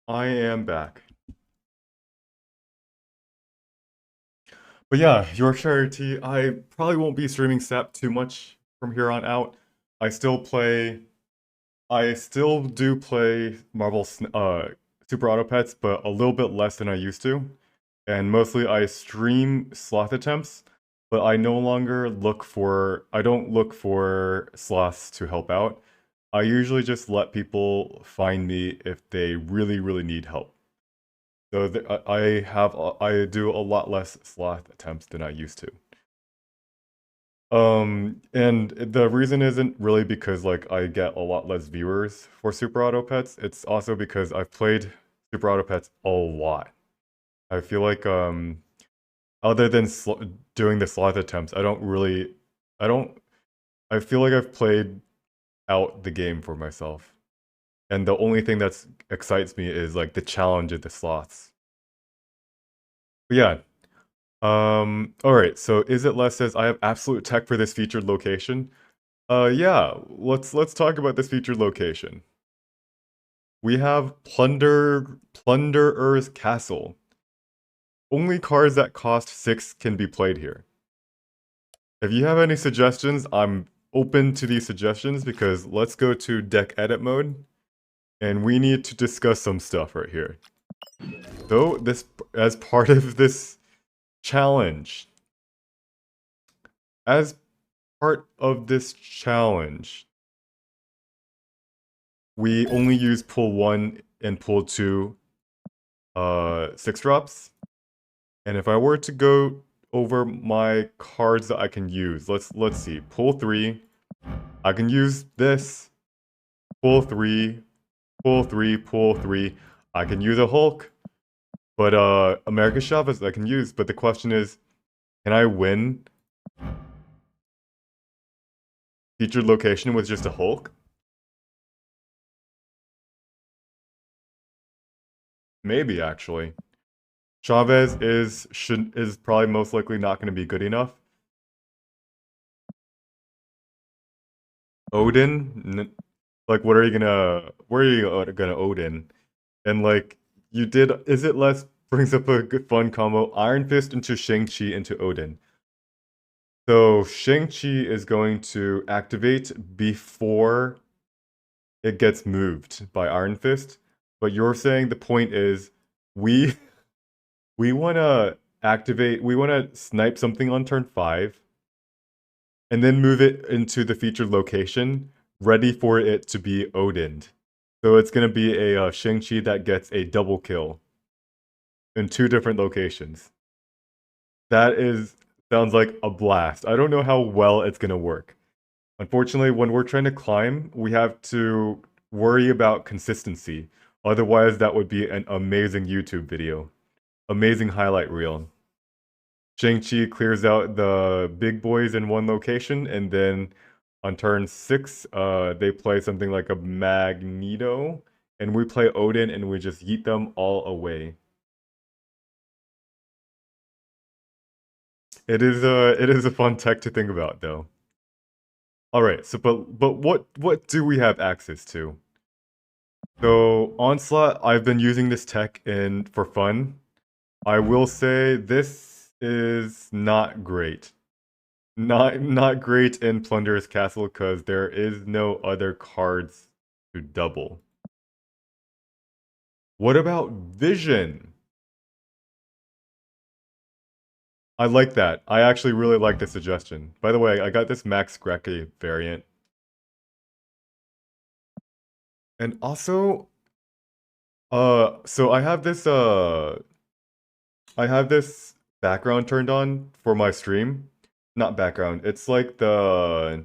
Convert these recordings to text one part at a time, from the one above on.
I am back. But yeah, Yorkshire Tea, I probably won't be streaming SAP too much from here on out. I still play, I still do play Super Auto Pets, but a little bit less than I used to. And mostly I stream sloth attempts, but I don't look for sloths to help out. I usually just let people find me if they really, really need help. So I do a lot less sloth attempts than I used to. And the reason isn't really because like I get a lot less viewers for Super Auto Pets. It's also because I've played Super Auto Pets a lot. I feel like other than doing the sloth attempts, I don't I feel like I've played out the game for myself. And the only thing that excites me is like the challenge of the sloths. But yeah, all right, so Is It Less says I have absolute tech for this featured location. Yeah, let's talk about this featured location. We have Plunderer's Castle. Only cards that cost 6 can be played here. If you have any suggestions, I'm open to these suggestions because let's go to deck edit mode and we need to discuss some stuff right here. So this as part of this challenge, as part of this challenge, we only use pull 1 and pull 2 6 drops. And if I were to go over my cards that I can use, let's see. Pull 3. I can use this. Pull 3, pull 3, pull 3. I can use a Hulk. But America Chavez I can use, but the question is, can I win featured location with just a Hulk? Maybe actually. Chavez is probably most likely not going to be good enough. Odin, like where are you gonna Odin? And like you did, Is It Less brings up a good fun combo: Iron Fist into Shang-Chi into Odin. So Shang-Chi is going to activate before it gets moved by Iron Fist, but you're saying the point is we we want to we want to snipe something on turn 5 and then move it into the featured location ready for it to be Odin. So it's going to be a Shang-Chi that gets a double kill in 2 different locations. That is sounds like a blast. I don't know how well it's going to work. Unfortunately, when we're trying to climb, we have to worry about consistency. Otherwise, that would be an amazing YouTube video. Amazing highlight reel. Shang-Chi clears out the big boys in one location, and then on turn 6, they play something like a Magneto, and we play Odin, and we just yeet them all away. It is a fun tech to think about, though. All right, so but what do we have access to? So Onslaught, I've been using this tech in for fun. I will say this is not great. Not great in Plunderer's Castle because there is no other cards to double. What about Vision? I like that. I actually really like the suggestion. By the way, I got this Max Grecki variant. And also, so I have this background turned on for my stream. Not background. It's like the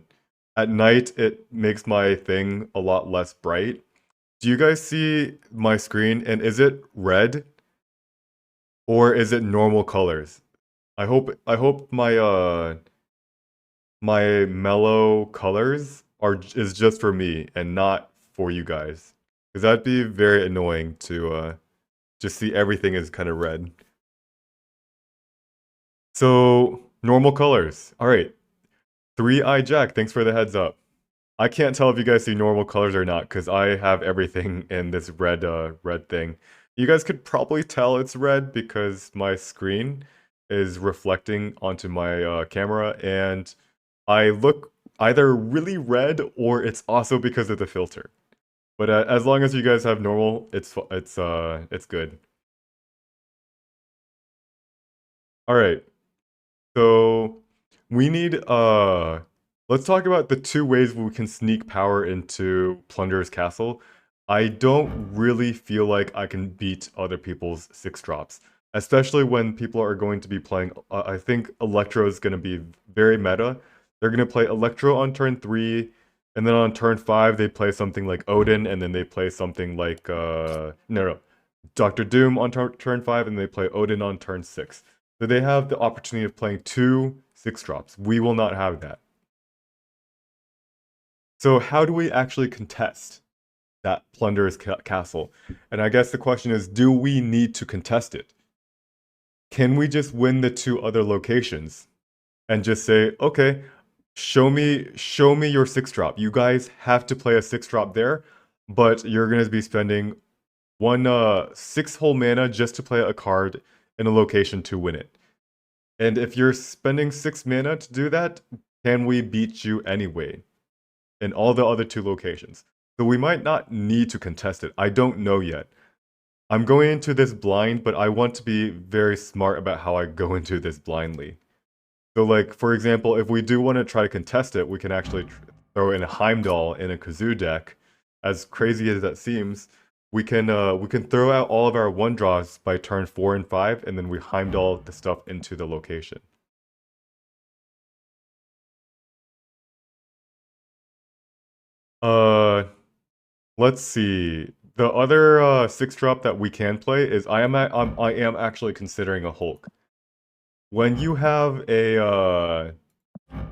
at night it makes my thing a lot less bright. Do you guys see my screen and is it red or is it normal colors? I hope my mellow colors is just for me and not for you guys. Because that'd be very annoying to just see everything is kind of red. So normal colors. All right. 3 Eye Jack, thanks for the heads up. I can't tell if you guys see normal colors or not because I have everything in this red thing. You guys could probably tell it's red because my screen is reflecting onto my camera and I look either really red or it's also because of the filter. But as long as you guys have normal, it's good. All right. So we need let's talk about the two ways we can sneak power into Plunder's Castle. I don't really feel like I can beat other people's six drops, especially when people are going to be playing I think Electro is going to be very meta. They're going to play Electro on turn 3 and then on turn 5 they play something like Odin and then they play something like no, Doctor Doom on turn 5 and they play Odin on turn 6. So they have the opportunity of playing two six drops. We will not have that. So how do we actually contest that Plunder's Castle? And I guess the question is, do we need to contest it? Can we just win the two other locations and just say, okay, show me your six drop. You guys have to play a six drop there, but you're gonna be spending one 6 whole mana just to play a card in a location to win it. And if you're spending 6 mana to do that, can we beat you anyway in all the other two locations? So we might not need to contest it. I don't know yet. I'm going into this blind, but I want to be very smart about how I go into this blindly. So like, for example, if we do want to try to contest it, we can actually throw in a Heimdall in a Kazoo deck. As crazy as that seems, we can throw out all of our one draws by turn 4 and 5, and then we Heimdall the stuff into the location. Uh, let's see. The other six drop that we can play is I am actually considering a Hulk. When you have a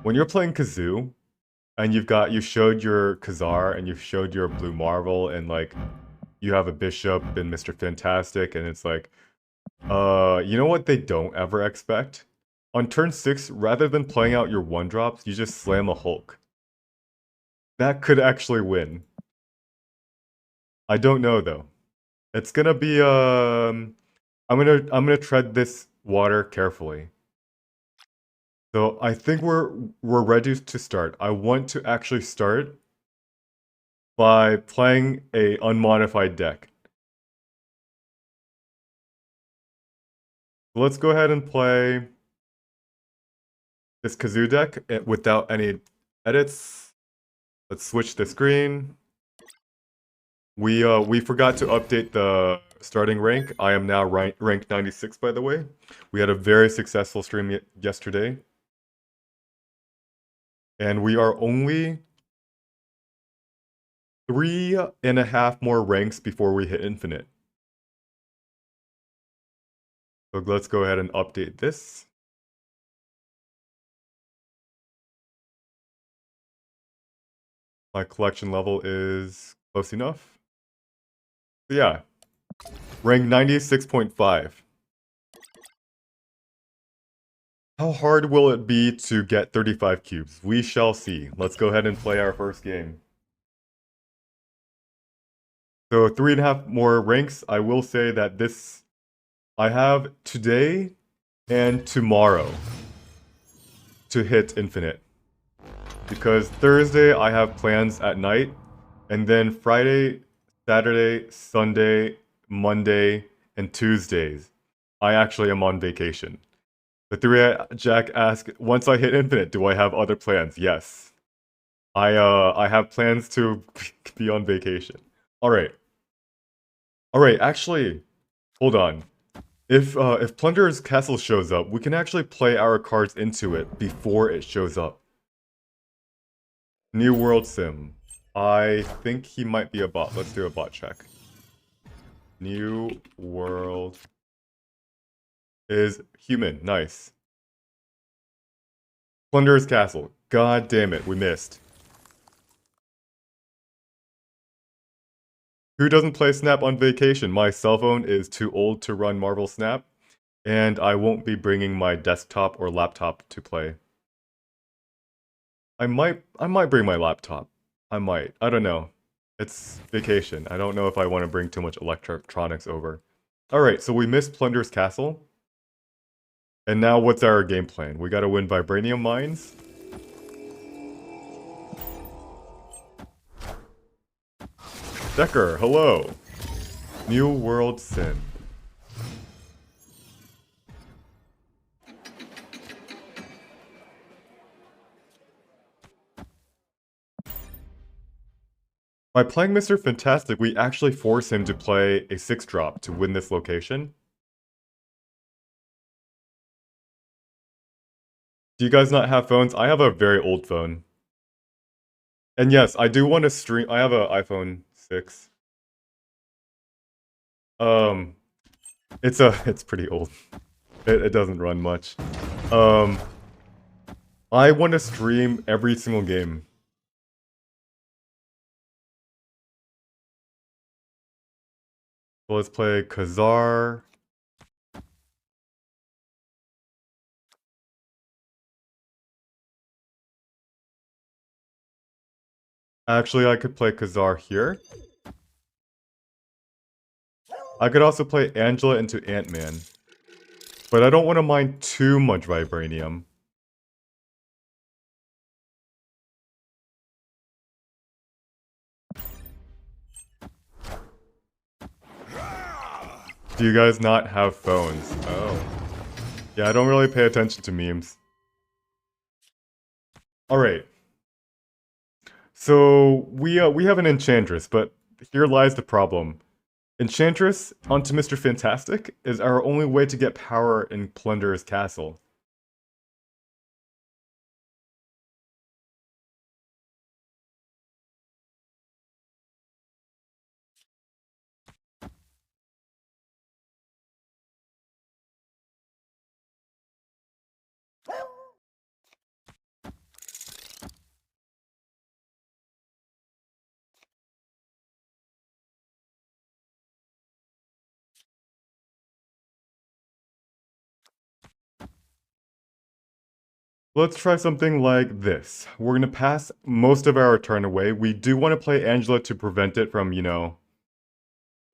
when you're playing Kazoo and you showed your Khazar and you showed your Blue Marvel and like you have a Bishop and Mr. Fantastic and it's like you know what they don't ever expect? On turn 6, rather than playing out your one drops, you just slam a Hulk. That could actually win. I don't know though. It's gonna be I'm gonna tread this water carefully. So I think we're ready to start. I want to actually start by playing a unmodified deck. So let's go ahead and play this Kazoo deck without any edits. Let's switch the screen. We forgot to update the starting rank. I am now ranked 96, by the way. We had a very successful stream yesterday. And we are only 3.5 more ranks before we hit infinite. So let's go ahead and update this. My collection level is close enough. So yeah, rank 96.5. How hard will it be to get 35 cubes? We shall see. Let's go ahead and play our first game. So 3.5 more ranks. I will say that I have today and tomorrow to hit infinite. Because Thursday I have plans at night, and then Friday, Saturday, Sunday, Monday, and Tuesdays, I actually am on vacation. The 3 Jack asked, once I hit infinite, do I have other plans? Yes. I have plans to be on vacation. Alright. Alright, actually, hold on. If Plunder's Castle shows up, we can actually play our cards into it before it shows up. New World Sim. I think he might be a bot. Let's do a bot check. New World is human. Nice. Plunder's Castle. God damn it, we missed. Who doesn't play Snap on vacation? My cell phone is too old to run Marvel Snap, and I won't be bringing my desktop or laptop to play. I might bring my laptop. I might. I don't know. It's vacation. I don't know if I want to bring too much electronics over. Alright, so we missed Plunder's Castle. And now what's our game plan? We gotta win Vibranium Mines. Decker, hello. New World Sin. By playing Mr. Fantastic, we actually force him to play a 6-drop to win this location. Do you guys not have phones? I have a very old phone. And yes, I do want to stream. I have an iPhone 6. Um, it's pretty old. It doesn't run much. I want to stream every single game. So let's play Khazar. Actually, I could play Khazar here. I could also play Angela into Ant-Man. But I don't want to mine too much Vibranium. Do you guys not have phones? Oh. Yeah, I don't really pay attention to memes. Alright. So, we have an Enchantress, but here lies the problem. Enchantress onto Mr. Fantastic is our only way to get power in Plunderer's Castle. Let's try something like this. We're going to pass most of our turn away. We do want to play Angela to prevent it from, you know,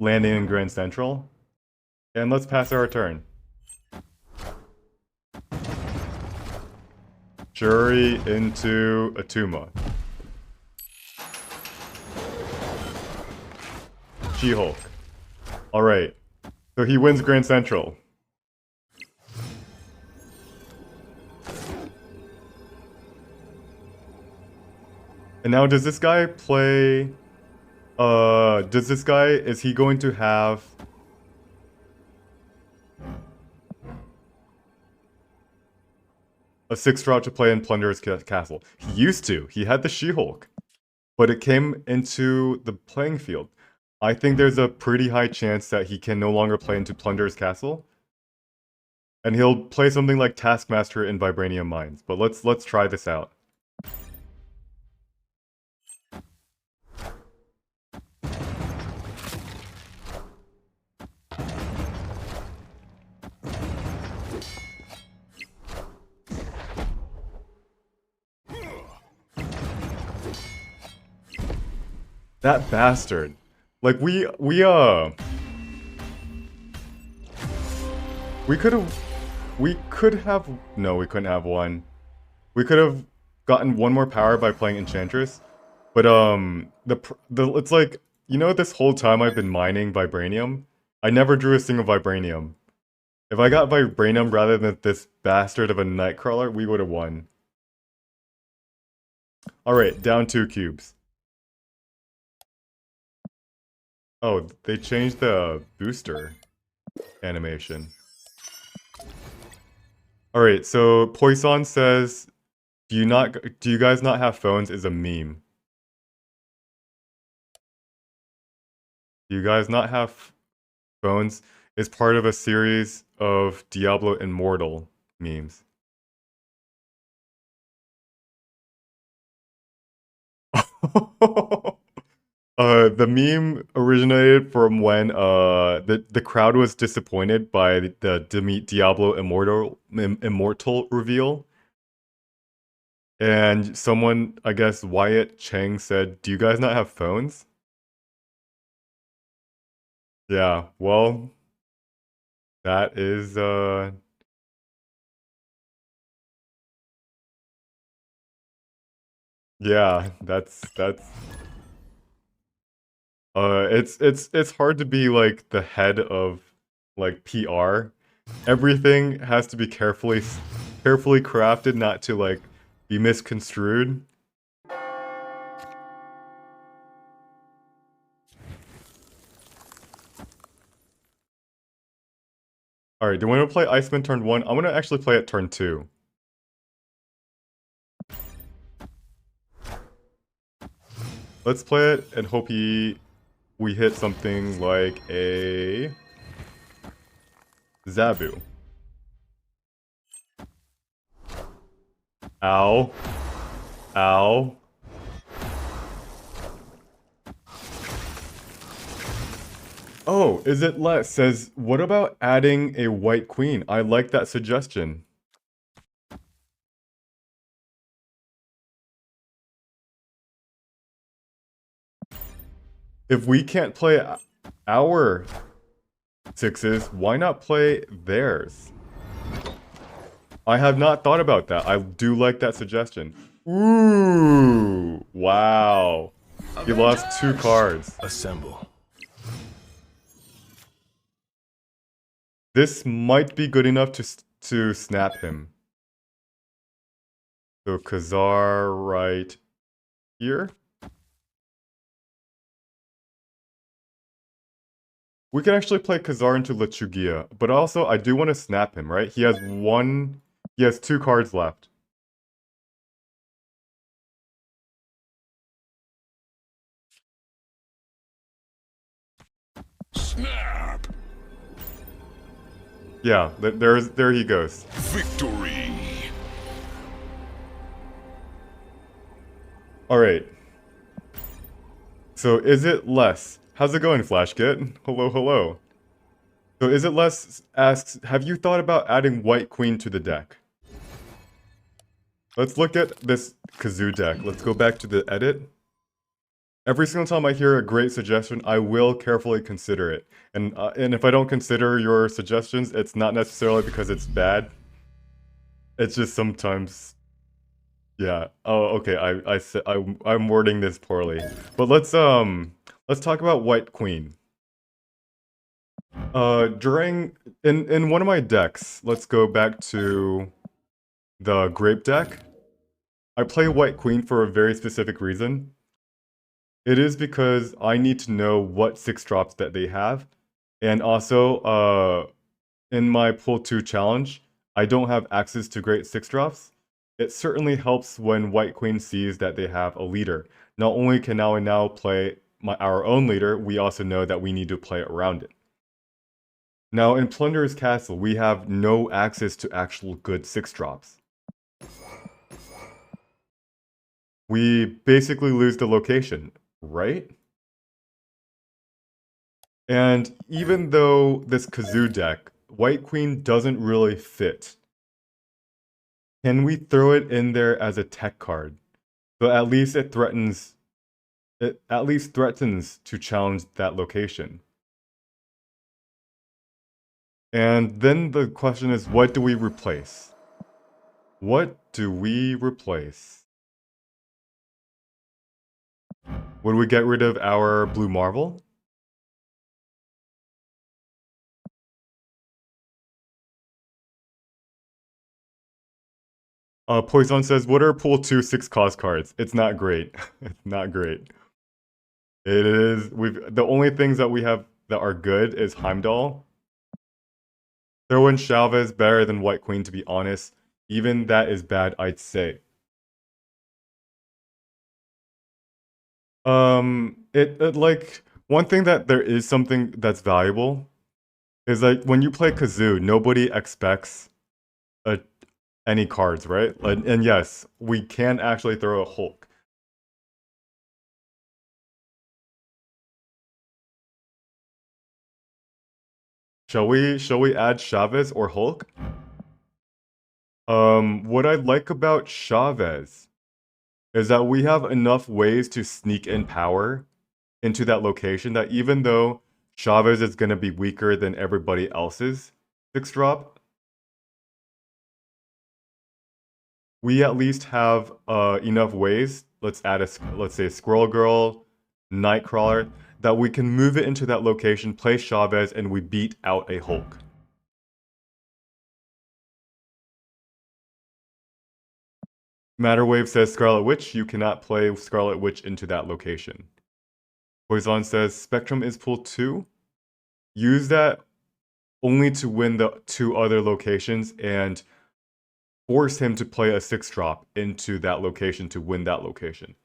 landing in Grand Central. And let's pass our turn. Shuri into Atuma. She-Hulk. Alright. So he wins Grand Central. And now does this guy play... is he going to have... a 6-drop to play in Plunderer's Castle? He used to. He had the She-Hulk. But it came into the playing field. I think there's a pretty high chance that he can no longer play into Plunderer's Castle. And he'll play something like Taskmaster in Vibranium Mines. But let's try this out. That bastard. Like, we could have... No, we couldn't have one. We could have gotten one more power by playing Enchantress. But, it's like, you know, this whole time I've been mining Vibranium, I never drew a single Vibranium. If I got Vibranium rather than this bastard of a Nightcrawler, we would have won. Alright, down 2 cubes. Oh, they changed the booster animation. Alright, so Poisson says, do you guys not have phones is a meme. Do you guys not have phones is part of a series of Diablo Immortal memes. The meme originated from when the crowd was disappointed by the Diablo Immortal reveal. And someone, I guess Wyatt Cheng said, "Do you guys not have phones?" Yeah, well, that is yeah, that's it's hard to be like the head of like PR. Everything has to be carefully crafted not to like be misconstrued. All right, do we want to play Iceman turn 1? I'm going to actually play it turn 2. Let's play it and hope we hit something like a Zabu. Ow. Ow. Oh, is it less? Says, what about adding a white queen? I like that suggestion. If we can't play our sixes, why not play theirs? I have not thought about that. I do like that suggestion. Ooh, wow. You lost 2 cards. Assemble. This might be good enough to snap him. So Khazar right here. We can actually play Khazar into Lechugia, but also I do want to snap him, right? He has 2 cards left. Snap. Yeah, there he goes. Victory. All right. So is it less? How's it going, FlashKit? Hello, hello. So is it less asks, have you thought about adding White Queen to the deck? Let's look at this Kazoo deck. Let's go back to the edit. Every single time I hear a great suggestion, I will carefully consider it. And if I don't consider your suggestions, it's not necessarily because it's bad. It's just sometimes, yeah. Oh, okay. I'm wording this poorly. But let's talk about White Queen. In one of my decks, let's go back to the Grape deck. I play White Queen for a very specific reason. It is because I need to know what 6-drops that they have. And also, in my Pool 2 challenge, I don't have access to great 6-drops. It certainly helps when White Queen sees that they have a leader. Not only can now play our own leader, we also know that we need to play around it. Now, in Plunderer's Castle, we have no access to actual good 6-drops. We basically lose the location, right? And even though this Kazoo deck, White Queen doesn't really fit, can we throw it in there as a tech card? So at least it at least threatens to challenge that location. And then the question is, what do we replace? What do we replace? Would we get rid of our Blue Marvel? Poison says, what are Pool 2 6-cost cards? It's not great. It's not great. It is, the only things that we have that are good is Heimdall. Throw in Chavez better than White Queen, to be honest. Even that is bad, I'd say. It like, one thing that there is something that's valuable is like, when you play Kazoo, nobody expects any cards, right? And yes, we can actually throw a Hulk. Shall we add Chavez or Hulk? What I like about Chavez is that we have enough ways to sneak in power into that location that even though Chavez is going to be weaker than everybody else's 6-drop, we at least have enough ways. Let's say Squirrel Girl, Nightcrawler, that we can move it into that location, play Chavez, and we beat out a Hulk. Matterwave says Scarlet Witch, you cannot play Scarlet Witch into that location. Poison says Spectrum is pool 2. Use that only to win the 2 other locations and force him to play a 6-drop into that location to win that location.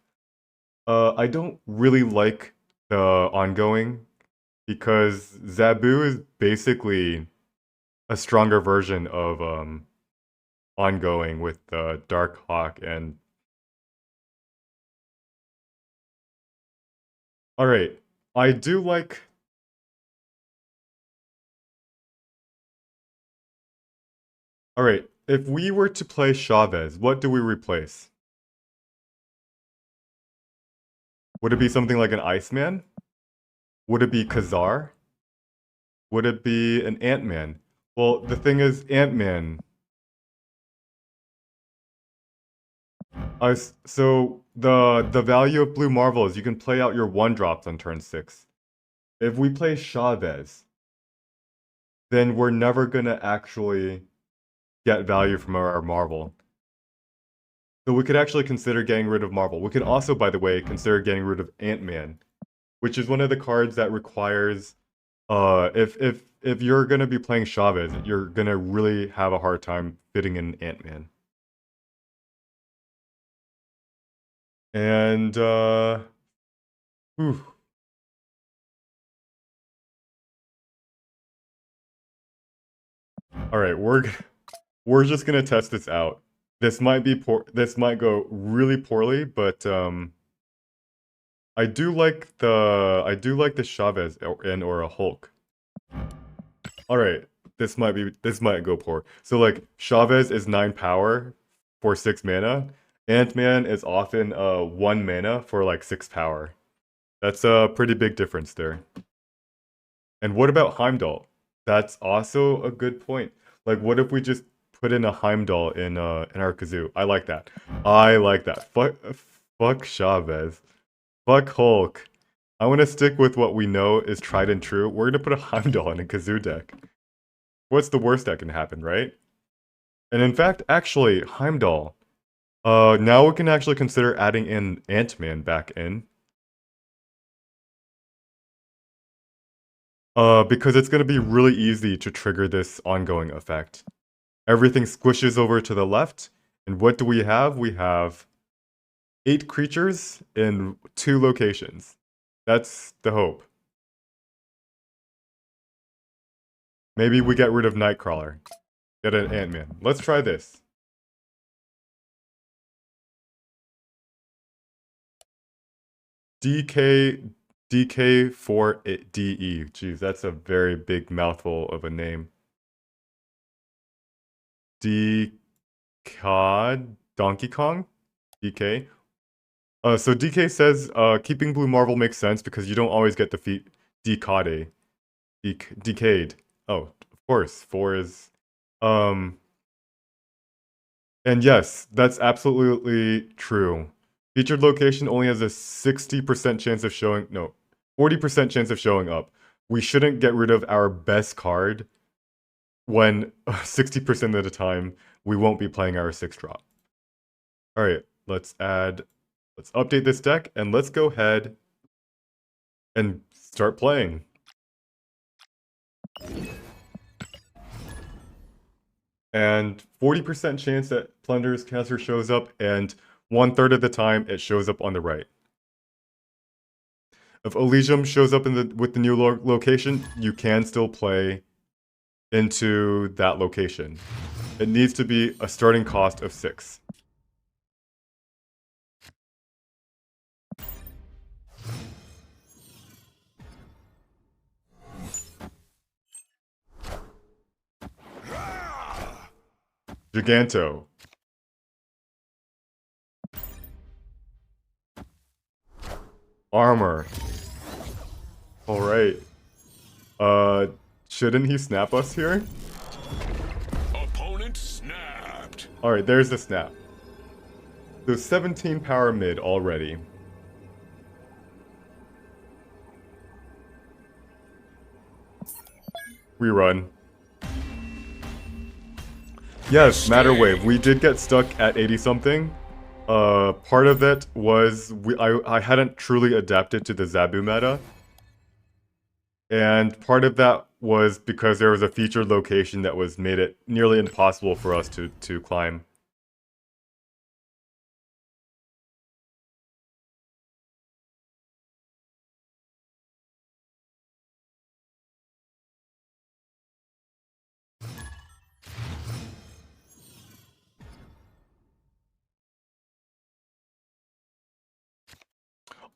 I don't really like the ongoing because Zabu is basically a stronger version of ongoing with Dark Hawk and... Alright, I do like... Alright, if we were to play Chavez, what do we replace? Would it be something like an Iceman? Would it be Khazar? Would it be an Ant-Man? Well, the thing is, Ant-Man... So the value of Blue Marvel is you can play out your 1-drops on turn 6. If we play Chavez, then we're never gonna actually get value from our Marvel. So we could actually consider getting rid of Marvel. We could also, by the way, consider getting rid of Ant-Man, which is one of the cards that requires if you're gonna be playing Chavez, you're gonna really have a hard time fitting in Ant-Man. And whew. All right, we're just gonna test this out. This might be poor. This might go really poorly, but I do like the Chavez or a Hulk. All right, this might go poor. So like Chavez is 9 power for 6 mana. Ant-Man is often 1 mana for like 6 power. That's a pretty big difference there. And what about Heimdall? That's also a good point. Like, what if we just put in a Heimdall in our kazoo? I like that. I like that. Fuck Chavez. Fuck Hulk. I want to stick with what we know is tried and true. We're gonna put a Heimdall in a kazoo deck. What's the worst that can happen, right? And in fact, actually, Heimdall. Now we can actually consider adding in Ant-Man back in. Because it's going to be really easy to trigger this ongoing effect. Everything squishes over to the left, and what do we have? We have 8 creatures in 2 locations. That's the hope. Maybe we get rid of Nightcrawler. Get an Ant-Man. Let's try this. DK4DE. Jeez, that's a very big mouthful of a name. Donkey Kong? DK. So DK says keeping Blue Marvel makes sense because you don't always get defeat Decade. Decade. Oh, of course. 4 is and yes, that's absolutely true. Featured location only has a 60% chance of showing, no, 40% chance of showing up. We shouldn't get rid of our best card when 60% of the time we won't be playing our 6-drop. All right, let's update this deck and let's go ahead and start playing. And 40% chance that Plunder's Cancer shows up, and 1/3 of the time it shows up on the right. If Elysium shows up with the new location, you can still play into that location. It needs to be a starting cost of 6. Giganto. Armor. Alright. Shouldn't he snap us here? Opponent snapped. Alright, there's the snap. So 17 power mid already. We run. Yes, matter wave. We did get stuck at 80 something. Part of it was I hadn't truly adapted to the Zabu meta. And part of that was because there was a featured location that was made it nearly impossible for us to climb.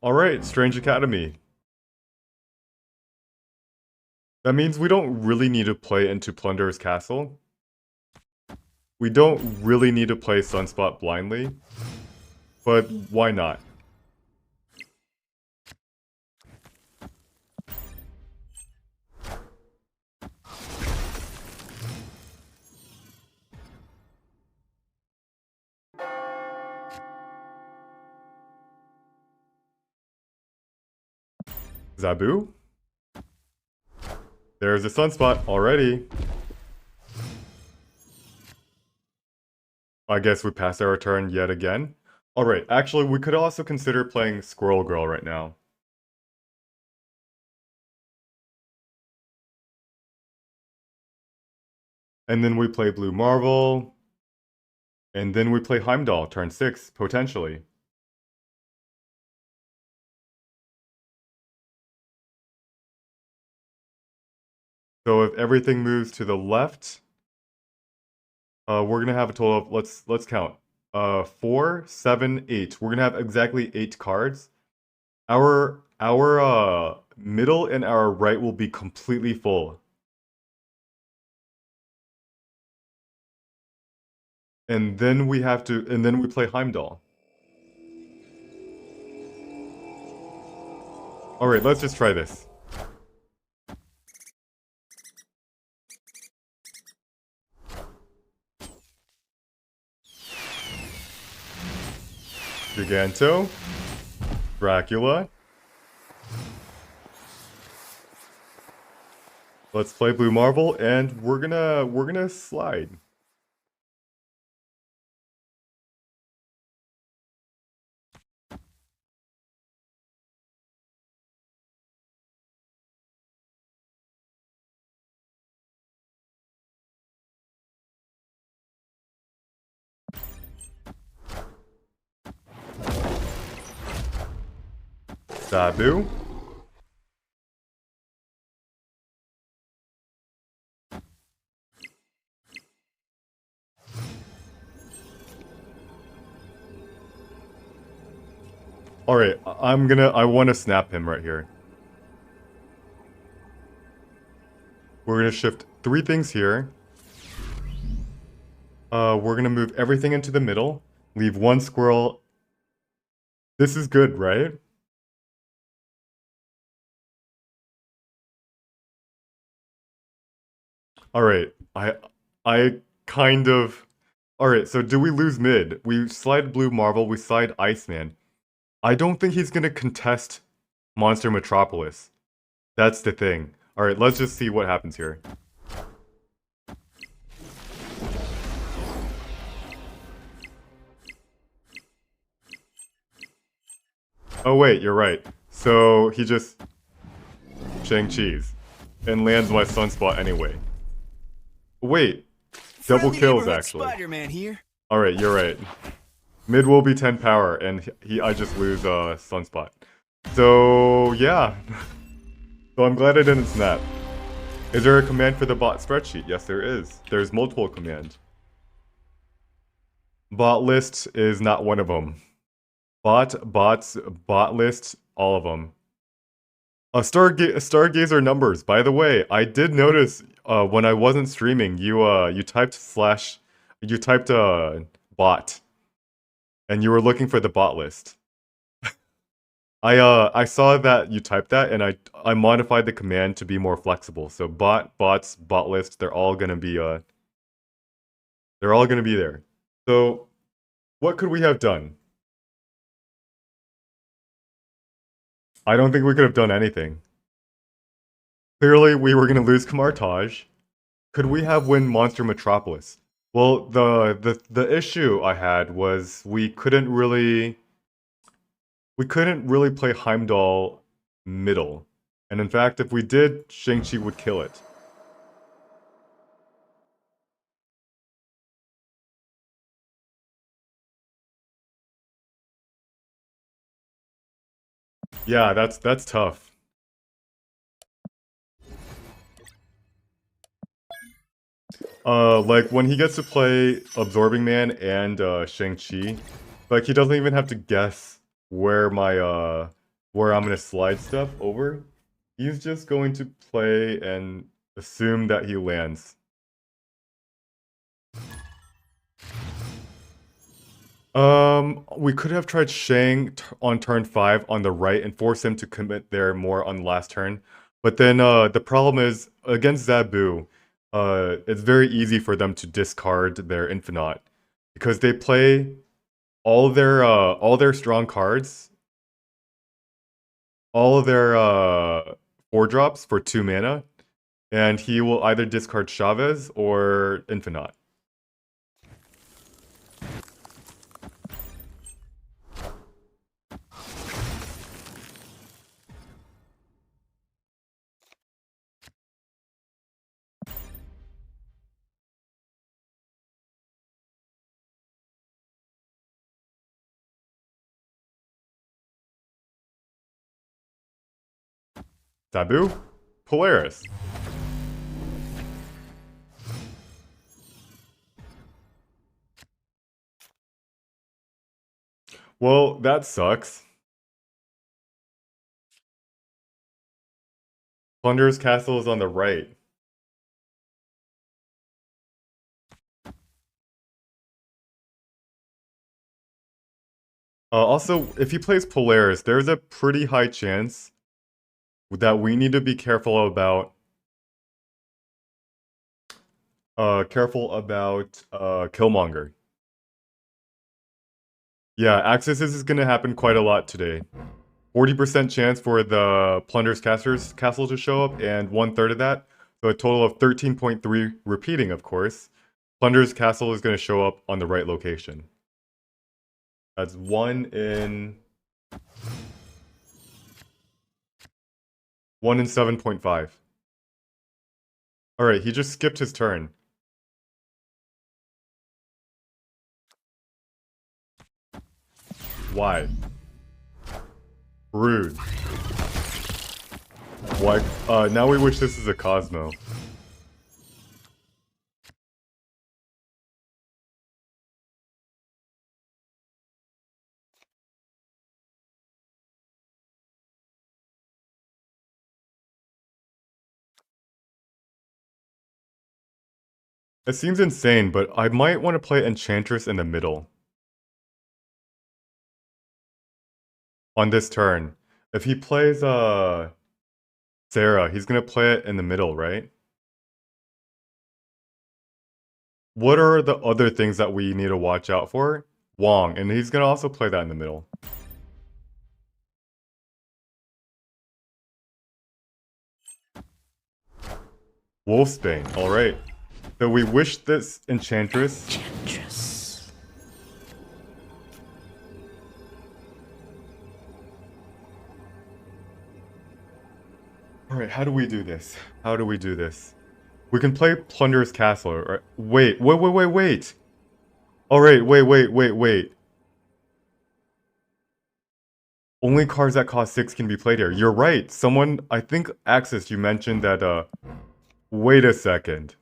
Alright, Strange Academy. That means we don't really need to play into Plunderer's Castle. We don't really need to play Sunspot blindly. But why not? Zabu? There's a Sunspot already. I guess we pass our turn yet again. Alright, actually we could also consider playing Squirrel Girl right now. And then we play Blue Marvel. And then we play Heimdall, turn 6, potentially. So if everything moves to the left, we're gonna have a total of let's count. 4, 7, 8. We're gonna have exactly 8 cards. Our middle and our right will be completely full. And then we play Heimdall. Alright, let's just try this. Giganto, Dracula. Let's play Blue Marvel, and we're gonna slide. Zabu. Alright, I wanna snap him right here. We're gonna shift 3 things here. We're gonna move everything into the middle. Leave 1 squirrel. This is good, right? Alright, I kind of... Alright, so do we lose mid? We slide Blue Marvel, we slide Iceman. I don't think he's gonna contest Monster Metropolis. That's the thing. Alright, let's just see what happens here. Oh wait, you're right. So he just... Shang-Chi's. And lands my Sunspot anyway. Wait. Double kills, actually. Spider-Man here. Alright, you're right. Mid will be 10 power, and I just lose Sunspot. So, yeah. So I'm glad I didn't snap. Is there a command for the bot spreadsheet? Yes, there is. There's multiple commands. Bot list is not one of them. Bot list, all of them. Stargazer numbers. By the way, I did notice when I wasn't streaming, you typed bot, and you were looking for the bot list. I saw that you typed that, and I modified the command to be more flexible. So bots, bot list, they're all gonna be there. So what could we have done? I don't think we could have done anything. Clearly, we were gonna lose Kamartaj. Could we have win Monster Metropolis? Well, the issue I had was we couldn't really play Heimdall middle. And in fact, if we did, Shang-Chi would kill it. Yeah, that's tough. Like when he gets to play Absorbing Man and Shang-Chi, like he doesn't even have to guess where where I'm gonna slide stuff over. He's just going to play and assume that he lands. We could have tried Shang on turn 5 on the right and force him to commit there more on the last turn. But then the problem is against Zabu, it's very easy for them to discard their Infinite because they play all their strong cards, all of their 4 drops for 2 mana, and he will either discard Chavez or Infinite. Zabu? Polaris. Well, that sucks. Plunder's Castle is on the right. Also, if he plays Polaris, there's a pretty high chance that we need to be careful about Killmonger. Yeah, Axis is gonna happen quite a lot today. 40% chance for the Plunder's Castle to show up, and 1/3 of that, so a total of 13.3 repeating, of course. Plunder's Castle is gonna show up on the right location. That's 1 in 7.5. Alright, he just skipped his turn. Why? Rude. Why? Now we wish this is a Cosmo. It seems insane, but I might want to play Enchantress in the middle. On this turn. If he plays, Sarah, he's gonna play it in the middle, right? What are the other things that we need to watch out for? Wong, and he's gonna also play that in the middle. Wolfsbane, alright. So we wish this Enchantress. Alright, how do we do this? How do we do this? We can play Plunder's Castle, right? Wait. Alright, wait. Only cards that cost 6 can be played here. You're right. Someone, I think, Axis, you mentioned that, wait a second.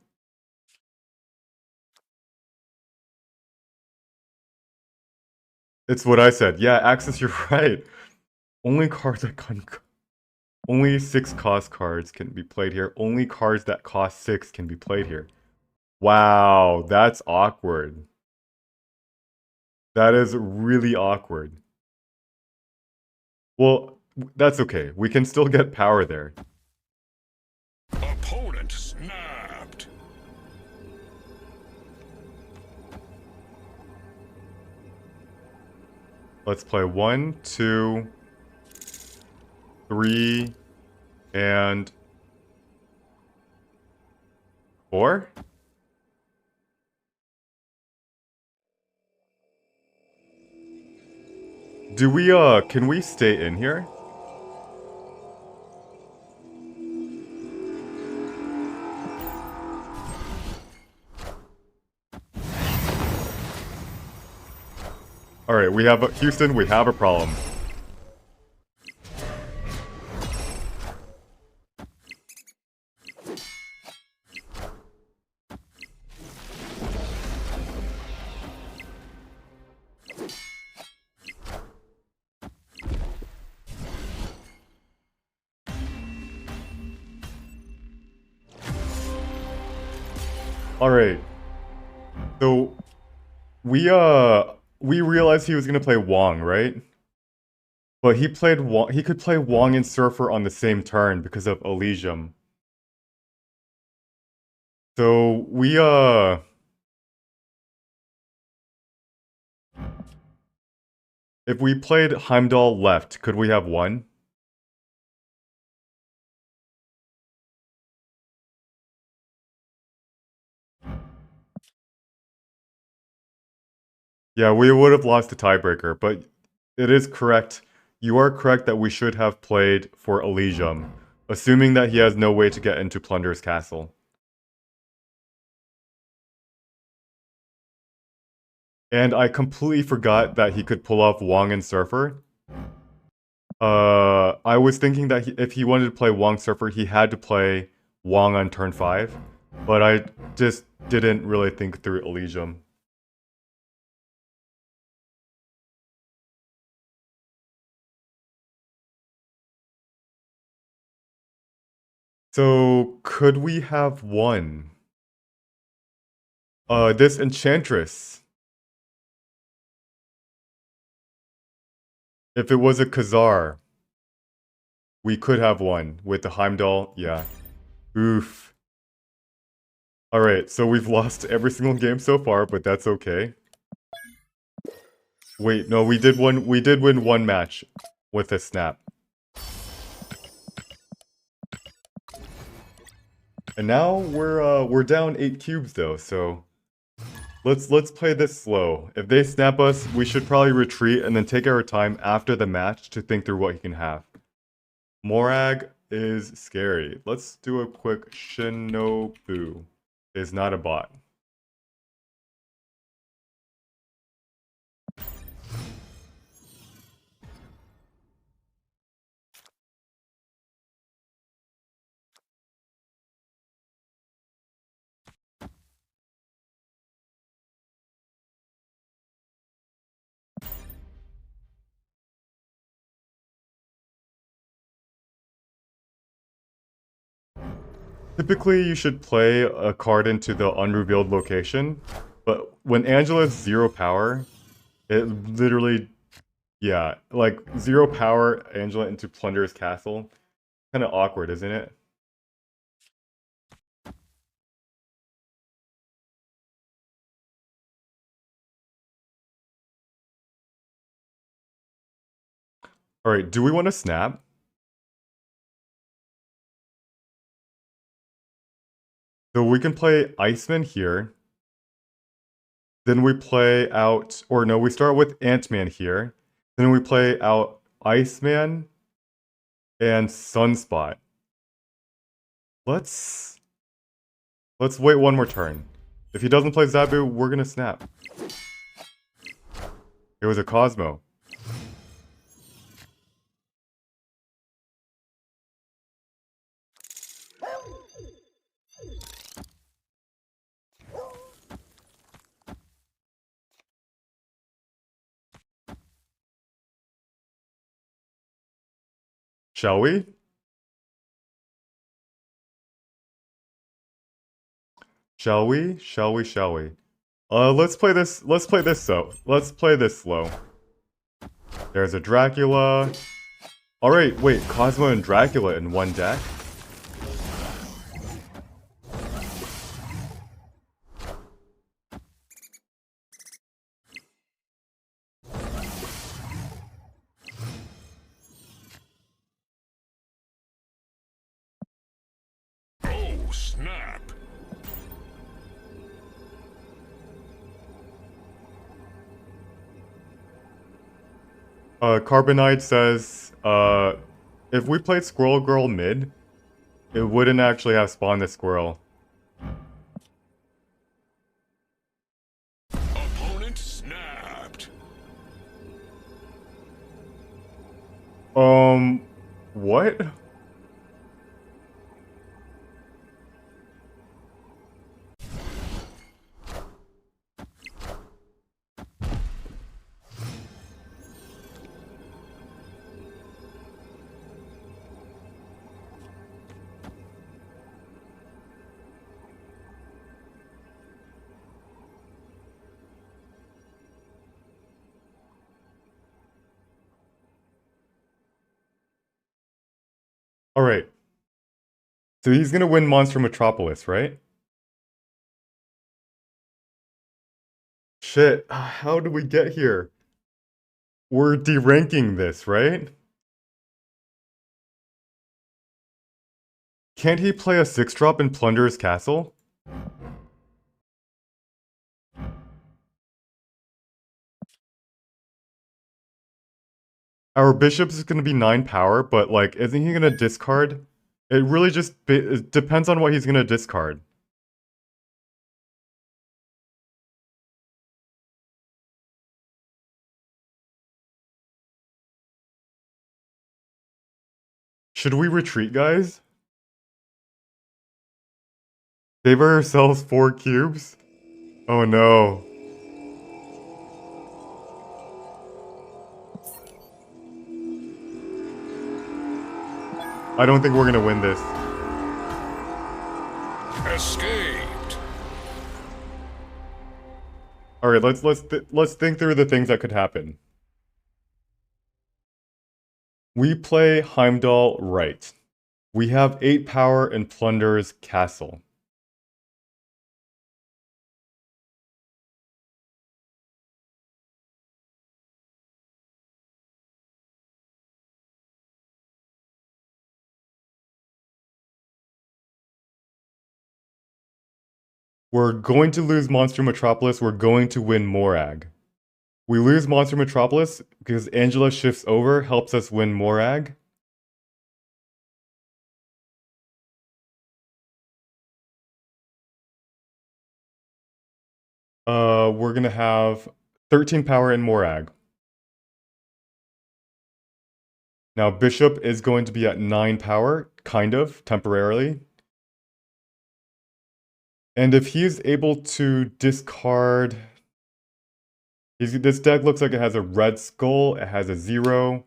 It's what I said. Yeah, Axis, you're right. Only cards that only 6 cost cards can be played here. Only cards that cost 6 can be played here. Wow, that's awkward. That is really awkward. Well, that's okay. We can still get power there. Opponent snapped. Let's play 1, 2, 3, and 4. Do we, can we stay in here? Alright, we have, Houston, we have a problem. Alright. So, we realized he was gonna play Wong, right? But he played Wong, he could play Wong and Surfer on the same turn because of Elysium. So, if we played Heimdall left, could we have one? Yeah, we would have lost the tiebreaker, but it is correct. You are correct that we should have played for Elysium, assuming that he has no way to get into Plunder's Castle. And I forgot that he could pull off Wong and Surfer. I was thinking that if he wanted to play Wong Surfer, he had to play Wong on turn 5. But I just didn't really think through Elysium. So, could we have one? This Enchantress. If it was a Khazar, we could have one with the Heimdall. Yeah. Oof. Alright, so we've lost every single game so far, but that's okay. Wait, no, we did win one match with a snap. And now we're down 8 cubes though, so let's play this slow. If they snap us, we should probably retreat and then take our time after the match to think through what he can have. Morag is scary. Let's do a quick Shinobu. Is not a bot. Typically, you should play a card into the unrevealed location, but when Angela is 0 power, it literally, yeah, like 0 power Angela into Plunder's Castle. Kind of awkward, isn't it? Alright, do we want to snap? So we can play Iceman here. Then we play out, or no, we start with Ant-Man here. Then we play out Iceman and Sunspot. Let's wait one more turn. If he doesn't play Zabu, we're gonna snap. It was a Cosmo. Shall we? Shall we? Shall we? Shall we? Let's play this slow. Let's play this slow. There's a Dracula. Alright, wait, Cosmo and Dracula in one deck? Oh, snap. Carbonite says, if we played Squirrel Girl mid, it wouldn't actually have spawned the squirrel. Opponent snapped. What? Alright. So he's gonna win Monster Metropolis, right? Shit, how did we get here? We're deranking this, right? Can't he play a 6-drop in Plunderer's Castle? Our bishop is gonna be 9 power, but like, isn't he gonna discard? It really just it depends on what he's gonna discard. Should we retreat, guys? Save ourselves 4 cubes? Oh no. I don't think we're gonna win this. Escaped. All right, let's think through the things that could happen. We play Heimdall right. We have 8 power and Plunderer's Castle. We're going to lose Monster Metropolis, we're going to win Morag. We lose Monster Metropolis because Angela shifts over, helps us win Morag. We're gonna have 13 power in Morag. Now Bishop is going to be at 9 power, kind of, temporarily. And if he's able to discard... this deck looks like it has a red skull, it has a 0.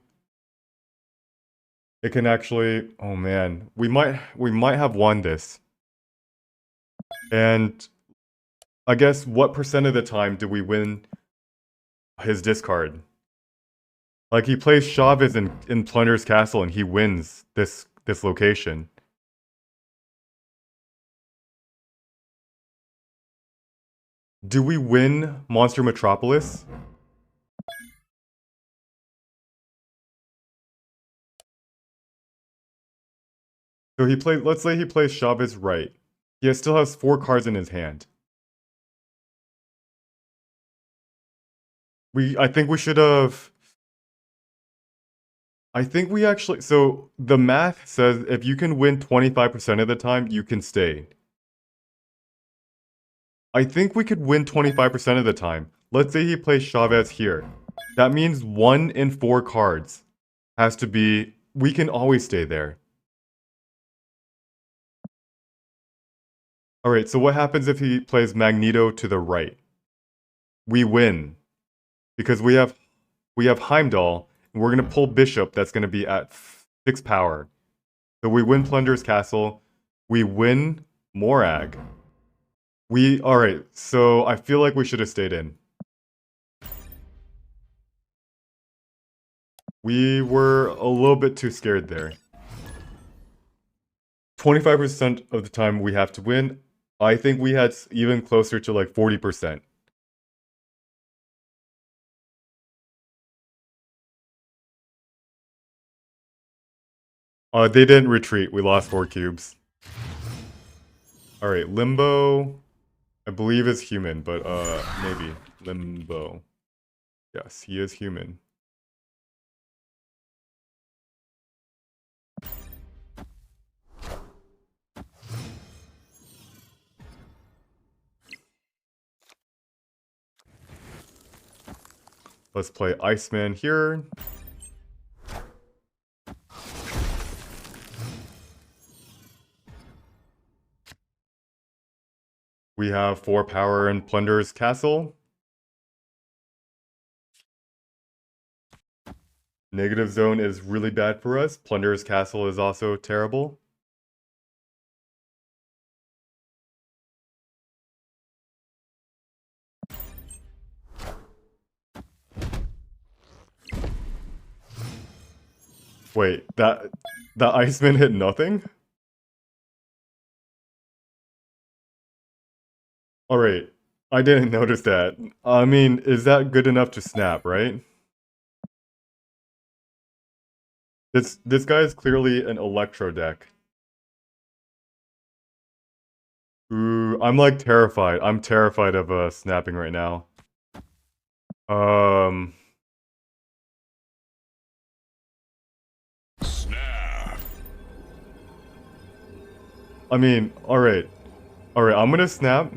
It can actually... oh man, we might have won this. And I guess what percent of the time do we win his discard? Like, he plays Chavez in Plunder's Castle and he wins this location. Do we win Monster Metropolis? So let's say he plays Chavez right. He still has 4 cards in his hand. I think we should have... I think we actually... so the math says if you can win 25% of the time, you can stay. I think we could win 25% of the time. Let's say he plays Chavez here. That means 1 in 4 cards has to be... we can always stay there. Alright, so what happens if he plays Magneto to the right? We win. Because we have Heimdall, and we're going to pull Bishop that's going to be at 6 power. So we win Plunder's Castle. We win Morag. Alright, so I feel like we should have stayed in. We were a little bit too scared there. 25% of the time we have to win. I think we had even closer to like 40%. They didn't retreat. We lost 4 cubes. Alright, Limbo, I believe is human, but maybe. Limbo. Yes, he is human. Let's play Iceman here. We have 4 power in Plunder's Castle. Negative Zone is really bad for us. Plunder's Castle is also terrible. Wait, that Iceman hit nothing? Alright, I didn't notice that. I mean, is that good enough to snap, right? This guy is clearly an Electro deck. Ooh, I'm like terrified. I'm terrified of snapping right now. Snap. I mean, alright. Alright, I'm gonna snap.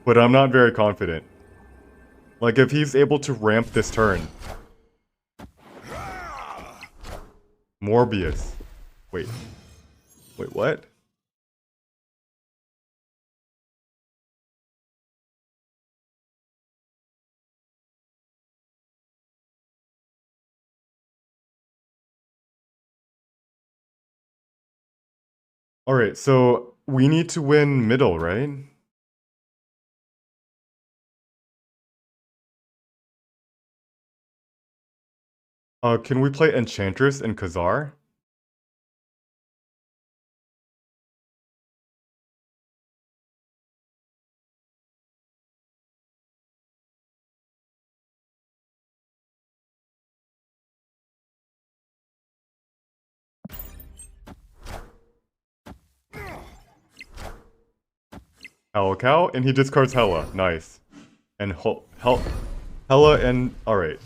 But I'm not very confident. Like, if he's able to ramp this turn. Morbius. Wait. Wait, what? Alright, so we need to win middle, right? Can we play Enchantress and Khazar? Hell Cow, and he discards Hella. Nice. And Hella and... Alright.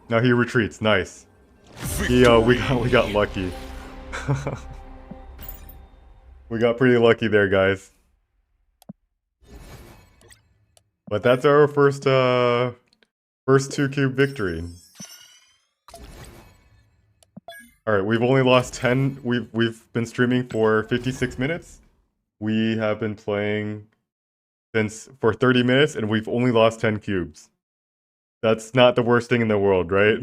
Now he retreats. Nice. We got lucky. We got pretty lucky there, guys. But that's our first 2-cube victory. Alright, we've only lost 10. We've been streaming for 56 minutes. We have been playing for 30 minutes, and we've only lost 10 cubes. That's not the worst thing in the world, right?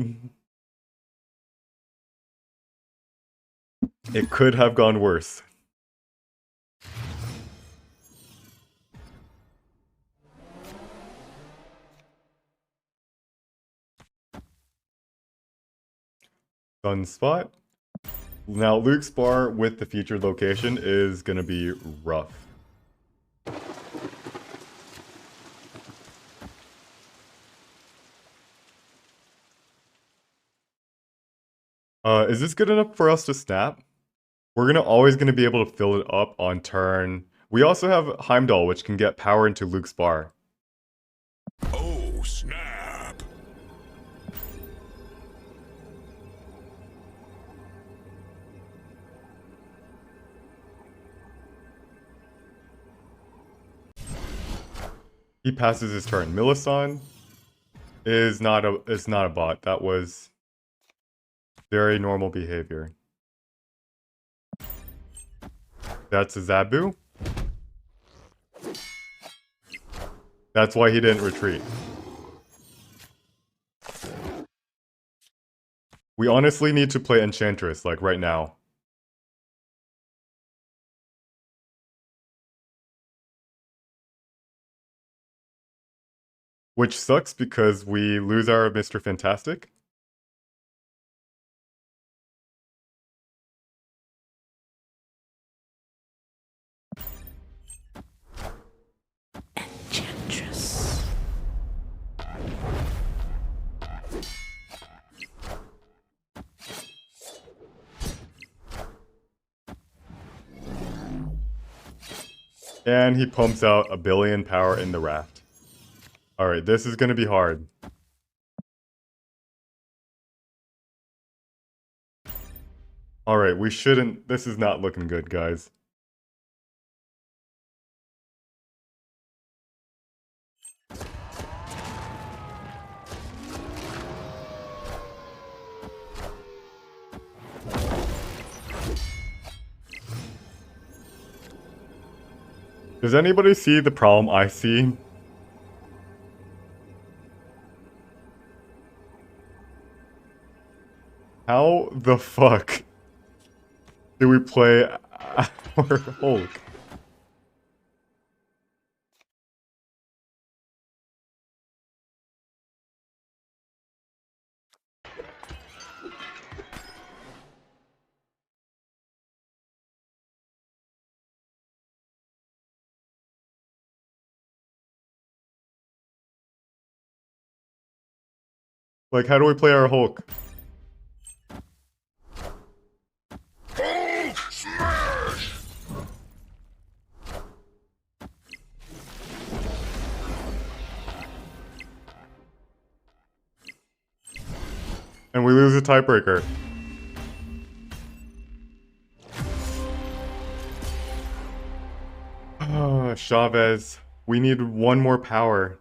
It could have gone worse. Sunspot. Now, Luke's bar with the featured location is gonna be rough. Is this good enough for us to snap? We're always gonna be able to fill it up on turn. We also have Heimdall, which can get power into Luke's bar. Oh, snap. He passes his turn. Millicent is not a bot. That was very normal behavior. That's a Zabu. That's why he didn't retreat. We honestly need to play Enchantress, like, right now. which sucks because we lose our Mr. Fantastic. Enchantress. And he pumps out 1,000,000,000 power in the raft. Alright, this is gonna be hard. Alright, we shouldn't... This is not looking good, guys. Does anybody see the problem I see? How the fuck do we play our Hulk? Like, how do we play our Hulk? Hulk smash! And we lose a tiebreaker. Chavez, we need one more power.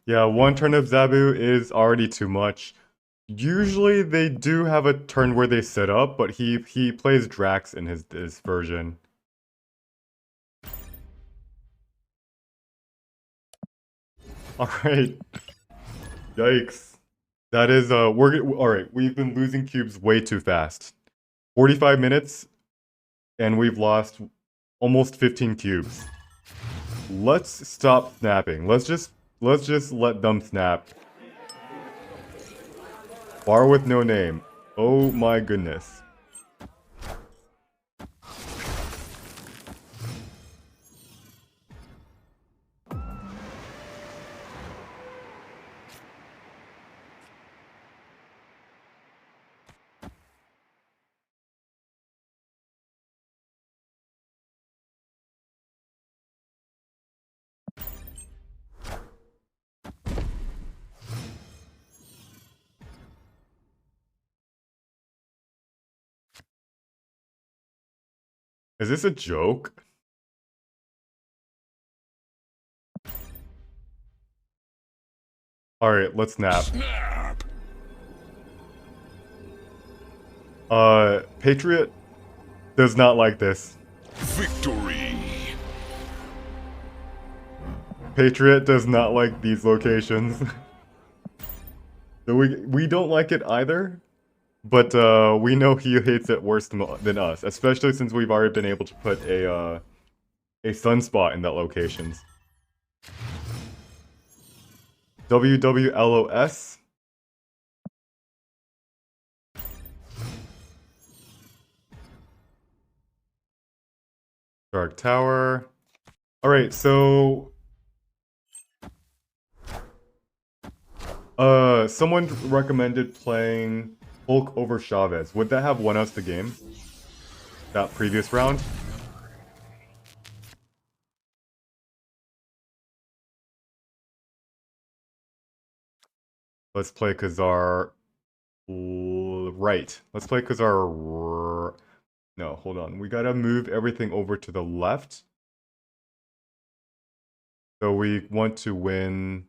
Yeah, one turn of Zabu is already too much. Usually they do have a turn where they sit up, but he plays Drax in his version. Alright. Yikes. That is alright, we've been losing cubes way too fast. 45 minutes and we've lost almost 15 cubes. Let's stop snapping. Let's just let them snap. Bar with no name. Oh my goodness. Is this a joke? Alright, let's snap. Snap! Patriot does not like this. Victory! Patriot does not like these locations. So we don't like it either, but we know he hates it worse than us, especially since we've already been able to put a sunspot in that locations. WWLOS. Dark Tower. Alright, so someone recommended playing Hulk over Chavez. Would that have won us the game? That previous round? Let's play Khazar right. Let's play Khazar. No, hold on. We gotta move everything over to the left. So we want to win.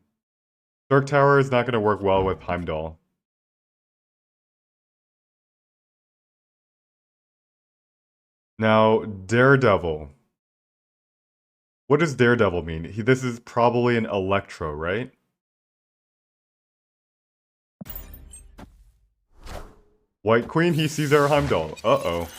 Dark Tower is not gonna work well with Heimdall. Now, Daredevil. What does Daredevil mean? This is probably an Electro, right? White Queen, he sees our Heimdall. Uh-oh.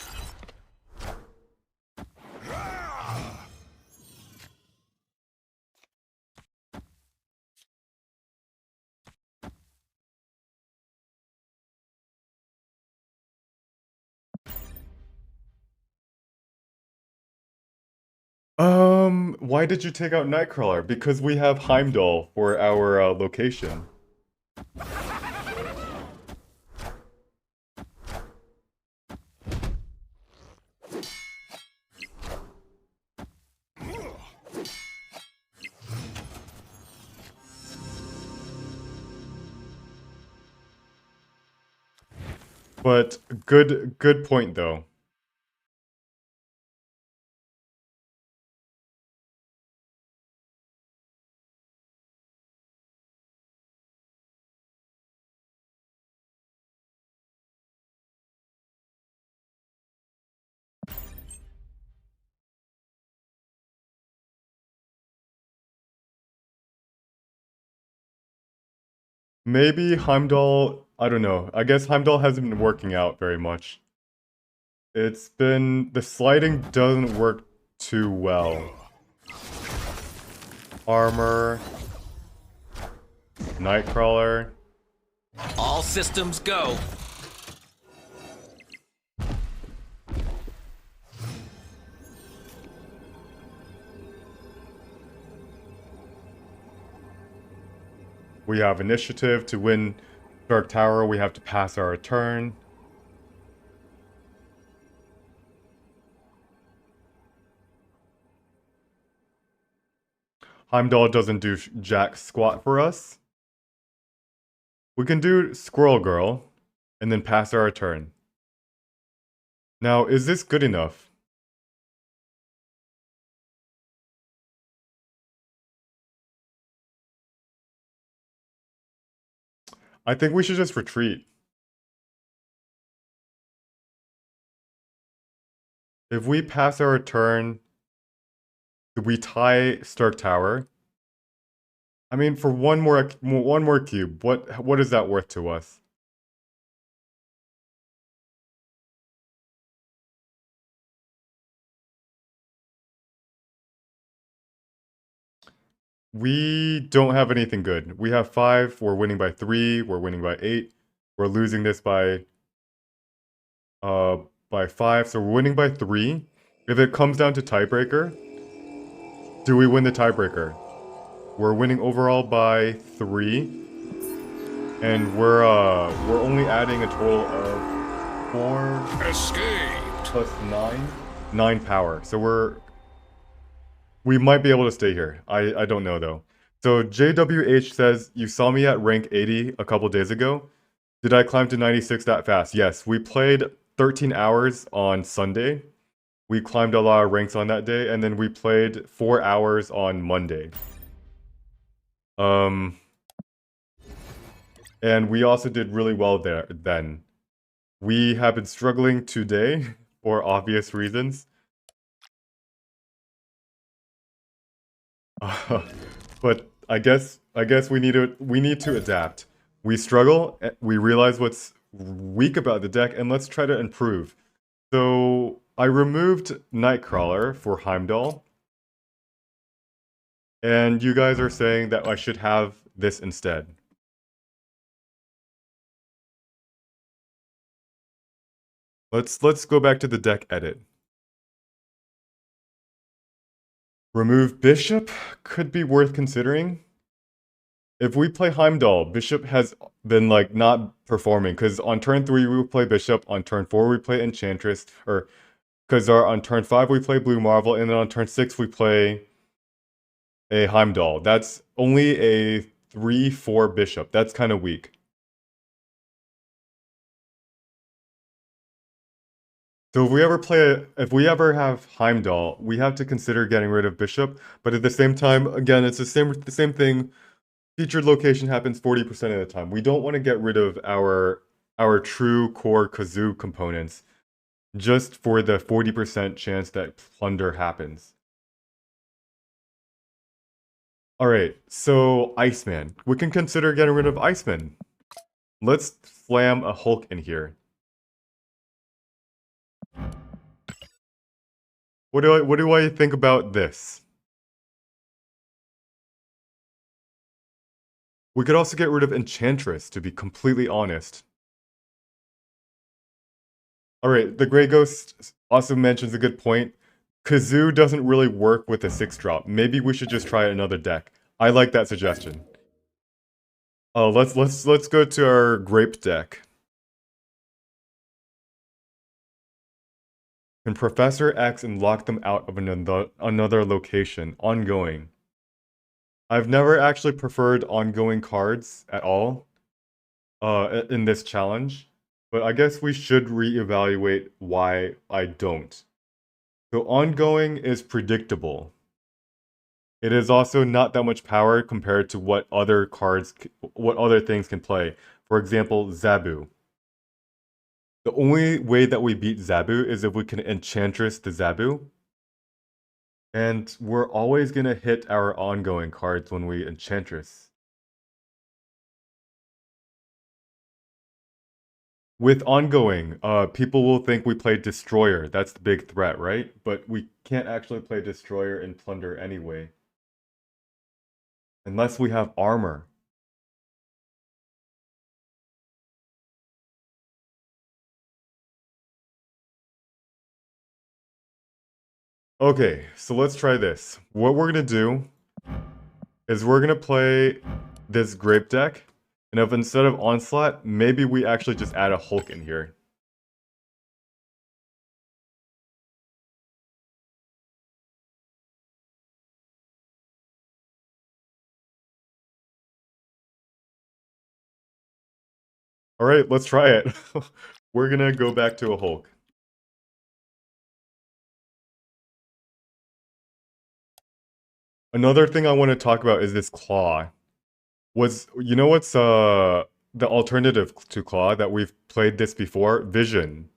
Why did you take out Nightcrawler? Because we have Heimdall for our location. But good point though. Maybe Heimdall, I don't know. I guess Heimdall hasn't been working out very much. It's been, the sliding doesn't work too well. Armor, Nightcrawler. All systems go. We have initiative to win Dark Tower. We have to pass our turn. Heimdall doesn't do jack squat for us. We can do Squirrel Girl and then pass our turn. Now, is this good enough? I think we should just retreat. If we pass our turn, we tie Stark Tower. I mean, for one more cube, what is that worth to us? We don't have anything good. We have 5, we're winning by 3, we're winning by 8. We're losing this by 5, so we're winning by 3. If it comes down to tiebreaker, do we win the tiebreaker? We're winning overall by 3. And we're only adding a total of 4 Escaped. plus 9. 9 power. So we might be able to stay here. I don't know though. So JWH says, you saw me at rank 80 a couple days ago. Did I climb to 96 that fast? Yes, we played 13 hours on Sunday. We climbed a lot of ranks on that day, and then we played 4 hours on Monday. And we also did really well there then. We have been struggling today for obvious reasons. But I guess we need to adapt. We struggle, we realize what's weak about the deck, and let's try to improve. So I removed Nightcrawler for Heimdall. And you guys are saying that I should have this instead. Let's go back to the deck edit. Remove Bishop could be worth considering. If we play Heimdall, Bishop has been like not performing because on turn 3 we play Bishop, on turn 4 we play Enchantress, or because on turn 5 we play Blue Marvel, and then on turn 6 we play a Heimdall. That's only a 3/4 Bishop. That's kind of weak. So if we ever have Heimdall, we have to consider getting rid of Bishop, but at the same time, again, it's the same thing. Featured location happens 40% of the time. We don't want to get rid of our true core Kazoo components just for the 40% chance that plunder happens. Alright, so Iceman. We can consider getting rid of Iceman. Let's slam a Hulk in here. What do I think about this? We could also get rid of Enchantress, to be completely honest. Alright, the Grey Ghost also mentions a good point. Kazoo doesn't really work with a 6-drop. Maybe we should just try another deck. I like that suggestion. Oh, let's go to our Grape deck. Can Professor X and lock them out of another location, ongoing. I've never actually preferred ongoing cards at all in this challenge, but I guess we should reevaluate why I don't. So ongoing is predictable. It is also not that much power compared to what other things can play. For example, Zabu. The only way that we beat Zabu is if we can Enchantress the Zabu. And we're always going to hit our ongoing cards when we Enchantress. With ongoing, people will think we play Destroyer. That's the big threat, right? But we can't actually play Destroyer and Plunder anyway. Unless we have armor. Okay, so let's try this. What we're going to do is we're going to play this Grape deck. And if instead of Onslaught, maybe we actually just add a Hulk in here. Alright, let's try it. We're gonna go back to a Hulk. Another thing I want to talk about is this Claw. You know what's the alternative to Claw that we've played this before? Vision.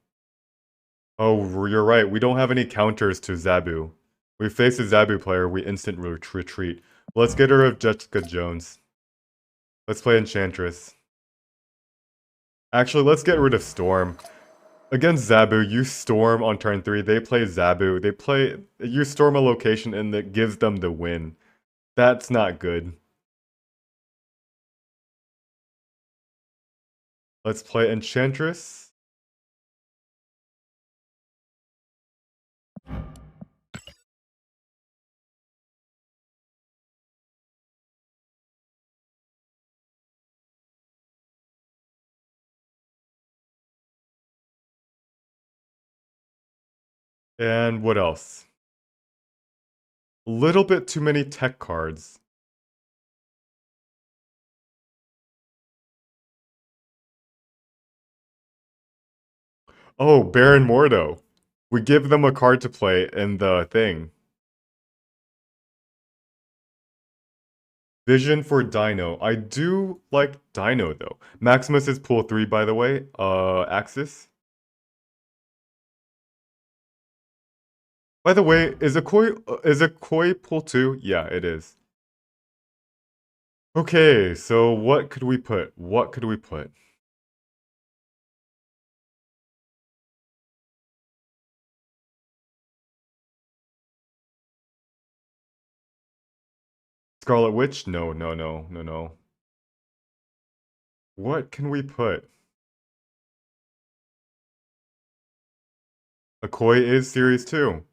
Oh, you're right. We don't have any counters to Zabu. We face a Zabu player, we instant retreat. Let's get rid of Jessica Jones. Let's play Enchantress. Actually, let's get rid of Storm. Against Zabu, you Storm on turn 3. They play Zabu. You Storm a location and that gives them the win. That's not good. Let's play Enchantress. And what else? A little bit too many tech cards. Oh, Baron Mordo. We give them a card to play in the thing. Vision for Dino. I do like Dino though. Maximus is pool 3 by the way. Axis. By the way, is a Koi pool 2? Yeah, it is. Okay, so what could we put? What could we put? Scarlet Witch? No, no, no, no, no. What can we put? A Koi is series 2.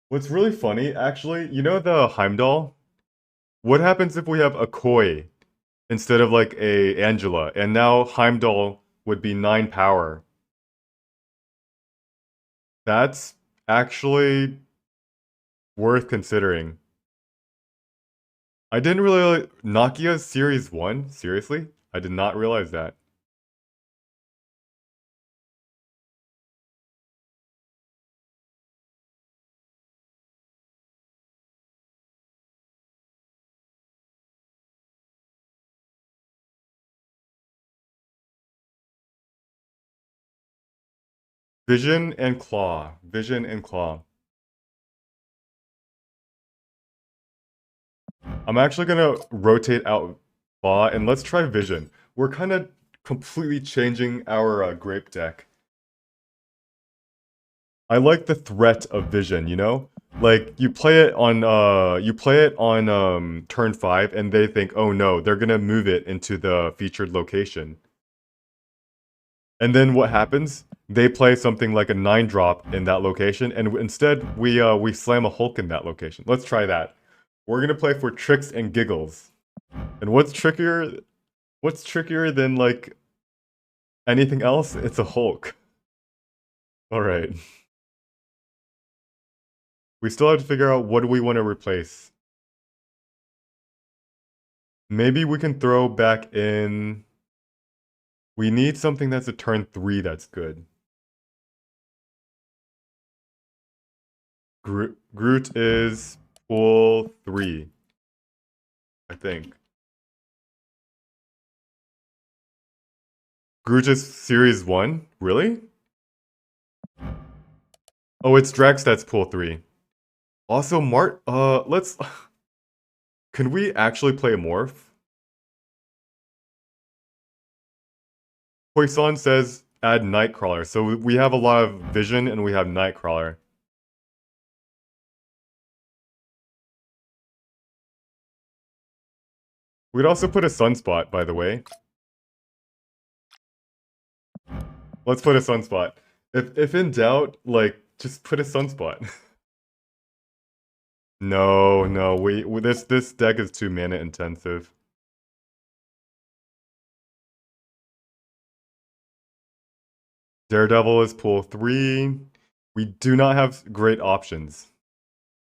What's really funny, actually, you know the Heimdall? What happens if we have a Koi instead of like a Angela, and now Heimdall would be 9 power? That's actually worth considering. I didn't really... Nakia's Series 1? Seriously? I did not realize that. Vision and Claw. Vision and Claw. I'm actually gonna rotate out Claw and let's try Vision. We're kind of completely changing our grape deck. I like the threat of Vision, you know? Like you play it on turn 5 and they think, "Oh no, they're going to move it into the featured location." And then what happens? They play something like a 9-drop in that location and instead we slam a Hulk in that location. Let's try that. We're going to play for tricks and giggles. And what's trickier than like anything else? It's a Hulk. All right. We still have to figure out what do we want to replace. Maybe we can throw back in... We need something that's a turn 3 that's good. Groot is pool 3, I think. Groot is series 1? Really? Oh, it's Drax that's pool 3. Also, let's... Can we actually play a morph? Poisson says add Nightcrawler, so we have a lot of Vision and we have Nightcrawler. We'd also put a Sunspot, by the way. Let's put a Sunspot. If in doubt, like, just put a Sunspot. No, this deck is too mana intensive. Daredevil is pool 3. We do not have great options.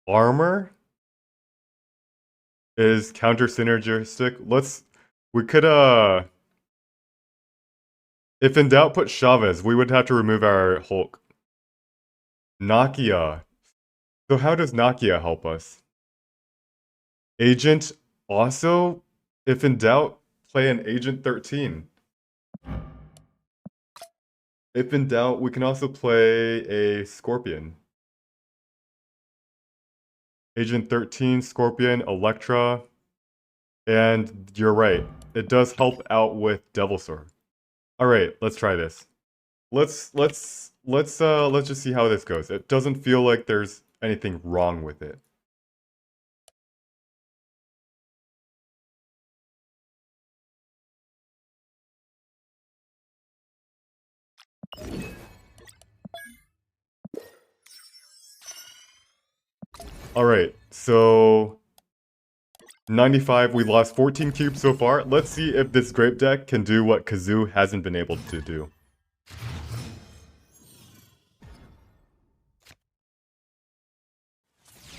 Armor is counter synergistic. We could if in doubt put Chavez. We would have to remove our Hulk. Nakia. So how does Nakia help us? Agent also, if in doubt, play an Agent 13. If in doubt, we can also play a Scorpion. Agent 13, Scorpion, Elektra. And you're right, it does help out with Devil Sword. Alright, let's try this. Let's just see how this goes. It doesn't feel like there's anything wrong with it. Alright, so 95, we lost 14 cubes so far. Let's see if this grape deck can do what Kazoo hasn't been able to do.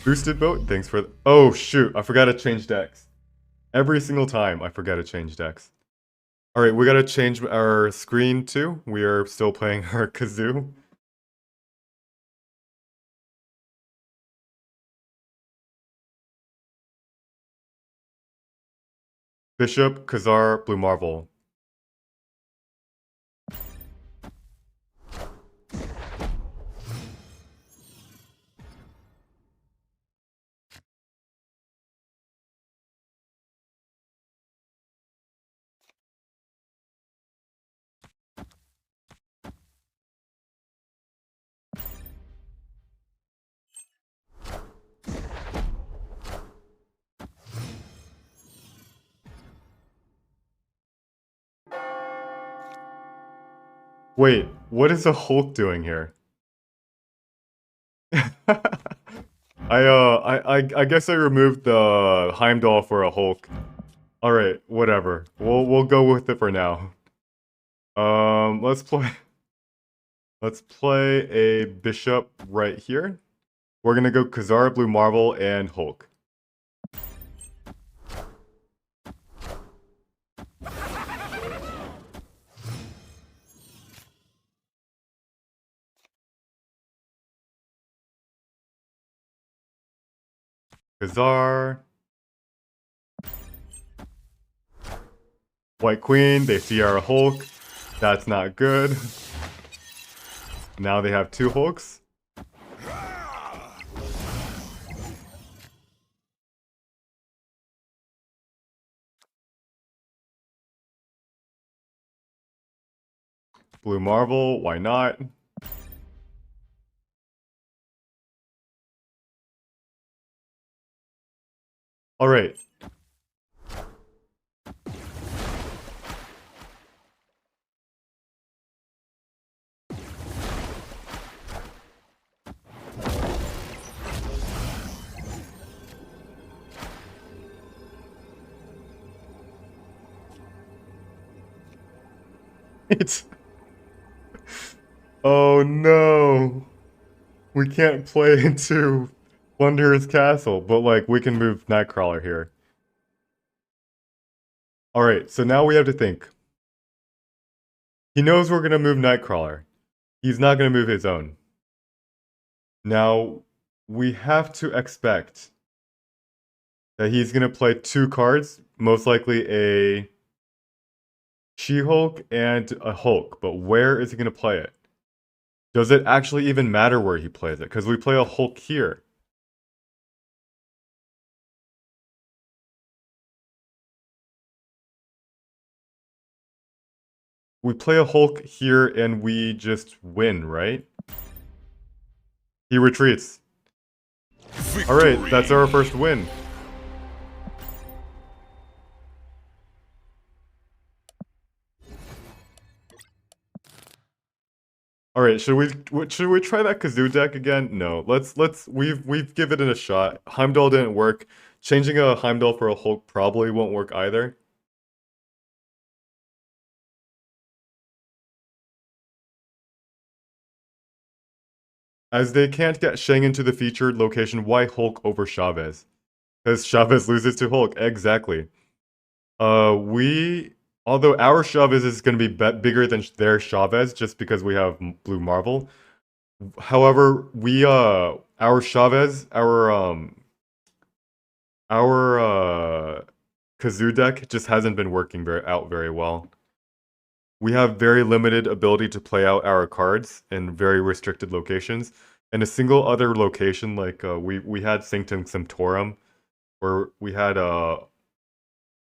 Boosted boat, thanks for... Oh shoot, I forgot to change decks. Every single time I forgot to change decks. Alright, we gotta change our screen too. We are still playing our Kazoo. Bishop, Khazar, Blue Marvel. Wait, what is a Hulk doing here? I guess I removed the Heimdall for a Hulk. Alright, whatever. We'll go with it for now. Let's play a Bishop right here. We're gonna go Khazar, Blue Marvel, and Hulk. Khazar. White Queen, they see our Hulk. That's not good. Now they have 2 Hulks. Blue Marvel, why not? Alright. It's... Oh no! We can't play into Plunderer's Castle, but like, we can move Nightcrawler here. Alright, so now we have to think. He knows we're gonna move Nightcrawler. He's not gonna move his own. Now, we have to expect that he's gonna play 2 cards, most likely a She-Hulk and a Hulk, but where is he gonna play it? Does it actually even matter where he plays it? Because we play a Hulk here. We play a Hulk here and we just win, right? He retreats. Alright, that's our first win. Alright, should we try that Kazoo deck again? No. We've given it a shot. Heimdall didn't work. Changing a Heimdall for a Hulk probably won't work either. As they can't get Shang into the featured location, why Hulk over Chavez? Because Chavez loses to Hulk, exactly. Although our Chavez is going to be bigger than their Chavez, just because we have Blue Marvel. However, our Chavez, our Kazoo deck just hasn't been working very well. We have very limited ability to play out our cards in very restricted locations. And a single other location, like we had Sanctum Sanctorum, or we had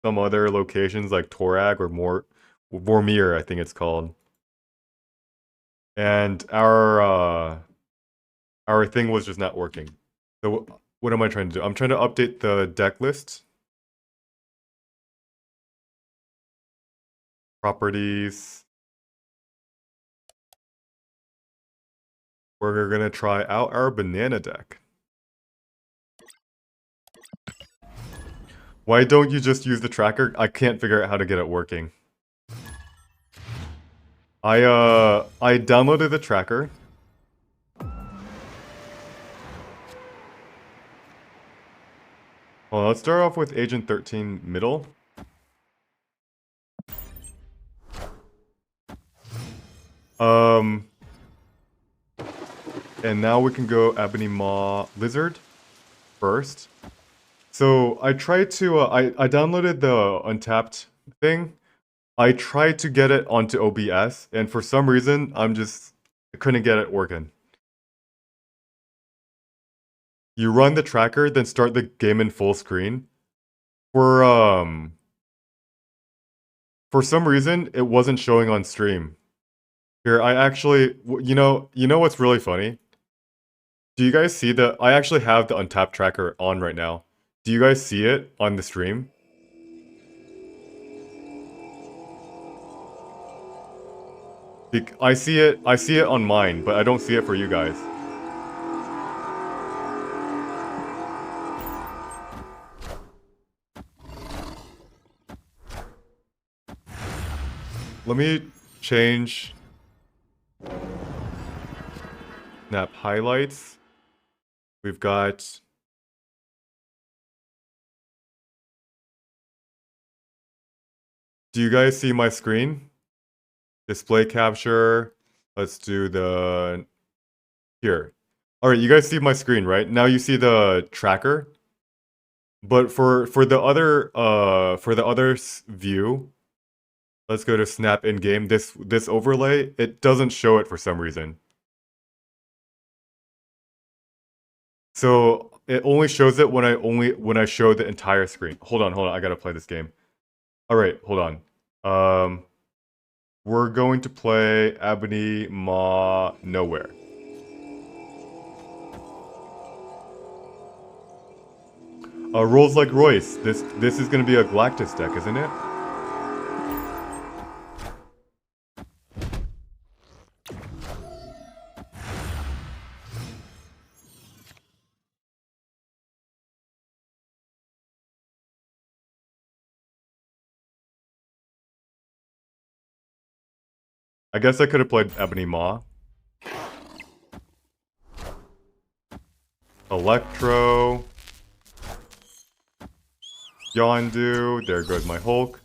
some other locations like Torag or Vormir, I think it's called. And our thing was just not working. So what am I trying to do? I'm trying to update the deck list. Properties. We're gonna try out our banana deck. Why don't you just use the tracker? I can't figure out how to get it working. I downloaded the tracker. Well, let's start off with Agent 13 middle. And now we can go Ebony Maw Lizard first. So I tried to, I downloaded the Untapped thing. I tried to get it onto OBS, and for some reason, I couldn't get it working. You run the tracker, then start the game in full screen. For some reason, it wasn't showing on stream. Here, I actually, you know what's really funny? Do you guys see I actually have the Untapped tracker on right now. Do you guys see it on the stream? I see it on mine, but I don't see it for you guys. Let me change Snap highlights. We've got do you guys see my screen? Display capture. Let's do the here. All right, you guys see my screen, right? Now you see the tracker. But for the other view, let's go to Snap in game. This overlay, it doesn't show it for some reason. So it only shows it when I show the entire screen. Hold on, I gotta play this game. All right, hold on. We're going to play Ebony Maw Nowhere. Rolls like Royce. This is gonna be a Galactus deck, isn't it? I guess I could have played Ebony Maw. Electro. Yondu. There goes my Hulk.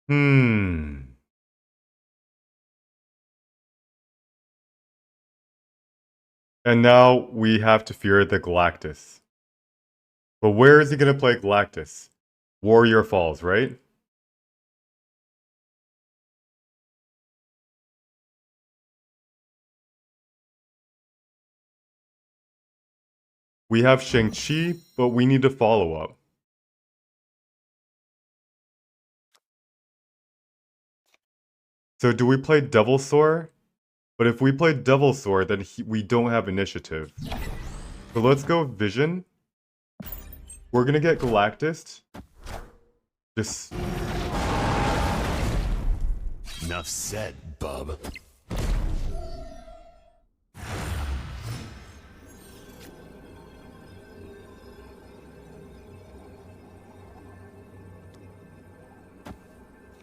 Hmm. And now we have to fear the Galactus. But where is he gonna play Galactus? Warrior Falls, right? We have Shang-Chi, but we need to follow up. So do we play Devilsaur? But if we play Devilsaur, then we don't have initiative. So let's go Vision. We're gonna get Galactus. Just... Enough said, bub.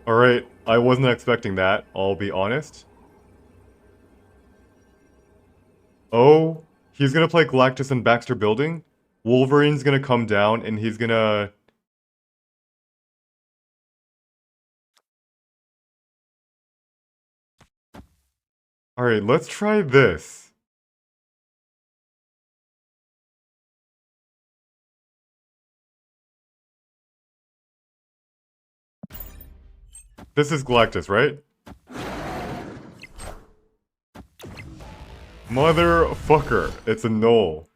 Alright, I wasn't expecting that, I'll be honest. Oh, he's gonna play Galactus in Baxter Building? Wolverine's gonna come down and he's gonna... Alright, let's try this. This is Galactus, right? Motherfucker, it's a null.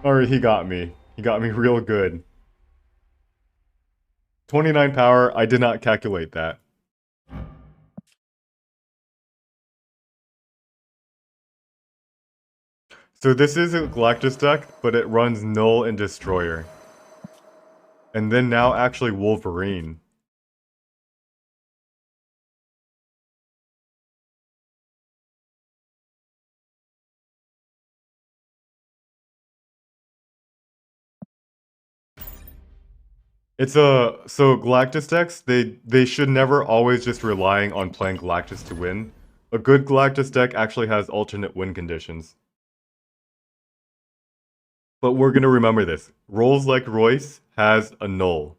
Alright, he got me. He got me real good. 29 power, I did not calculate that. So this is a Galactus deck, but it runs Null and Destroyer. And then now actually Wolverine. It's a... So Galactus decks, they should never always just relying on playing Galactus to win. A good Galactus deck actually has alternate win conditions. But we're gonna remember this. Rolls like Royce has a null.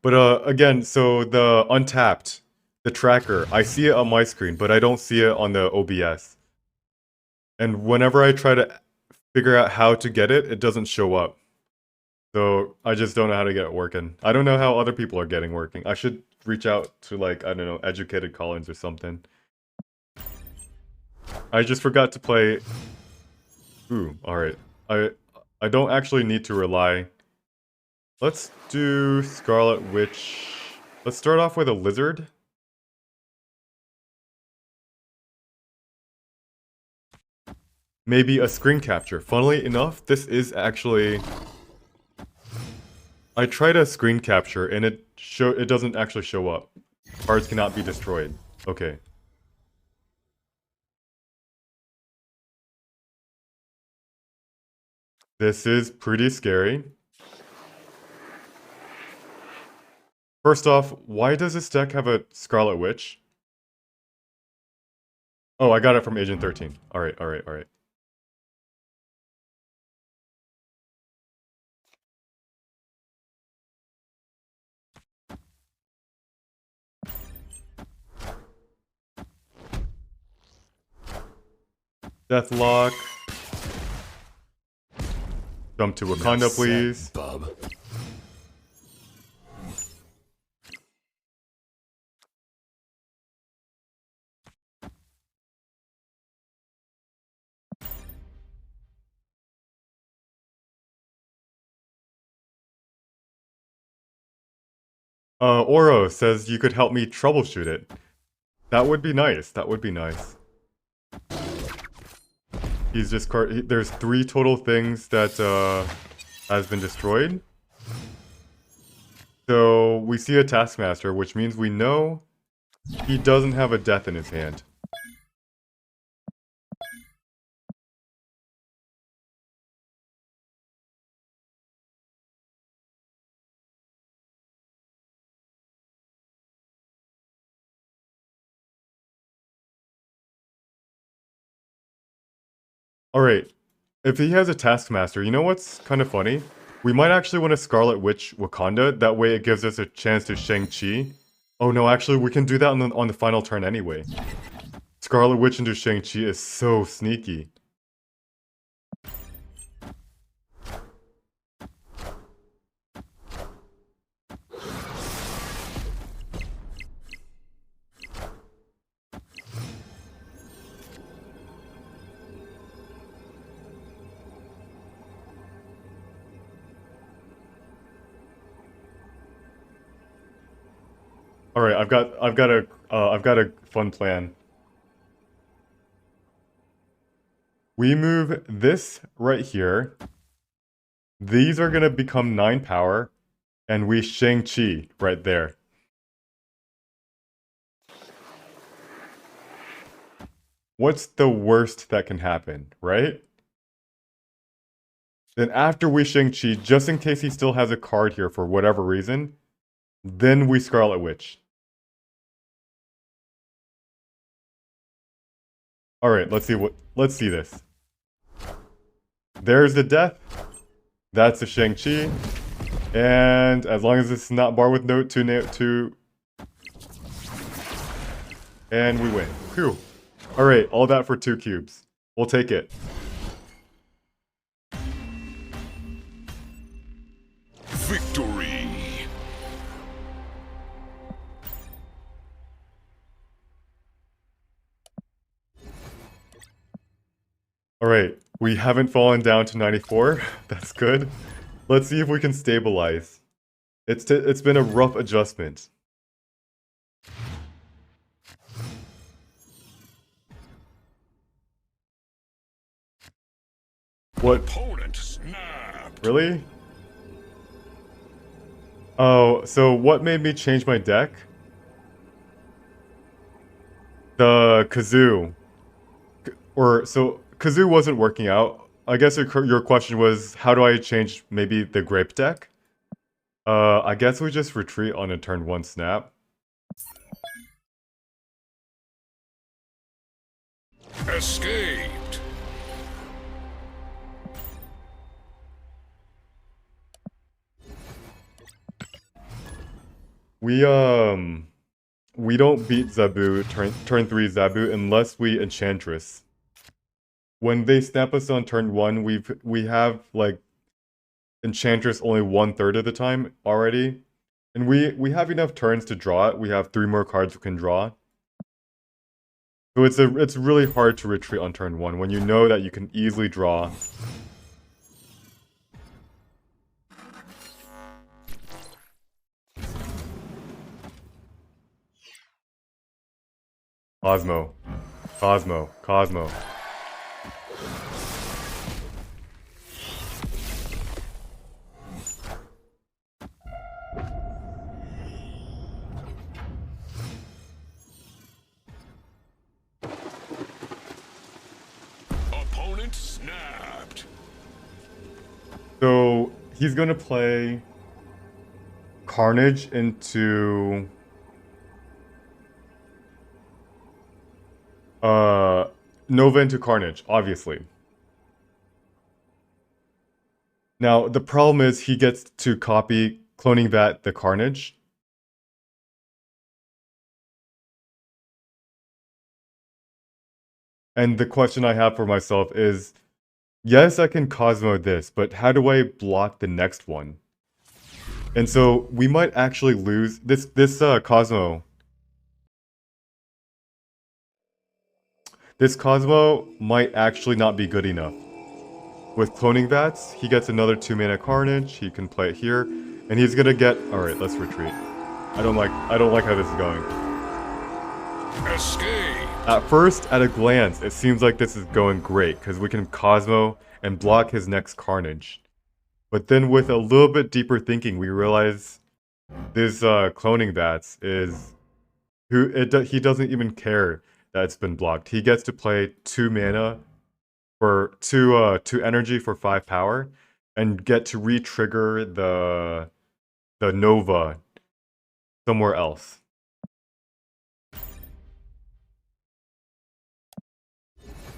But again, so the untapped, the tracker, I see it on my screen, but I don't see it on the OBS. And whenever I try to figure out how to get it, it doesn't show up. So I just don't know how to get it working. I don't know how other people are getting working. I should reach out to like, I don't know, Educated Collins or something. I just forgot to play... Ooh, alright. I don't actually need to rely... Let's do Scarlet Witch. Let's start off with a lizard. Maybe a screen capture. Funnily enough, this is actually... I tried a screen capture and it doesn't actually show up. Cards cannot be destroyed. Okay. This is pretty scary. First off, why does this deck have a Scarlet Witch? Oh, I got it from Agent 13. Alright, alright, alright. Deathlock. Jump to Wakanda, Enough said, please. bub. Oro says you could help me troubleshoot it. That would be nice. That would be nice. He's just there's 3 total things that has been destroyed. So we see a Taskmaster, which means we know he doesn't have a death in his hand. Alright, if he has a Taskmaster, you know what's kind of funny? We might actually want to Scarlet Witch Wakanda, that way it gives us a chance to Shang-Chi. Oh no, actually we can do that on the final turn anyway. Scarlet Witch into Shang-Chi is so sneaky. All right, I've got a fun plan. We move this right here. These are gonna become 9 power, and we Shang-Chi right there. What's the worst that can happen, right? Then after we Shang-Chi, just in case he still has a card here for whatever reason, then we Scarlet Witch. Alright, let's see this. There's the death. That's the Shang-Chi. And as long as it's not bar with note to and we win. Phew. Alright, all that for 2 cubes. We'll take it. Victory. Alright, we haven't fallen down to 94. That's good. Let's see if we can stabilize. It's been a rough adjustment. What? Opponent snapped. Really? Oh, so what made me change my deck? The Kazoo. So Kazoo wasn't working out. I guess your question was, how do I change maybe the grape deck? I guess we just retreat on a turn 1 snap. Escaped. We don't beat Zabu turn 3 Zabu unless we Enchantress. When they snap us on turn 1, we have like Enchantress only 1/3 of the time already. And we have enough turns to draw it. We have 3 more cards we can draw. So it's really hard to retreat on turn 1 when you know that you can easily draw. Cosmo. Cosmo. Cosmo. Opponent snapped. So he's gonna play Carnage into Nova into Carnage, obviously. Now the problem is he gets to copy cloning that the Carnage. And the question I have for myself is, yes, I can Cosmo this, but how do I block the next one? And so we might actually lose this Cosmo. This Cosmo might actually not be good enough. With cloning vats, he gets another 2 mana Carnage. He can play it here, and he's gonna get. All right, let's retreat. I don't like how this is going. Escape. At first, at a glance, it seems like this is going great because we can Cosmo and block his next Carnage. But then, with a little bit deeper thinking, we realize this cloning vats is he doesn't even care that it's been blocked. He gets to play 2 mana for 2 energy for 5 power, and get to re-trigger the Nova somewhere else.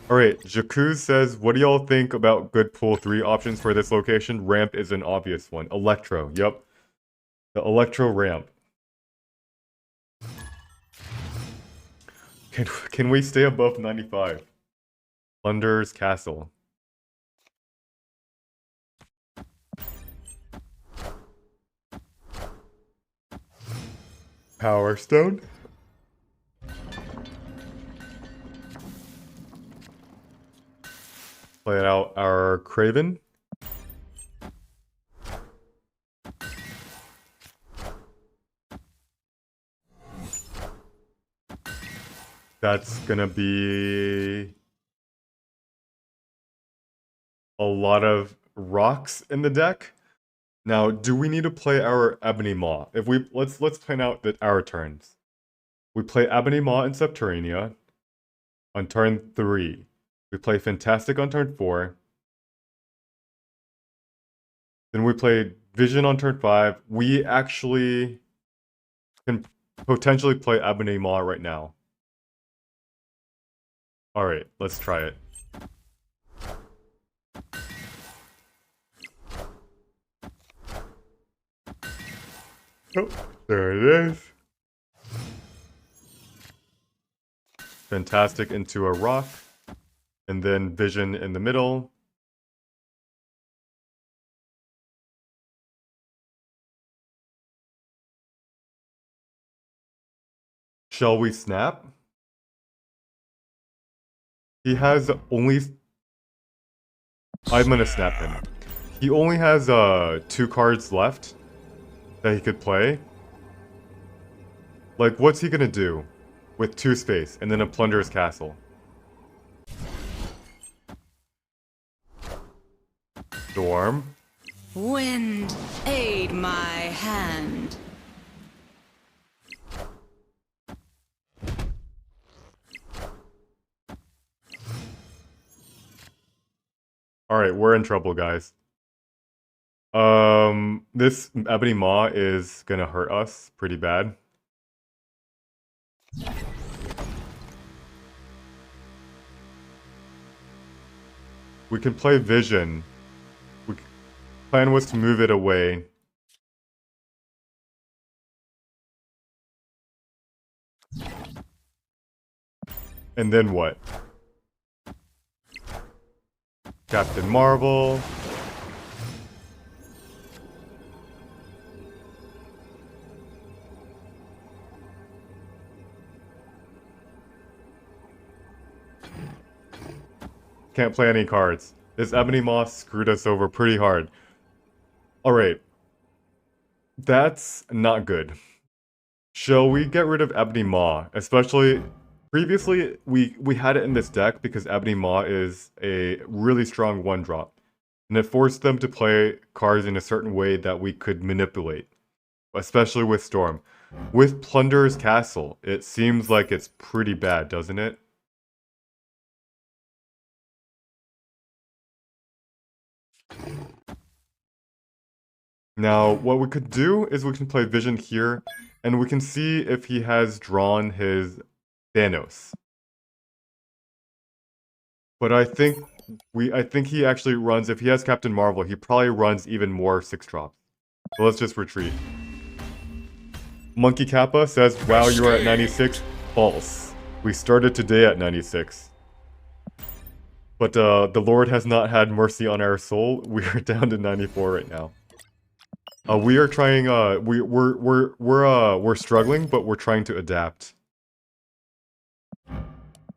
Alright, Jakuz says, what do y'all think about good pool 3 options for this location? Ramp is an obvious one. Electro, yep. The Electro ramp. Can we stay above 95? Plunder's Castle. Power Stone. Play out our Craven. That's gonna be a lot of rocks in the deck. Now, do we need to play our Ebony Maw? If we let's plan out our turns. We play Ebony Maw in Subterranea on turn 3. We play Fantastic on turn 4. Then we play Vision on turn 5. We actually can potentially play Ebony Maw right now. Alright, let's try it. Oh, there it is. Fantastic into a rock. And then Vision in the middle. Shall we snap? He has only... I'm gonna snap him. He only has 2 cards left that he could play. Like, what's he gonna do with 2 space and then a Plunder's Castle? Storm. Wind, aid my hand. Alright, we're in trouble, guys. This Ebony Maw is gonna hurt us pretty bad. We can play Vision. Plan was to move it away. And then what? Captain Marvel. Can't play any cards. This Ebony Moss screwed us over pretty hard. Alright. That's not good. Shall we get rid of Ebony Maw? Especially, previously, we had it in this deck because Ebony Maw is a really strong 1-drop. And it forced them to play cards in a certain way that we could manipulate. Especially with Storm. With Plunder's Castle, it seems like it's pretty bad, doesn't it? Now, what we could do is we can play Vision here, and we can see if he has drawn his Thanos. But I think he actually runs, if he has Captain Marvel, he probably runs even more 6-drops. So let's just retreat. Monkey Kappa says, wow, you are at 96. False. We started today at 96. But the Lord has not had mercy on our soul. We are down to 94 right now. We are trying. We're struggling, but we're trying to adapt.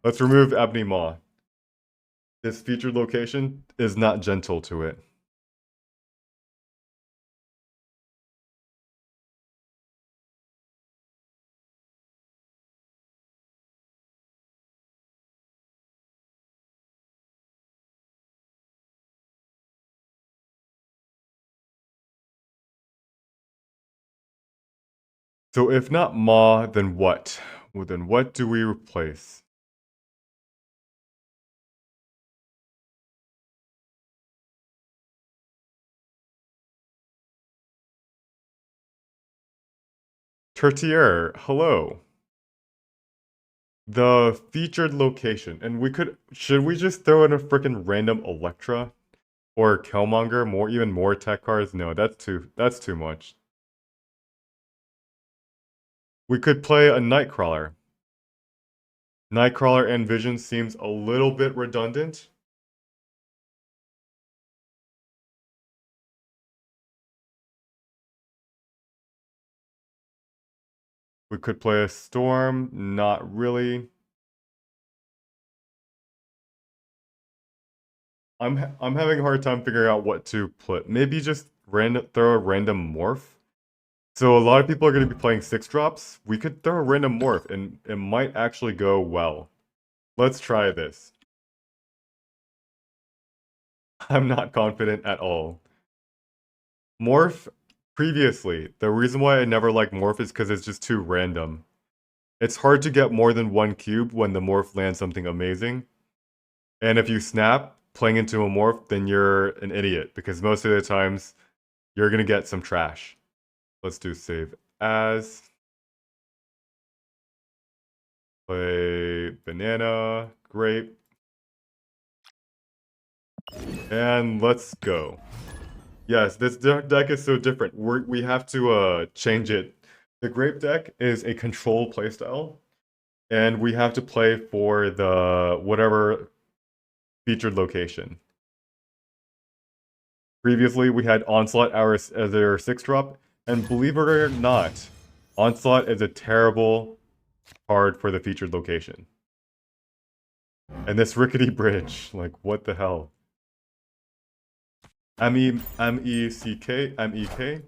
Let's remove Ebony Maw. This featured location is not gentle to it. So if not Maw, then what? Well, then what do we replace? Tertiaire, hello. The featured location, and should we just throw in a freaking random Electra? Or Killmonger, even more tech cards? No, that's too much. We could play a Nightcrawler. Nightcrawler and Vision seems a little bit redundant. We could play a Storm, not really. I'm having a hard time figuring out what to put. Maybe just throw a random morph. So a lot of people are going to be playing 6-drops. We could throw a random morph and it might actually go well. Let's try this. I'm not confident at all. Morph, previously, the reason why I never liked morph is because it's just too random. It's hard to get more than one cube when the morph lands something amazing. And if you snap playing into a morph, then you're an idiot because most of the times you're going to get some trash. Let's do save as. Play banana, grape. And let's go. Yes, this deck is so different. We have to change it. The grape deck is a control playstyle, and we have to play for the whatever featured location. Previously, we had Onslaught as our 6-drop, and believe it or not, Onslaught is a terrible card for the featured location. And this rickety bridge, like what the hell? MEK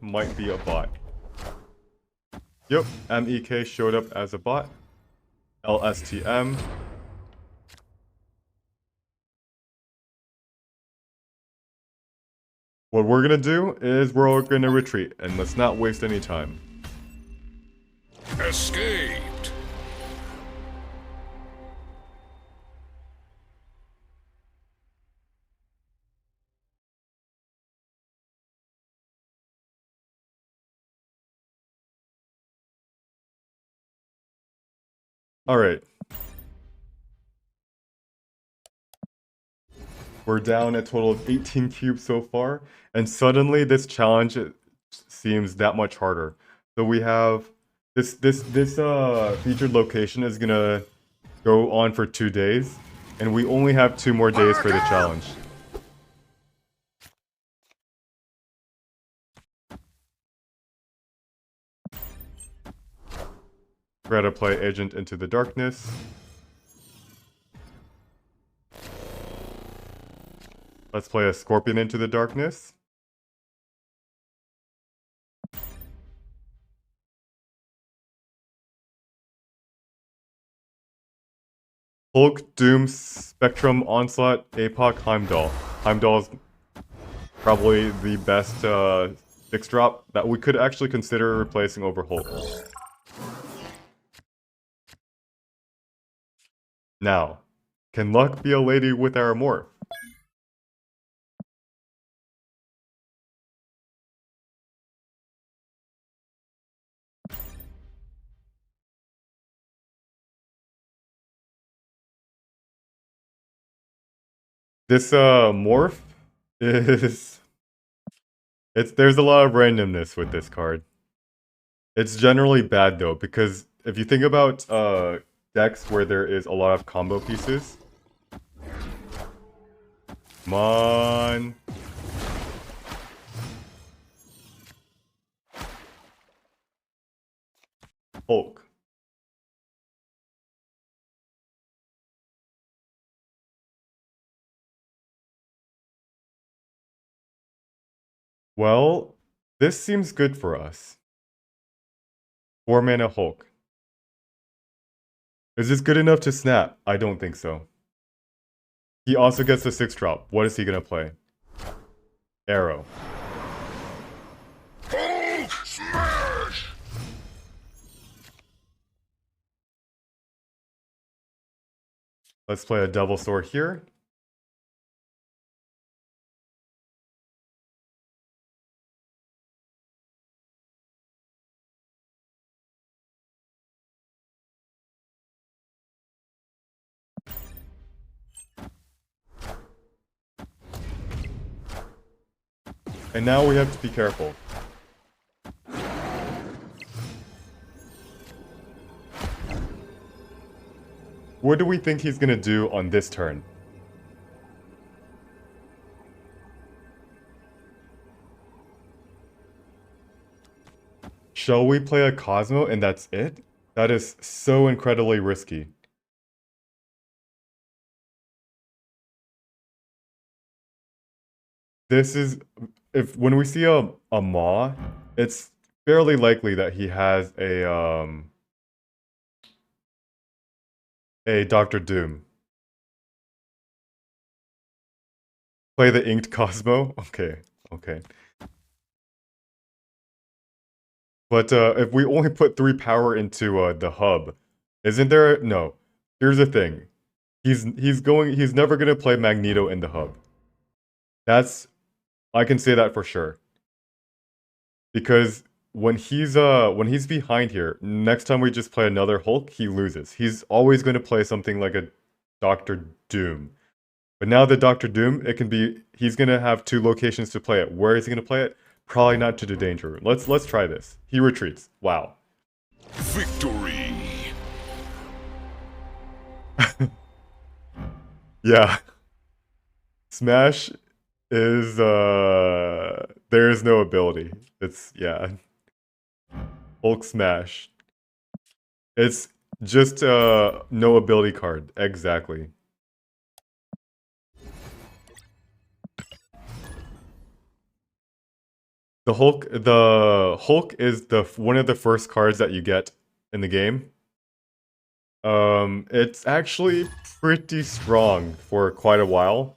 might be a bot. Yep, MEK showed up as a bot. LSTM. What we're gonna do is we're all gonna retreat, and let's not waste any time. Escaped. Alright. We're down a total of 18 cubes so far, and suddenly this challenge seems that much harder. So we have this featured location is gonna go on for 2 days, and we only have 2 more days for the challenge. We're gonna play Agent into the Darkness. Let's play a Scorpion into the Darkness. Hulk, Doom, Spectrum, Onslaught, APOC, Heimdall. Heimdall's probably the best 6-drop that we could actually consider replacing over Hulk. Now, can luck be a lady with our morph? This morph is there's a lot of randomness with this card. It's generally bad though, because if you think about decks where there is a lot of combo pieces, Come on. Hulk. Well, this seems good for us. 4 mana Hulk. Is this good enough to snap? I don't think so. He also gets the 6-drop. What is he gonna play? Arrow. Hulk smash! Let's play a double sword here. And now we have to be careful. What do we think he's gonna do on this turn? Shall we play a Cosmo and that's it? That is so incredibly risky. This is when we see a Maw, it's fairly likely that he has a Doctor Doom. Play the Inked Cosmo? Okay, okay. But if we only put 3 power into the hub, isn't there? No. Here's the thing. He's never gonna play Magneto in the hub. I can say that for sure. Because when he's behind here, next time we just play another Hulk, he loses. He's always going to play something like a Doctor Doom. But now the Doctor Doom, he's going to have 2 locations to play it. Where is he going to play it? Probably not to the danger room. Let's try this. He retreats. Wow. Victory! Yeah. Smash is there is no ability. It's yeah. Hulk Smash. It's just no ability card. Exactly. The Hulk is one of the first cards that you get in the game. It's actually pretty strong for quite a while.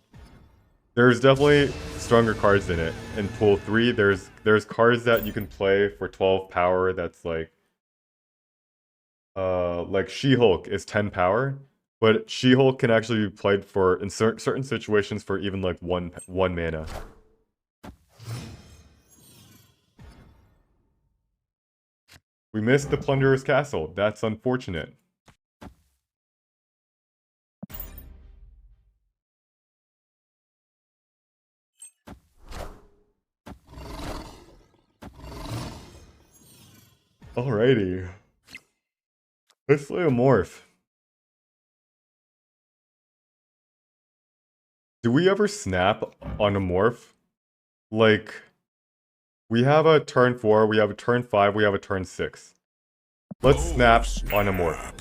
There's definitely stronger cards in it. In pool 3, there's cards that you can play for 12 power that's like She-Hulk is 10 power, but She-Hulk can actually be played for in certain situations for even like one mana. We missed the Plunderer's Castle. That's unfortunate. Alrighty. Let's play a Morph. Do we ever snap on a Morph? Like, we have a turn 4, we have a turn 5, we have a turn 6. Let's snap on a Morph.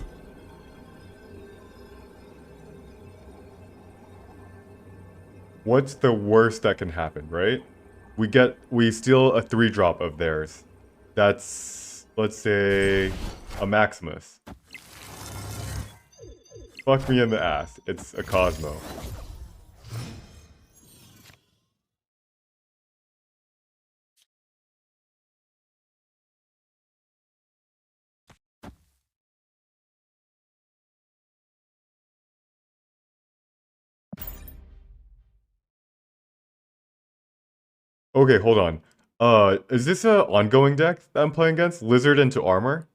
What's the worst that can happen, right? We steal a 3-drop of theirs. That's, let's say, a Maximus. Fuck me in the ass. It's a Cosmo. Okay, hold on. Is this a ongoing deck that I'm playing against? Lizard into armor?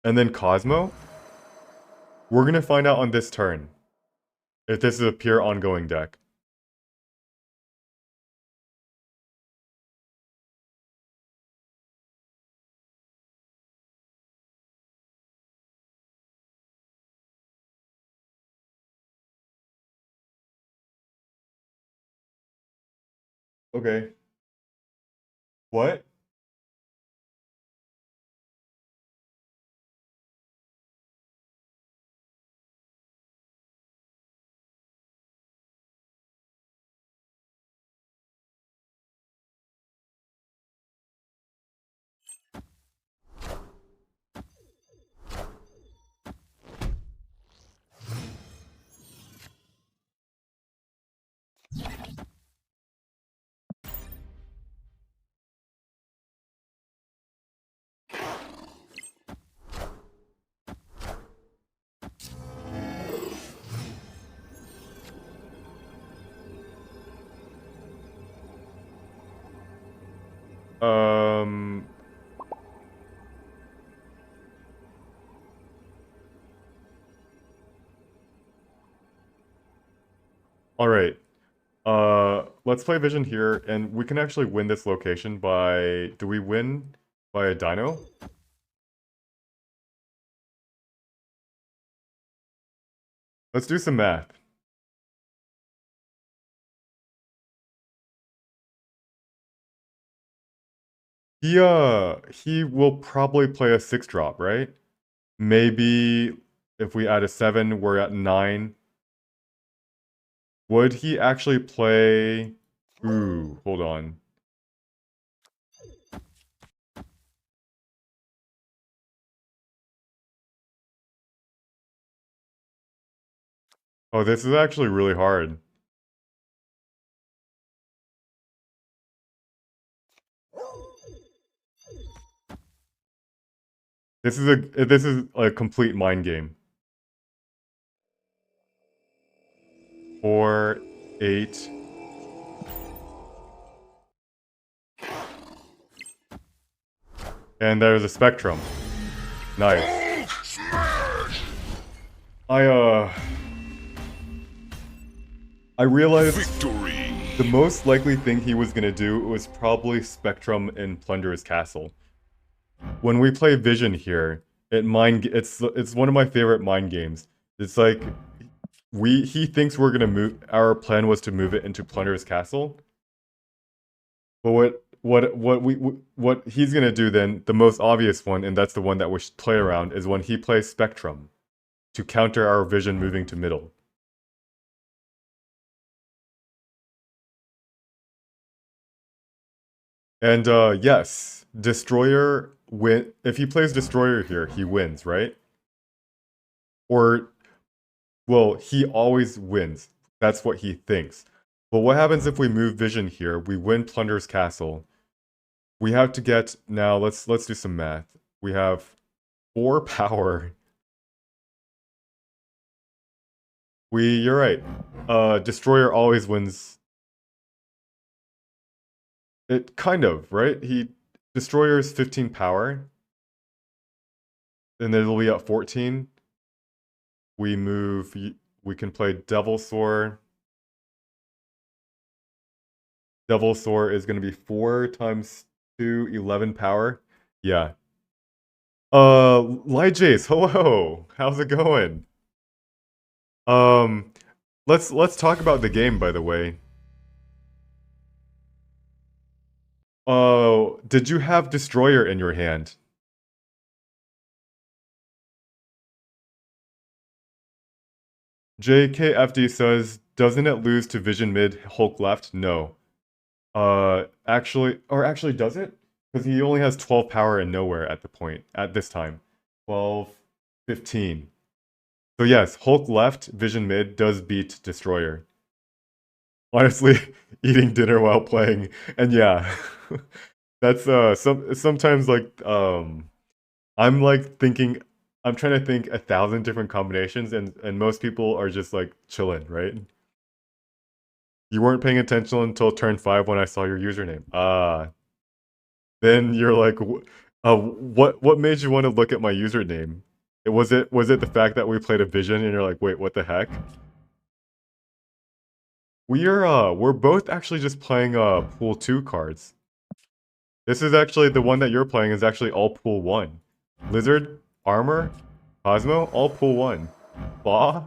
And then Cosmo? We're gonna find out on this turn. If this is a pure ongoing deck. Okay. What? Um. All right. Let's play Vision here, and we can actually win this location by. Do we win by a dino? Let's do some math. He will probably play a 6-drop, right? Maybe if we add a 7, we're at 9. Would he actually play... Ooh, hold on. Oh, this is actually really hard. This is a complete mind game. 4, 8. And there's a spectrum. Nice. Hulk smash! I I realized Victory! the most likely thing he was gonna do was probably Spectrum in Plunder's Castle. When we play Vision here, it's one of my favorite mind games. It's like he thinks we're gonna move. Our plan was to move it into Plunder's Castle. But what he's gonna do then? The most obvious one, and that's the one that we should play around, is when he plays Spectrum to counter our Vision moving to middle. And yes, Destroyer win. If he plays Destroyer here, he wins, right? Or well, he always wins. That's what he thinks. But what happens if we move Vision here? We win Plunder's Castle. We have to get now. Let's do some math. We have 4 power. You're right. Destroyer always wins. It kind of, right? Destroyer's 15 power. And it'll be at 14. We move. We can play Devil Sword. Devil Sword is going to be 4 times 2, 11 power. Yeah. Light Jace, hello. How's it going? Um, let's talk about the game, by the way. Oh, did you have Destroyer in your hand? JKFD says, doesn't it lose to Vision mid, Hulk left? No. Actually, does it? Because he only has 12 power and nowhere at this time. 12, 15. So yes, Hulk left, Vision mid does beat Destroyer. Honestly, eating dinner while playing, and yeah, that's sometimes like I'm like thinking, I'm trying to think 1,000 different combinations, and most people are just like chilling, right? You weren't paying attention until turn 5 when I saw your username. Then you're like, what made you want to look at my username? Was it the fact that we played a Vision and you're like, wait, what the heck? We're both actually just playing pool 2 cards. This is actually the one that you're playing is actually all pool 1. Lizard, Armor, Cosmo, all pool 1. Claw?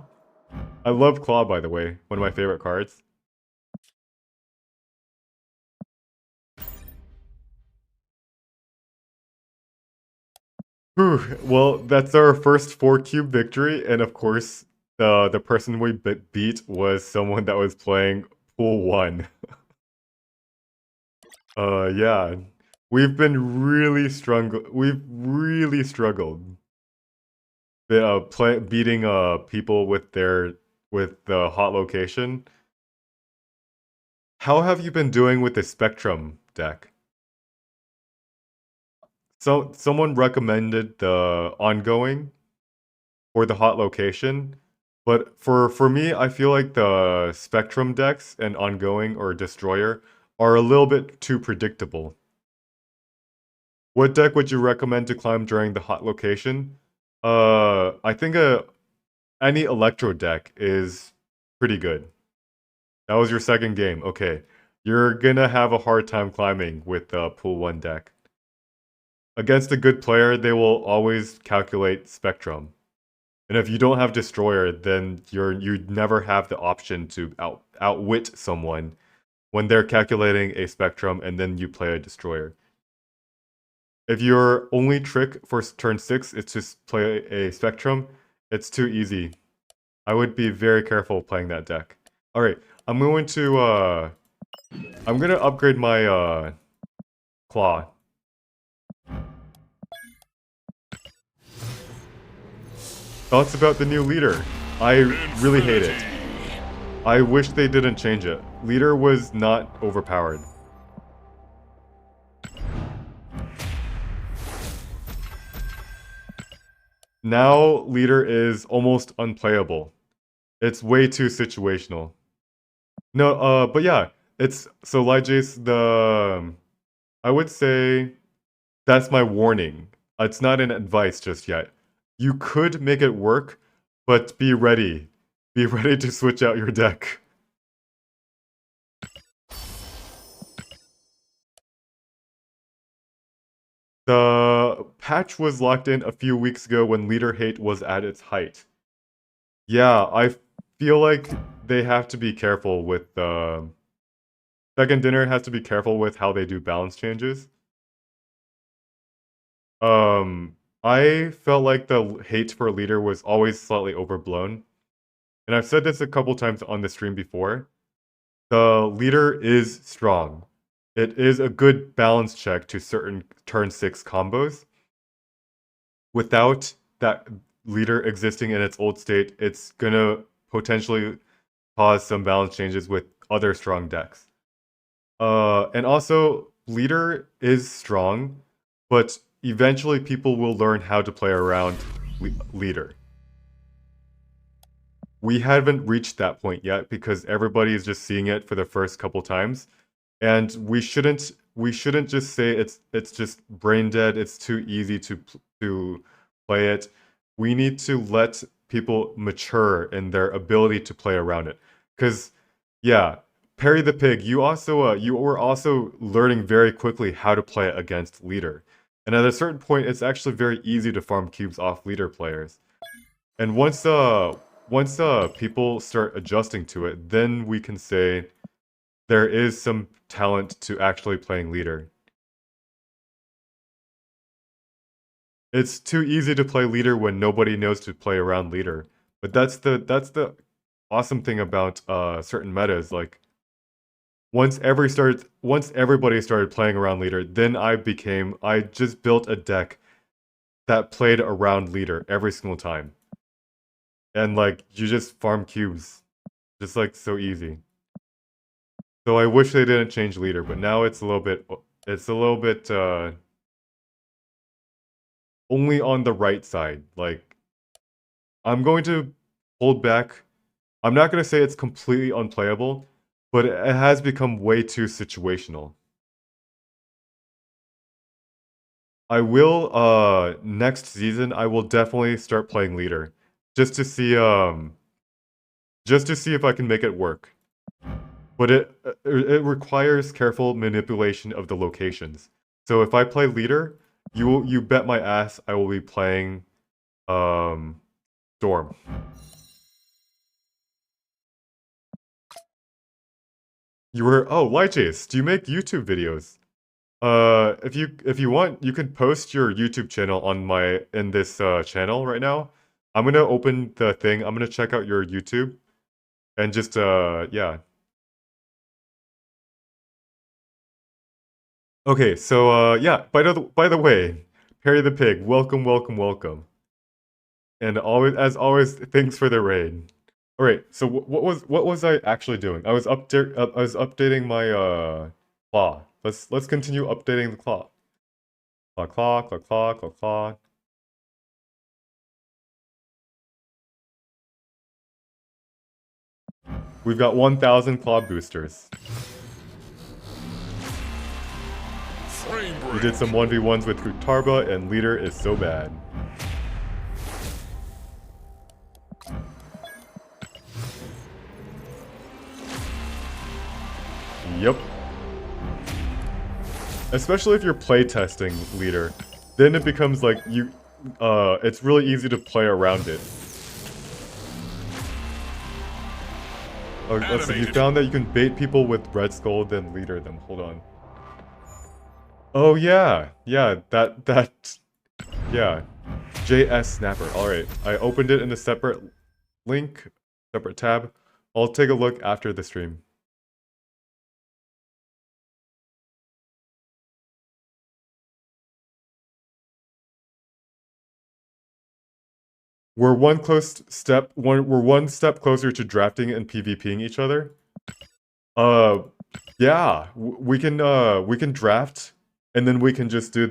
I love Claw, by the way. One of my favorite cards. Whew, well, that's our first 4-cube victory, and of course, the person we beat was someone that was playing pool 1. Yeah. We've really struggled. Beating people with the hot location. How have you been doing with the Spectrum deck? So someone recommended the ongoing for the hot location, but for me, I feel like the Spectrum decks and ongoing or Destroyer are a little bit too predictable. What deck would you recommend to climb during the hot location? I think any Electro deck is pretty good. That was your second game. Okay. You're gonna have a hard time climbing with the Pool 1 deck. Against a good player, they will always calculate Spectrum. And if you don't have Destroyer, then you never have the option to outwit someone when they're calculating a Spectrum and then you play a Destroyer. If your only trick for turn 6 is to play a Spectrum, it's too easy. I would be very careful playing that deck. Alright, I'm gonna upgrade my Claw. Thoughts about the new leader? I really hate it. I wish they didn't change it. Leader was not overpowered. Now leader is almost unplayable. It's way too situational. No, but yeah, it's so Lyjace, I would say that's my warning. It's not an advice just yet. You could make it work, but be ready. Be ready to switch out your deck. The patch was locked in a few weeks ago when leader hate was at its height. Yeah, I feel like they have to be careful with Second Dinner has to be careful with how they do balance changes. I felt like the hate for leader was always slightly overblown. And I've said this a couple times on the stream before. The leader is strong. It is a good balance check to certain turn 6 combos. Without that leader existing in its old state, it's gonna potentially cause some balance changes with other strong decks. And also, leader is strong, but eventually people will learn how to play around leader. We haven't reached that point yet because everybody is just seeing it for the first couple times, and we shouldn't just say it's just brain dead. It's too easy to play it. We need to let people mature in their ability to play around it. Because yeah, Perry the Pig, you were also learning very quickly how to play it against leader. And at a certain point, it's actually very easy to farm cubes off leader players. And once people start adjusting to it, then we can say there is some talent to actually playing leader. It's too easy to play leader when nobody knows to play around leader. But that's the awesome thing about certain metas. Like once everybody started playing around leader, then I just built a deck that played around leader every single time. And like you just farm cubes. Just like so easy. So I wish they didn't change leader, but now it's a little bit only on the right side. Like I'm going to hold back. I'm not going to say it's completely unplayable, but it has become way too situational. I will next season I will definitely start playing leader just to see if I can make it work. But it requires careful manipulation of the locations. So if I play leader, you bet my ass I will be playing Storm. Oh, Lychase, do you make YouTube videos? if you want, you can post your YouTube channel on in this channel right now. I'm gonna open the thing. I'm gonna check out your YouTube and just yeah. Okay, so yeah. By the way, Perry the Pig, welcome, welcome, welcome. And as always, thanks for the raid. All right. So what was I actually doing? I was updating my claw. Let's continue updating the claw. Claw, claw, claw, claw, claw, claw. We've got 1,000 claw boosters. Frame We break. did some 1v1s with Kutarba, and leader is so bad. Yep. Especially if you're playtesting leader, then it becomes like it's really easy to play around it. Let's see, you found that you can bait people with Red Skull, then leader them. Hold on. Oh yeah, yeah, yeah. JS Snapper. Alright, I opened it in a separate link, separate tab. I'll take a look after the stream. We're one step closer to drafting and PvPing each other. Yeah, we can draft, and then we can just do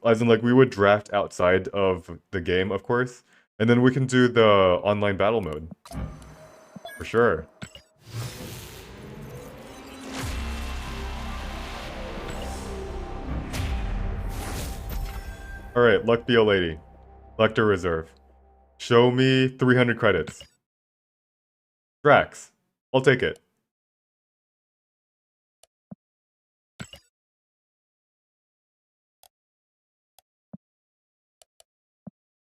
as in like we would draft outside of the game, of course, and then we can do the online battle mode. For sure. Alright, luck be a lady. Lector Reserve. Show me 300 credits. Drax. I'll take it.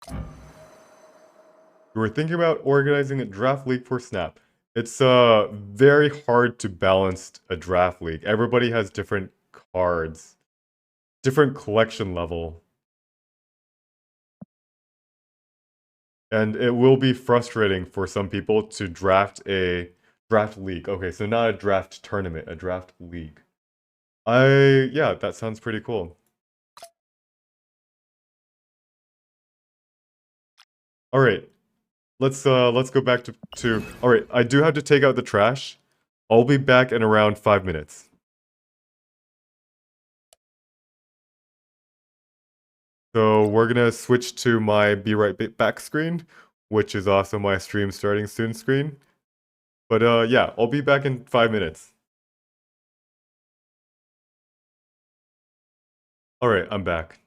You were thinking about organizing a draft league for Snap. It's very hard to balance a draft league. Everybody has different cards, different collection level. And it will be frustrating for some people to draft a draft league. Okay, so not a draft tournament, a draft league. Yeah, that sounds pretty cool. All right. Let's go back to all right, I do have to take out the trash. I'll be back in around 5 minutes. So we're gonna switch to my be right back screen, which is also my stream starting soon screen. But yeah, I'll be back in 5 minutes. All right, I'm back.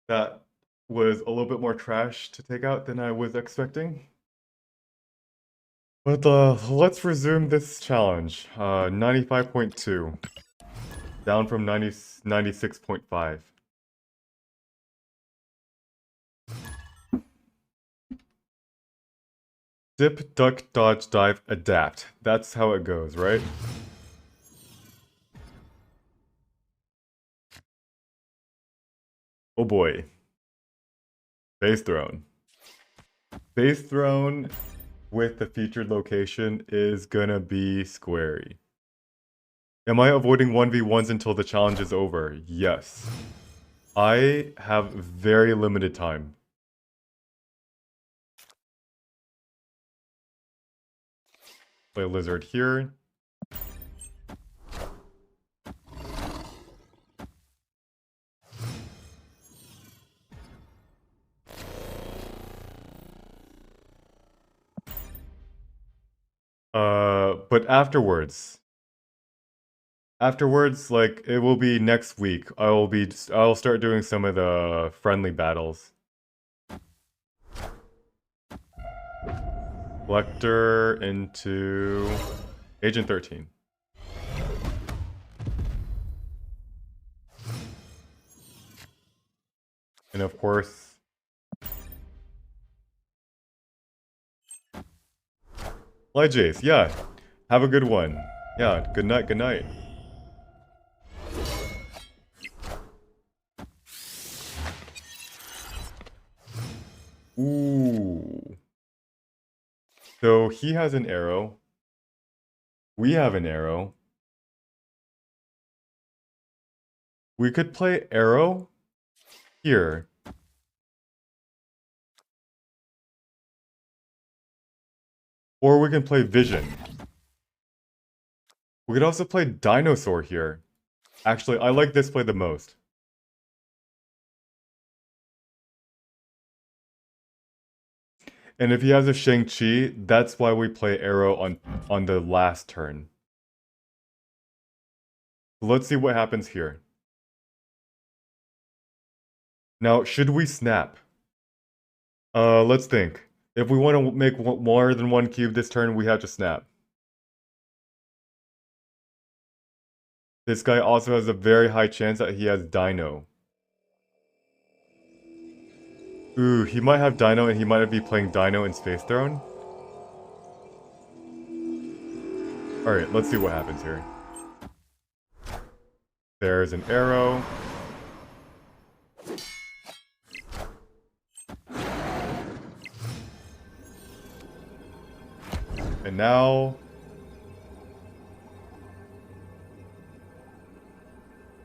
That was a little bit more trash to take out than I was expecting. But let's resume this challenge. 95.2. Down from 96.5. Dip, duck, dodge, dive, adapt. That's how it goes, right? Oh boy. Base Throne. Base Throne with the featured location is gonna be squarey. Am I avoiding 1v1s until the challenge is over? Yes. I have very limited time. Play Lizard here. But afterwards, like, it will be next week. I'll start doing some of the friendly battles. Collector into Agent 13. And of course, Fly Jace, yeah. Have a good one. Yeah, good night, good night. Ooh. So he has an arrow. We have an arrow. We could play arrow here. Or we can play vision. We could also play dinosaur here. Actually, I like this play the most. And if he has a Shang-Chi, that's why we play arrow on the last turn. Let's see what happens here. Now, should we snap? Let's think. If we want to make more than one cube this turn, we have to snap. This guy also has a very high chance that he has Dino. Ooh, he might have Dino and he might be playing Dino in Space Throne. Alright, let's see what happens here. There's an arrow. And now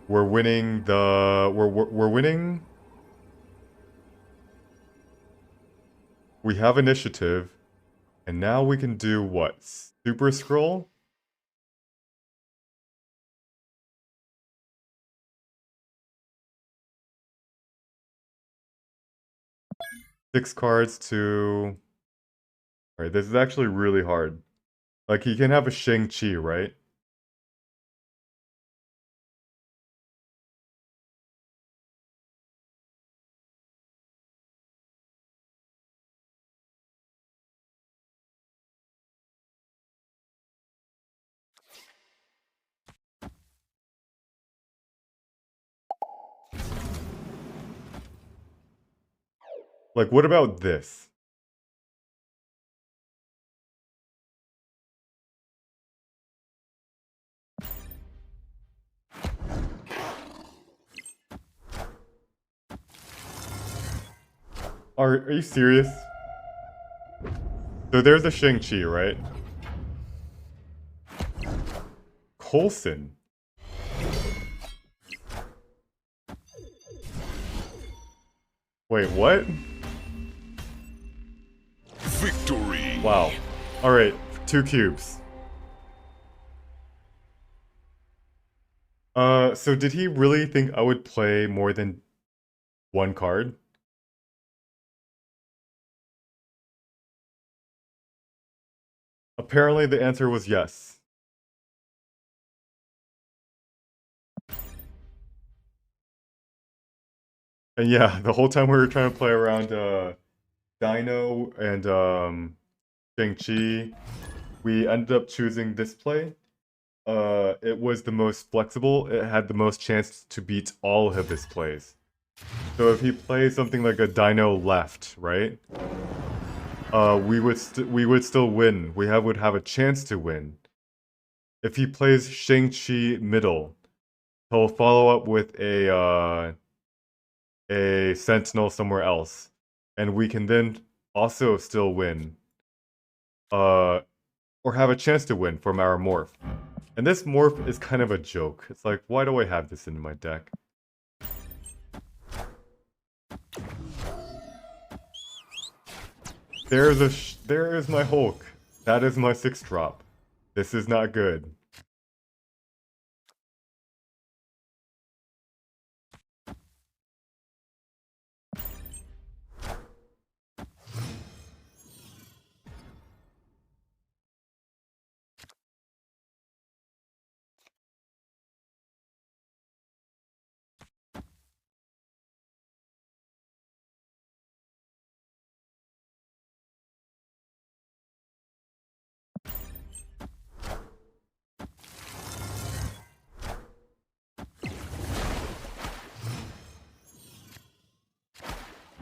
we're winning the we're winning. We have initiative. And now we can do what? Super scroll? Six cards to... Alright, this is actually really hard. Like, he can have a Shang-Chi, right? Like, what about this? Are you serious? So there's a Shang-Chi, right? Coulson. Wait, what? Victory. Wow. Alright, 2 cubes. So did he really think I would play more than one card? Apparently the answer was yes. And yeah, the whole time we were trying to play around Dino and Shang-Chi, we ended up choosing this play. It was the most flexible. It had the most chance to beat all of his plays. So if he plays something like a Dino left, right? We would still win. Would have a chance to win. If he plays Shang-Chi middle, he'll follow up with a Sentinel somewhere else, and we can then also still win. Or have a chance to win from our morph. And this morph is kind of a joke. It's like, why do I have this in my deck? There is my Hulk. That is my 6-drop. This is not good.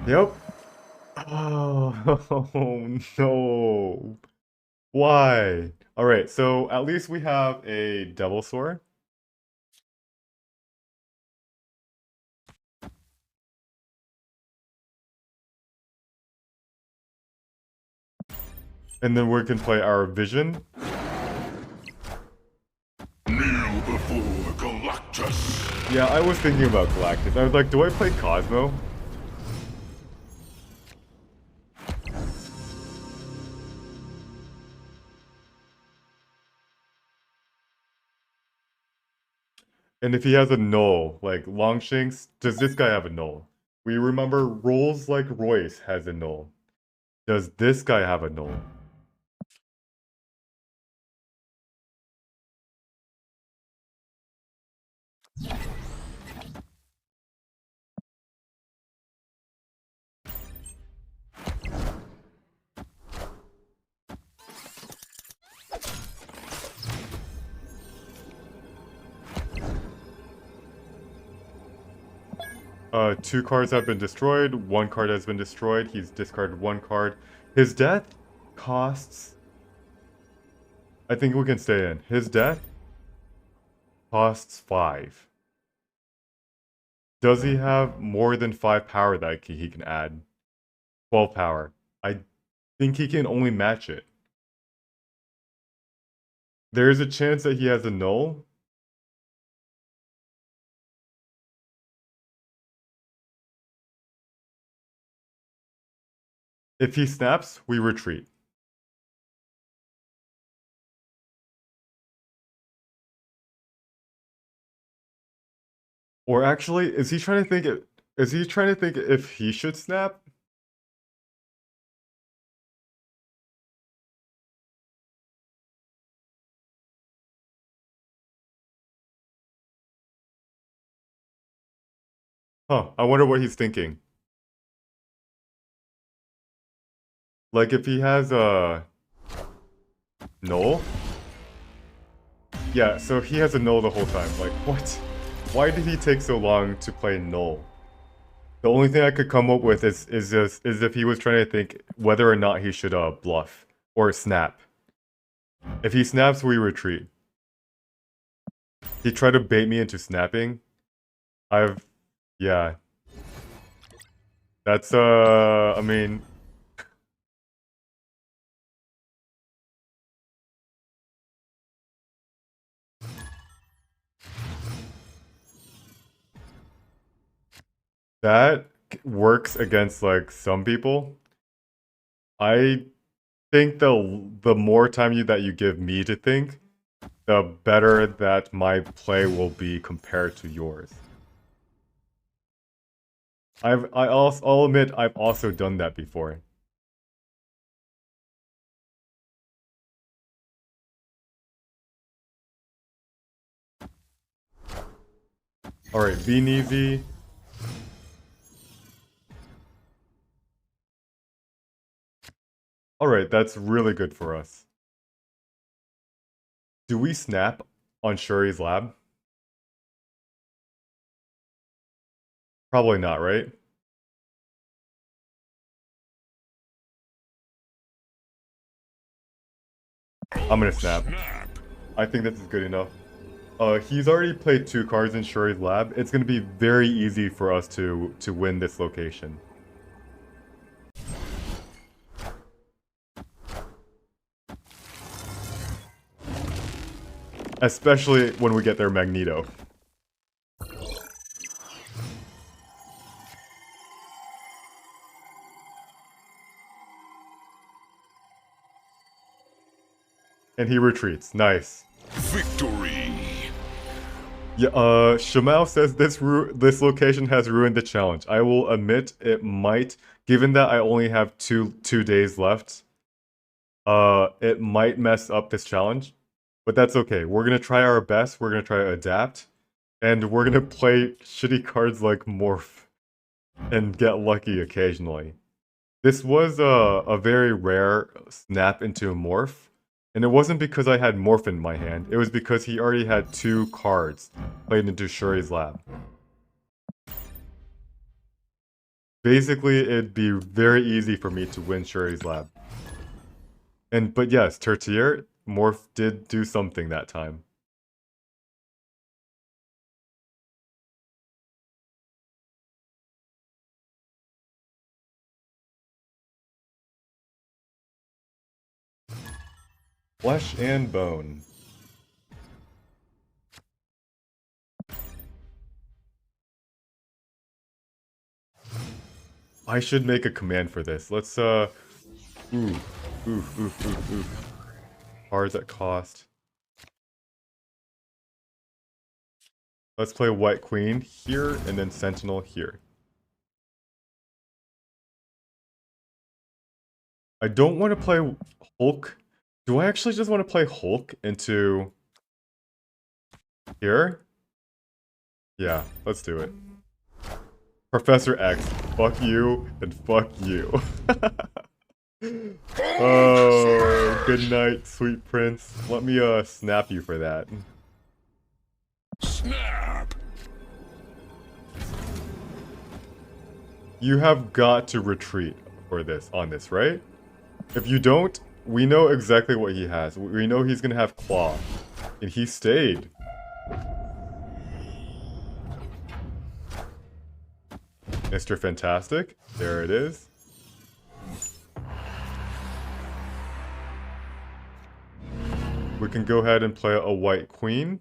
Yep. Oh, no. Why? Alright, so at least we have a Devil Sword. And then we can play our Vision. Kneel before Galactus. Yeah, I was thinking about Galactus. I was like, do I play Cosmo? And if he has a null, like Longshanks, does this guy have a null? We remember Rolls like Royce has a null. Does this guy have a null? 2 cards have been destroyed, 1 card has been destroyed, he's discarded 1 card. His death costs... I think we can stay in. His death costs 5. Does he have more than 5 power that he can add? 12 power. I think he can only match it. There is a chance that he has a null. If he snaps, we retreat. Or actually, is he trying to think if he should snap? Huh, I wonder what he's thinking. Like if he has a null? Yeah, so he has a null the whole time. Like, what? Why did he take so long to play null? The only thing I could come up with is if he was trying to think whether or not he should bluff or snap. If he snaps, we retreat. He tried to bait me into snapping. Yeah. That's I mean, that works against like some people. I think the more time that you give me to think, the better that my play will be compared to yours. I'll admit I've also done that before. Alright, V. Alright, that's really good for us. Do we snap on Shuri's lab? Probably not, right? I'm gonna snap. I think this is good enough. He's already played 2 cards in Shuri's lab. It's gonna be very easy for us to win this location. Especially when we get their Magneto. And he retreats. Nice. Victory. Yeah, Shamal says this location has ruined the challenge. I will admit it might, given that I only have two days left. It might mess up this challenge, but that's okay. We're gonna try our best. We're gonna try to adapt, and we're gonna play shitty cards like Morph and get lucky occasionally. This was a very rare snap into a Morph. And it wasn't because I had Morph in my hand, it was because he already had 2 cards played into Shuri's lab. Basically, it'd be very easy for me to win Shuri's lab. But yes, Tertier, Morph did do something that time. Flesh and bone. I should make a command for this. Let's oof. Cards at cost. Let's play White Queen here and then Sentinel here. I don't want to play Hulk. Do I actually just want to play Hulk into here? Yeah, let's do it. Professor X, fuck you and fuck you. Oh, good night, sweet prince. Let me snap you for that. Snap! You have got to retreat for this, on this, right? If you don't, we know exactly what he has. We know he's gonna have Claw. And he stayed. Mr. Fantastic. There it is. We can go ahead and play a White Queen.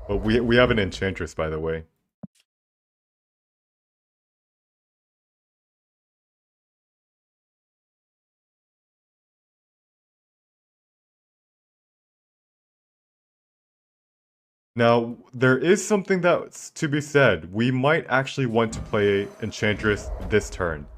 But we have an Enchantress, by the way. Now, there is something that's to be said. We might actually want to play Enchantress this turn.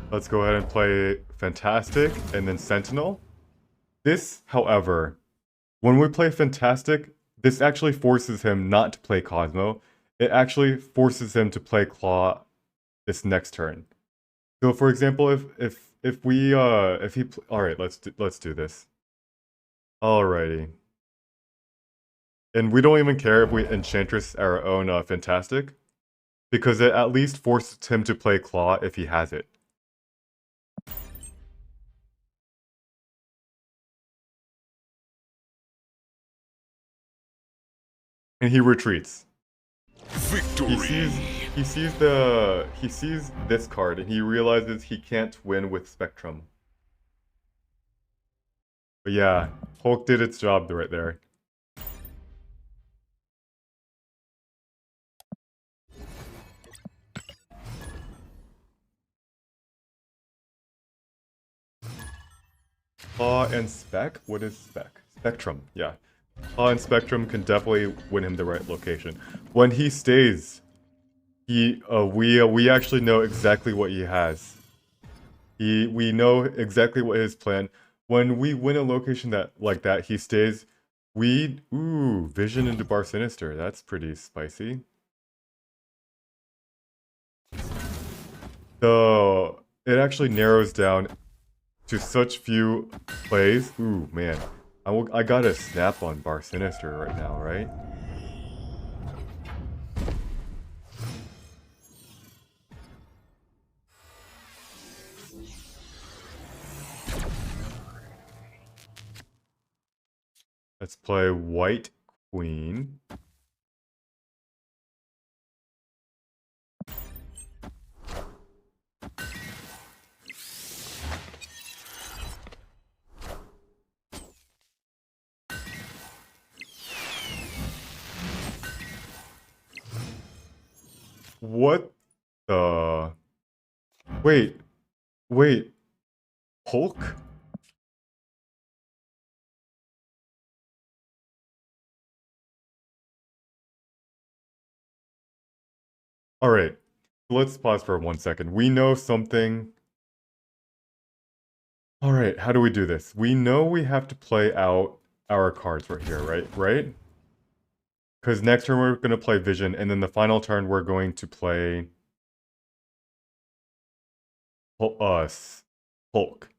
Let's go ahead and play Fantastic and then Sentinel. This, however, when we play Fantastic, this actually forces him not to play Cosmo. It actually forces him to play Claw this next turn. So, for example, if he all right, let's do this. Alrighty. And we don't even care if we Enchantress our own Fantastic, because it at least forces him to play Claw if he has it. And he retreats. Victory! He sees this card and he realizes he can't win with Spectrum. But yeah, Hulk did its job right there. Claw and Spec? What is Spec? Spectrum, yeah. Claw and Spectrum can definitely win him the right location. When he stays, we actually know exactly what he has. We know exactly what his plan. When we win a location like that, he stays. Vision into Bar Sinister. That's pretty spicy. So it actually narrows down to such few plays. Ooh, man. I gotta snap on Bar Sinister right now, right? Let's play White Queen. What the... Wait. Hulk? Alright, let's pause for 1 second. We know something. Alright, how do we do this? We know we have to play out our cards right here, right? Because next turn we're going to play Vision, and then the final turn we're going to play... Hulk.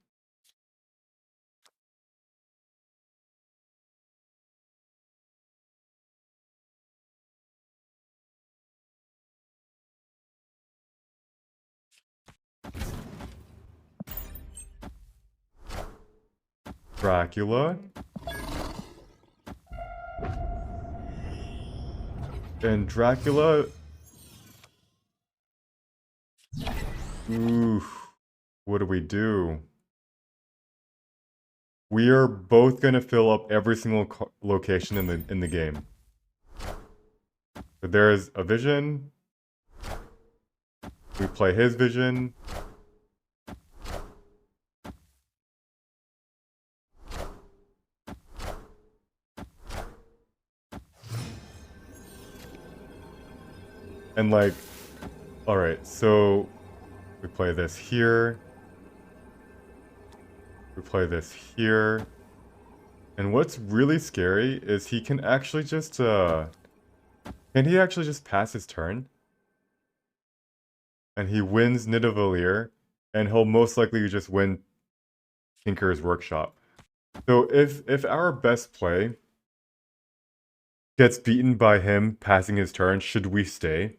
Dracula. And Dracula. Oof. What do we do? We are both gonna fill up every single location in the game. So there's a vision. We play his vision. And like, alright, so we play this here. We play this here. And what's really scary is he can actually just, can he actually just pass his turn? And he wins Nidavellir, and he'll most likely just win Tinker's Workshop. So if our best play gets beaten by him passing his turn, should we stay?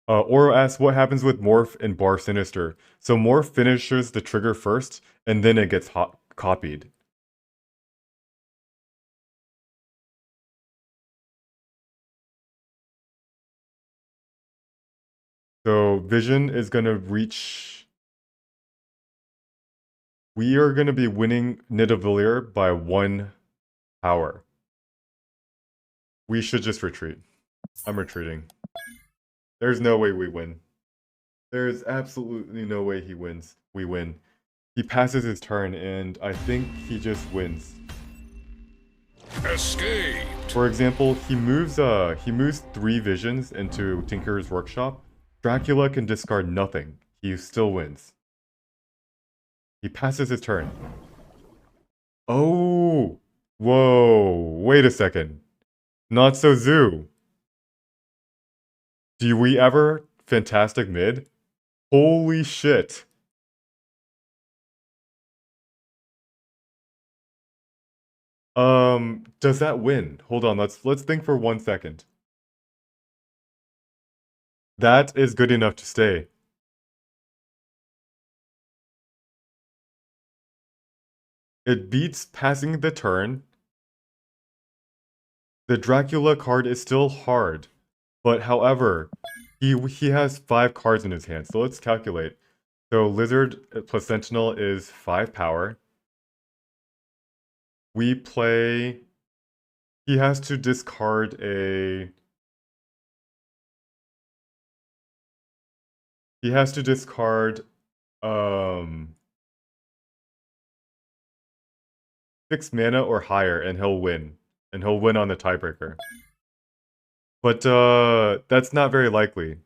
Oro asks, what happens with Morph and Bar Sinister? So Morph finishes the trigger first, and then it gets copied. So Vision is going to reach... We are going to be winning Nidavellir by 1 power. We should just retreat. I'm retreating. There's no way we win. There's absolutely no way he wins. We win. He passes his turn, and I think he just wins. Escape. For example, he moves 3 visions into Tinker's Workshop. Dracula can discard nothing. He still wins. He passes his turn. Oh! Whoa! Wait a second. Not so Zoo. Do we ever Fantastic Mid? Holy shit. Does that win? Hold on, let's think for 1 second. That is good enough to stay. It beats passing the turn. The Dracula card is still hard, but however, he has 5 cards in his hand, so let's calculate. So Lizard plus Sentinel is 5 power. We play... He has to discard a... He has to discard 6 mana or higher, and he'll win. And he'll win on the tiebreaker. But that's not very likely.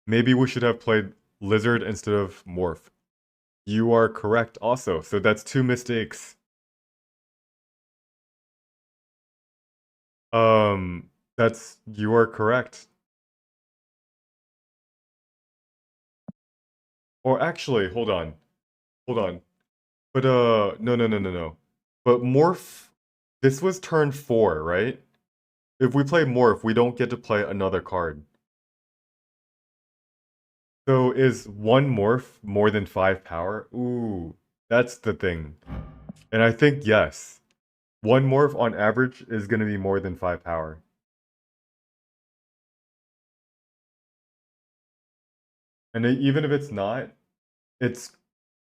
Maybe we should have played Lizard instead of Morph. You are correct also, so that's 2 mistakes. You are correct. Or actually, hold on. But no. But Morph, this was turn 4, right? If we play Morph, we don't get to play another card. So is 1 Morph more than 5 power? Ooh, that's the thing. And I think yes. 1 Morph on average is going to be more than 5 power. And even if it's not, it's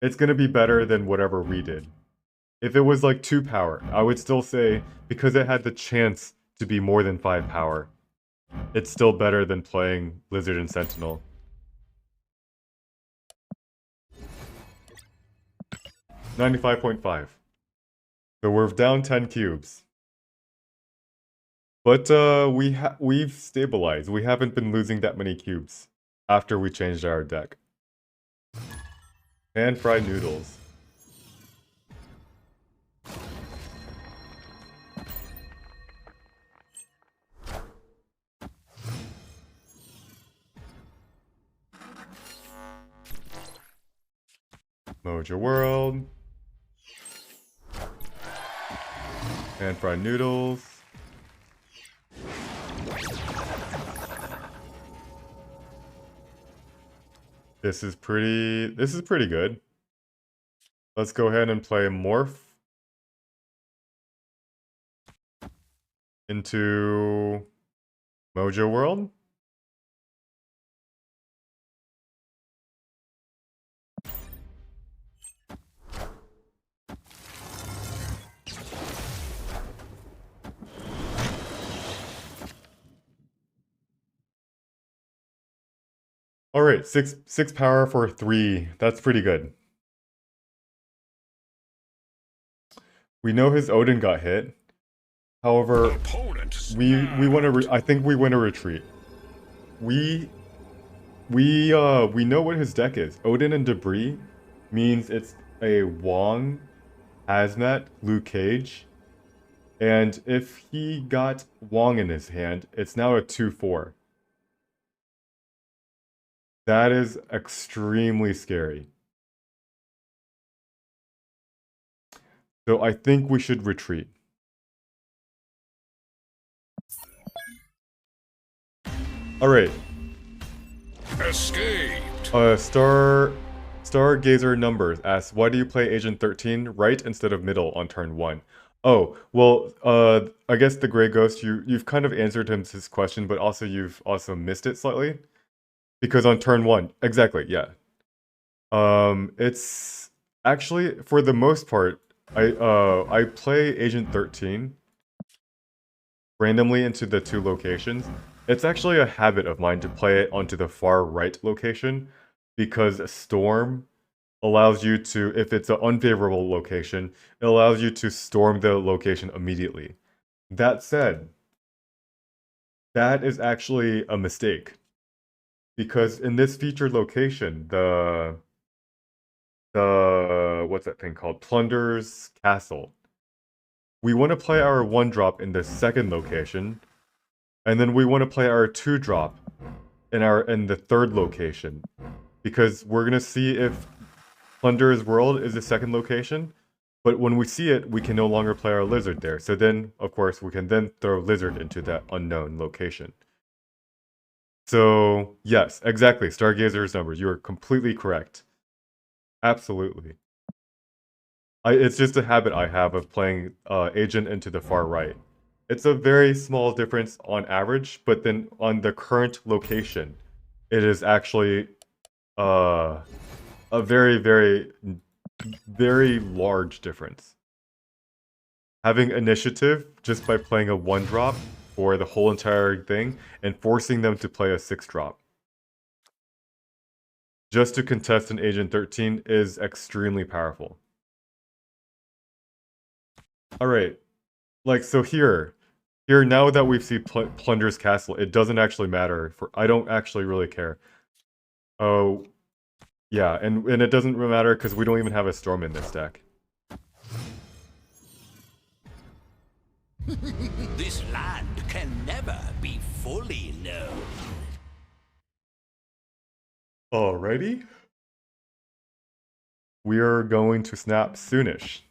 going to be better than whatever we did. If it was like 2 power, I would still say, because it had the chance to be more than 5 power, it's still better than playing Lizard and Sentinel. 95.5. So we're down 10 cubes. But we've stabilized. We haven't been losing that many cubes after we changed our deck. Pan-fried noodles. Mojo World. Pan-fried noodles. This is pretty good. Let's go ahead and play Morph into Mojo World. All right, six power for 3. That's pretty good. We know his Odin got hit. However, Opponent we want to. I think we want to retreat. We know what his deck is. Odin and Debris means it's a Wong, Hazmat, Luke Cage, and if he got Wong in his hand, it's now a 2/4. That is extremely scary. So I think we should retreat. All right. escaped. Stargazer Numbers asks, why do you play Agent 13 right instead of middle on turn 1? Oh, well, I guess the Grey Ghost, you've kind of answered his question, but also you've also missed it slightly. Because on turn 1, exactly, yeah. It's actually, for the most part, I play Agent 13 randomly into the 2 locations. It's actually a habit of mine to play it onto the far right location because Storm allows you to, if it's an unfavorable location, it allows you to storm the location immediately. That said, that is actually a mistake because in this featured location, the what's that thing called? Plunder's Castle. We want to play our 1-drop in the second location, and then we want to play our 2-drop in the third location, because we're gonna see if Plunder's World is the second location, but when we see it, we can no longer play our Lizard there. So then, of course, we can then throw Lizard into that unknown location. So yes, exactly. Stargazer's numbers. You are completely correct. Absolutely. It's just a habit I have of playing Agent into the far right. It's a very small difference on average, but then on the current location, it is actually a very, very, very large difference. Having initiative just by playing a 1-drop for the whole entire thing and forcing them to play a 6-drop. Just to contest an Agent 13 is extremely powerful. Alright, like, so here now that we've seen Plunder's Castle, it doesn't actually matter. I don't actually really care. Oh, yeah, and it doesn't really matter because we don't even have a Storm in this deck. This land can never be fully known. Alrighty. We are going to snap soonish.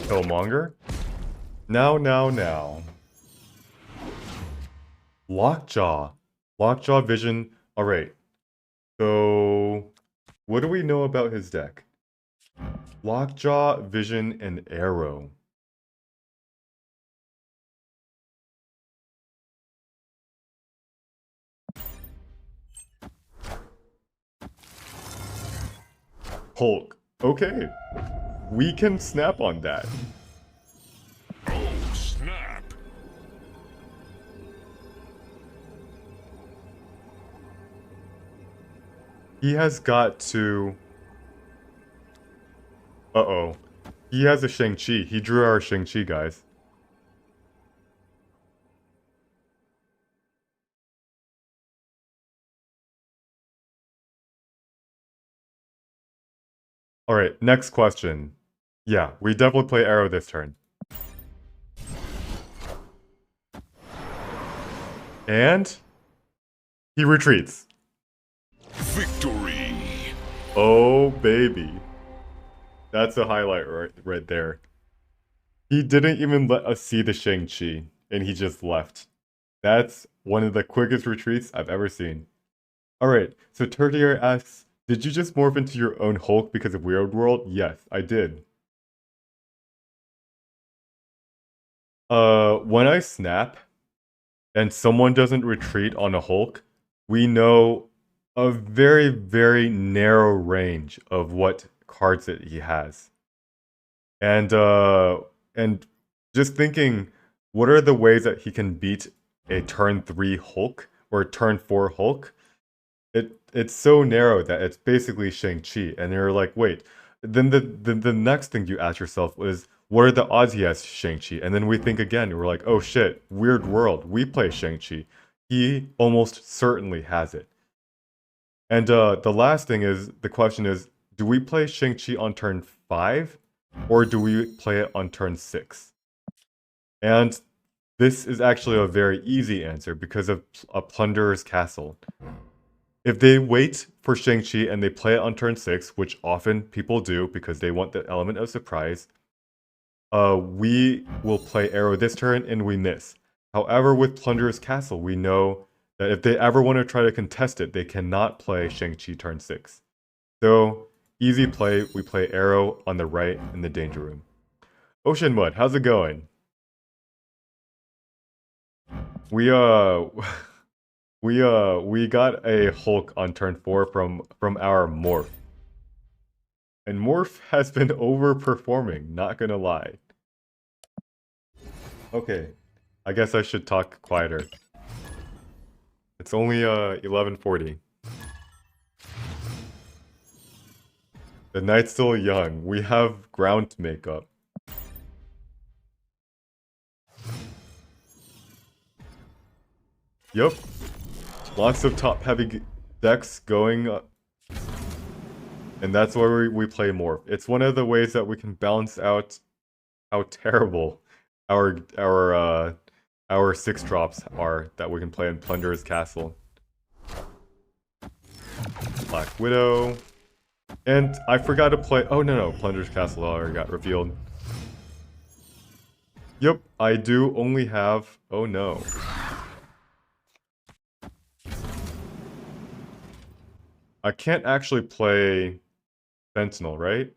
Killmonger? Now. Lockjaw. Lockjaw Vision. Alright. So, what do we know about his deck? Lockjaw, Vision, and Arrow. Hulk. Okay. We can snap on that. Oh, snap. He has got to... Uh-oh. He has a Shang-Chi. He drew our Shang-Chi, guys. Alright, next question. Yeah, we definitely play arrow this turn. And he retreats. Victory. Oh, baby. That's a highlight right there. He didn't even let us see the Shang-Chi, and he just left. That's one of the quickest retreats I've ever seen. Alright, so Turtier asks, did you just morph into your own Hulk because of Weird World? Yes, I did. When I snap, and someone doesn't retreat on a Hulk, we know a very, very narrow range of what cards that he has. And just thinking, what are the ways that he can beat a turn 3 Hulk or turn 4 Hulk? It's so narrow that it's basically Shang-Chi. And you're like, wait, then the next thing you ask yourself is, what are the odds he has Shang-Chi? And then we think again, and we're like, oh shit, Weird World, we play Shang-Chi. He almost certainly has it. And the last thing is, the question is, do we play Shang-Chi on turn 5? Or do we play it on turn 6? And this is actually a very easy answer because of a Plunderer's Castle. If they wait for Shang-Chi and they play it on turn 6, which often people do because they want the element of surprise, we will play arrow this turn and we miss. However, with Plunderer's Castle, we know that if they ever want to try to contest it, they cannot play Shang-Chi turn 6. So, easy play, we play arrow on the right in the danger room. Ocean Mud, how's it going? We we got a Hulk on turn 4 from our Morph. And Morph has been overperforming, not gonna lie. Okay, I guess I should talk quieter. It's only 11:40. The night's still young. We have ground to make up. Yup. Lots of top-heavy decks going, and that's why we play Morph. It's one of the ways that we can balance out how terrible our 6-drops are that we can play in Plunderer's Castle. Black Widow. And I forgot to play... Oh, no. Plunderer's Castle already got revealed. Yep, I do only have... Oh, no. I can't actually play Sentinel, right?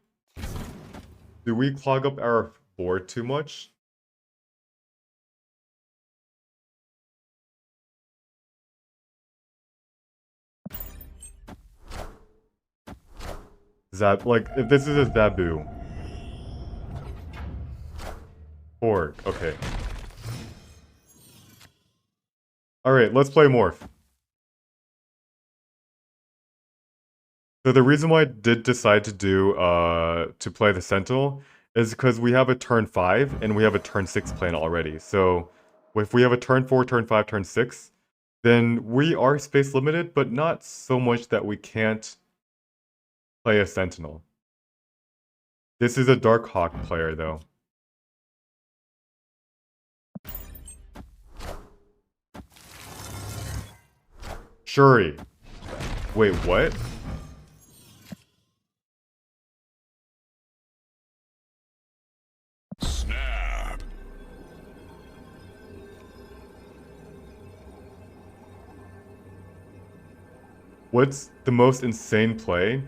Do we clog up our board too much? Like, if this is a Zabu. Org, okay. Alright, let's play Morph. So the reason why I did decide to do, to play the Sentinel is because we have a turn 5 and we have a turn 6 plan already. So if we have a turn 4, turn 5, turn 6, then we are space limited, but not so much that we can't play a Sentinel. This is a Dark Hawk player, though. Shuri. Wait, what? Snap. What's the most insane play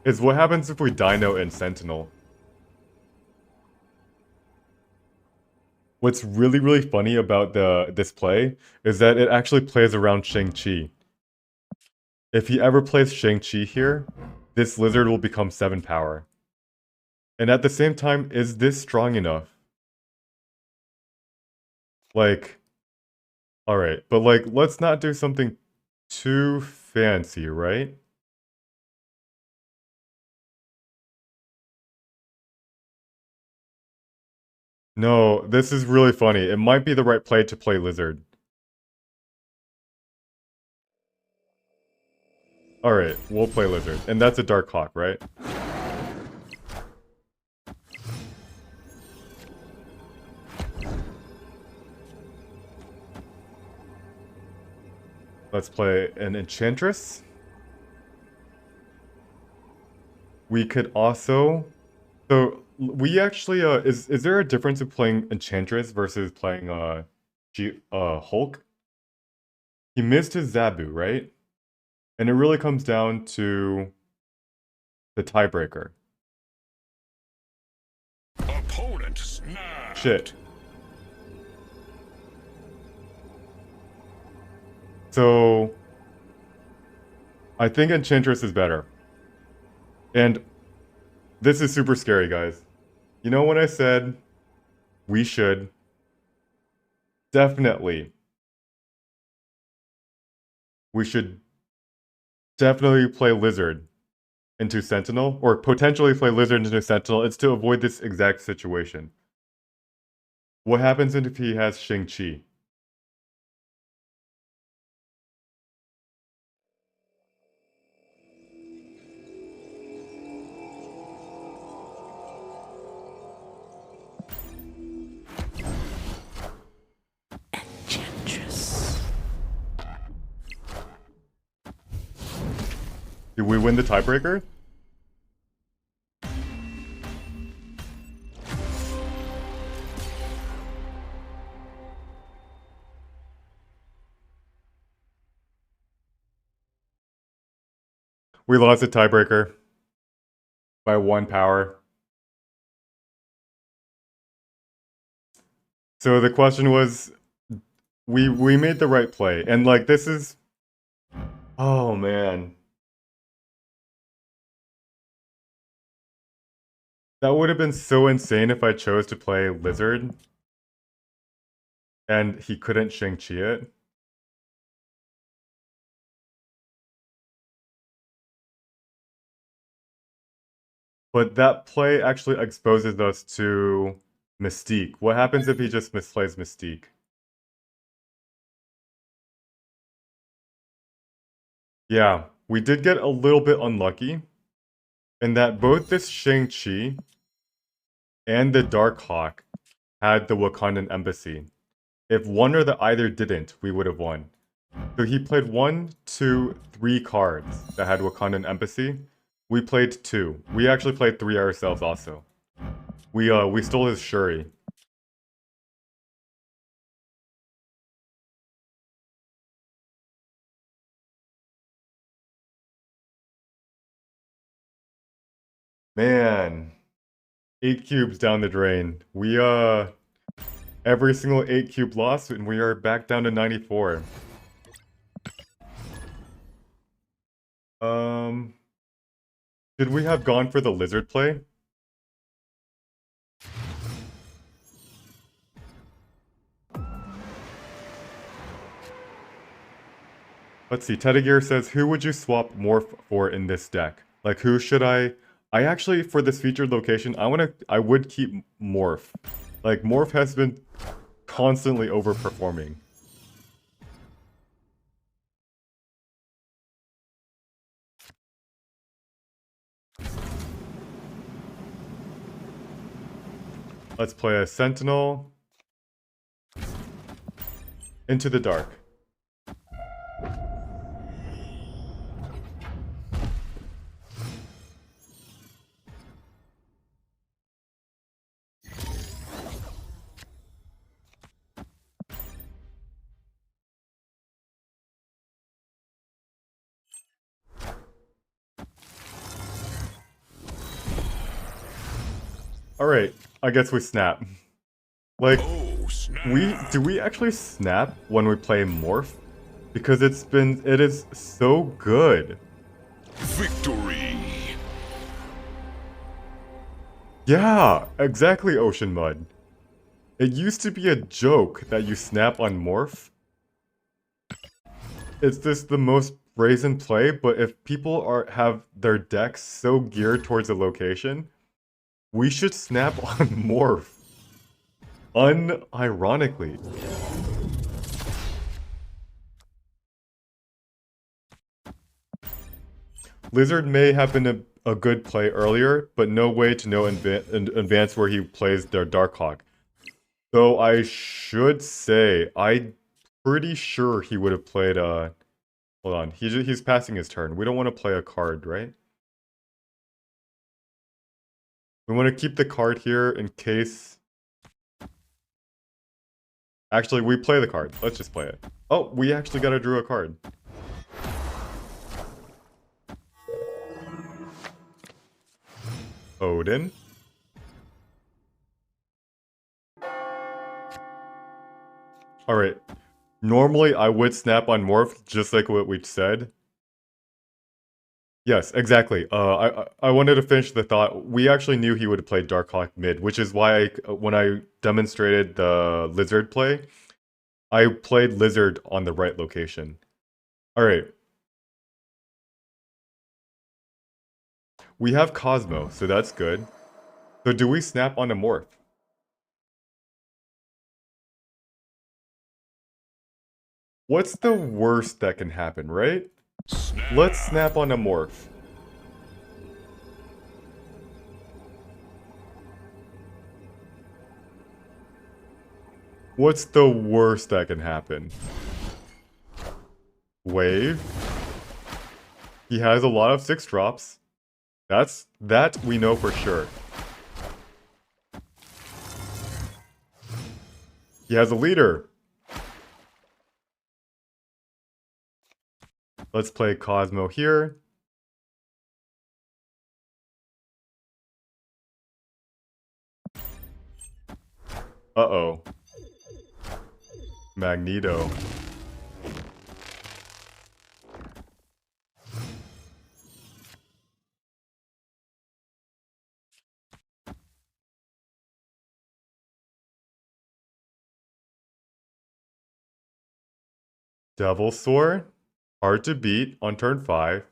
is what happens if we Dino and Sentinel. What's really, really funny about this play is that it actually plays around Shang-Chi. If he ever plays Shang-Chi here, this lizard will become 7 power. And at the same time, is this strong enough? Like, alright, but like, let's not do something too fancy, right? No, this is really funny. It might be the right play to play Lizard. Alright, we'll play Lizard. And that's a Dark Hawk, right? Let's play an Enchantress. We could also... So, we actually, is there a difference in playing Enchantress versus playing, Hulk? He missed his Zabu, right? And it really comes down to the tiebreaker. Opponent snapped. Shit. So, I think Enchantress is better. And this is super scary, guys. You know when I said we should definitely play Lizard into Sentinel, or potentially play Lizard into Sentinel. It's to avoid this exact situation. What happens if he has Shang-Chi? Enchantress. Do we win the tiebreaker? We lost the tiebreaker by 1 power. So the question was, we made the right play, and like this is, oh man, that would have been so insane if I chose to play Lizard, and he couldn't Shang-Chi it. But that play actually exposes us to Mystique. What happens if he just misplays Mystique? Yeah, we did get a little bit unlucky in that both this Shang-Chi and the Dark Hawk had the Wakandan embassy. If one or the either didn't, we would have won. So he played 1, 2, 3 cards that had Wakandan embassy. We played 2. We actually played 3 ourselves also. We stole his Shuri. Man, 8 cubes down the drain. We every single 8 cube loss, and we are back down to 94. Should we have gone for the Lizard play? Let's see, Teddy says, who would you swap Morph for in this deck? Like, who should I actually, for this featured location, I would keep Morph. Like, Morph has been constantly overperforming. Let's play a Sentinel. Into the Dark. Alright, I guess we snap. Like, Oh, snap. do we actually snap when we play Morph? Because it is so good. Victory. Yeah, exactly, Ocean Mud. It used to be a joke that you snap on Morph. It's just the most brazen play, but if people have their decks so geared towards a location, we should snap on Morph. Unironically. Lizard may have been a good play earlier, but no way to know in advance where he plays their Darkhawk. So I should say, I'm pretty sure he would have played, hold on, he's passing his turn. We don't want to play a card, right? We want to keep the card here in case... Actually, we play the card. Let's just play it. Oh, we actually gotta draw a card. Odin. Alright. Normally, I would snap on Morph, just like what we said. Yes, exactly. I wanted to finish the thought. We actually knew he would play Darkhawk mid, which is why when I demonstrated the Lizard play, I played Lizard on the right location. Alright. We have Cosmo, so that's good. So do we snap on a Morph? What's the worst that can happen, right? Snap. Let's snap on a Morph. What's the worst that can happen? Wave. He has a lot of 6-drops. That we know for sure. He has a leader. Let's play Cosmo here. Uh-oh. Magneto. Devil Sword. Hard to beat on turn 5.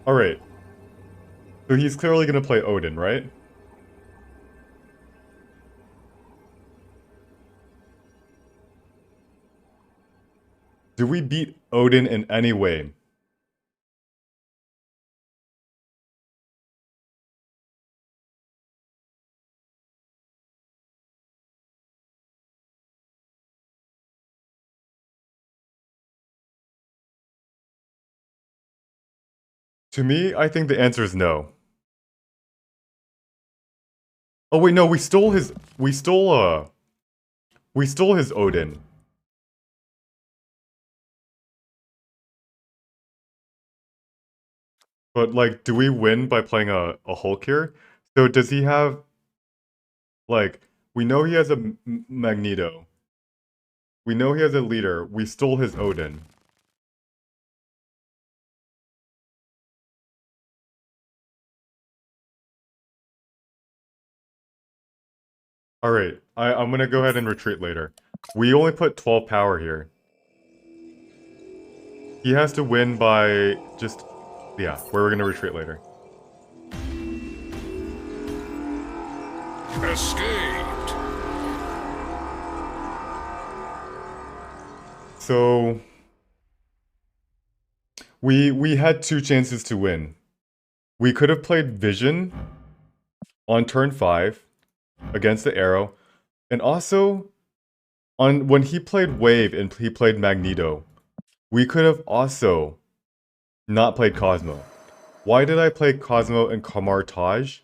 Alright. So he's clearly going to play Odin, right? Do we beat Odin in any way? To me, I think the answer is no. Oh wait, no, we stole his Odin. But like, do we win by playing a Hulk here? So does he have, like, we know he has a Magneto. We know he has a leader. We stole his Odin. Alright, I'm gonna go ahead and retreat later. We only put 12 power here. He has to win by just... Yeah, we're gonna retreat later. Escaped. So... We had 2 chances to win. We could have played Vision on turn 5 against the Arrow. And also, when he played Wave and he played Magneto, we could have also not played Cosmo. Why did I play Cosmo and Kamar Taj?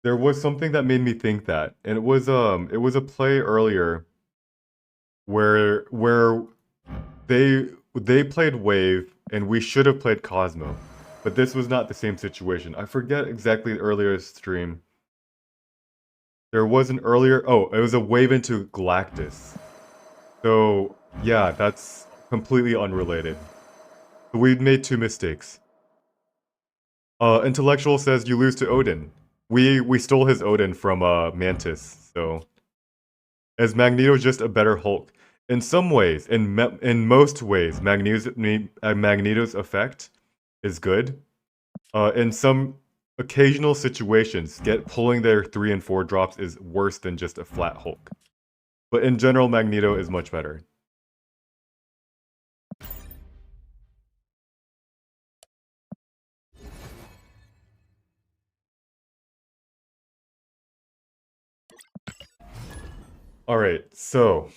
There was something that made me think that, and it was a play earlier where they played Wave and we should have played Cosmo, but this was not the same situation. I forget exactly the earlier stream. There was an earlier... Oh, it was a Wave into Galactus. So, yeah, that's completely unrelated. We made 2 mistakes. Intellectual says you lose to Odin. We stole his Odin from Mantis, so as Magneto's just a better Hulk. In some ways, in most ways, Magneto's effect is good. In some occasional situations, pulling their 3 and 4 drops is worse than just a flat Hulk. But in general, Magneto is much better. Alright, so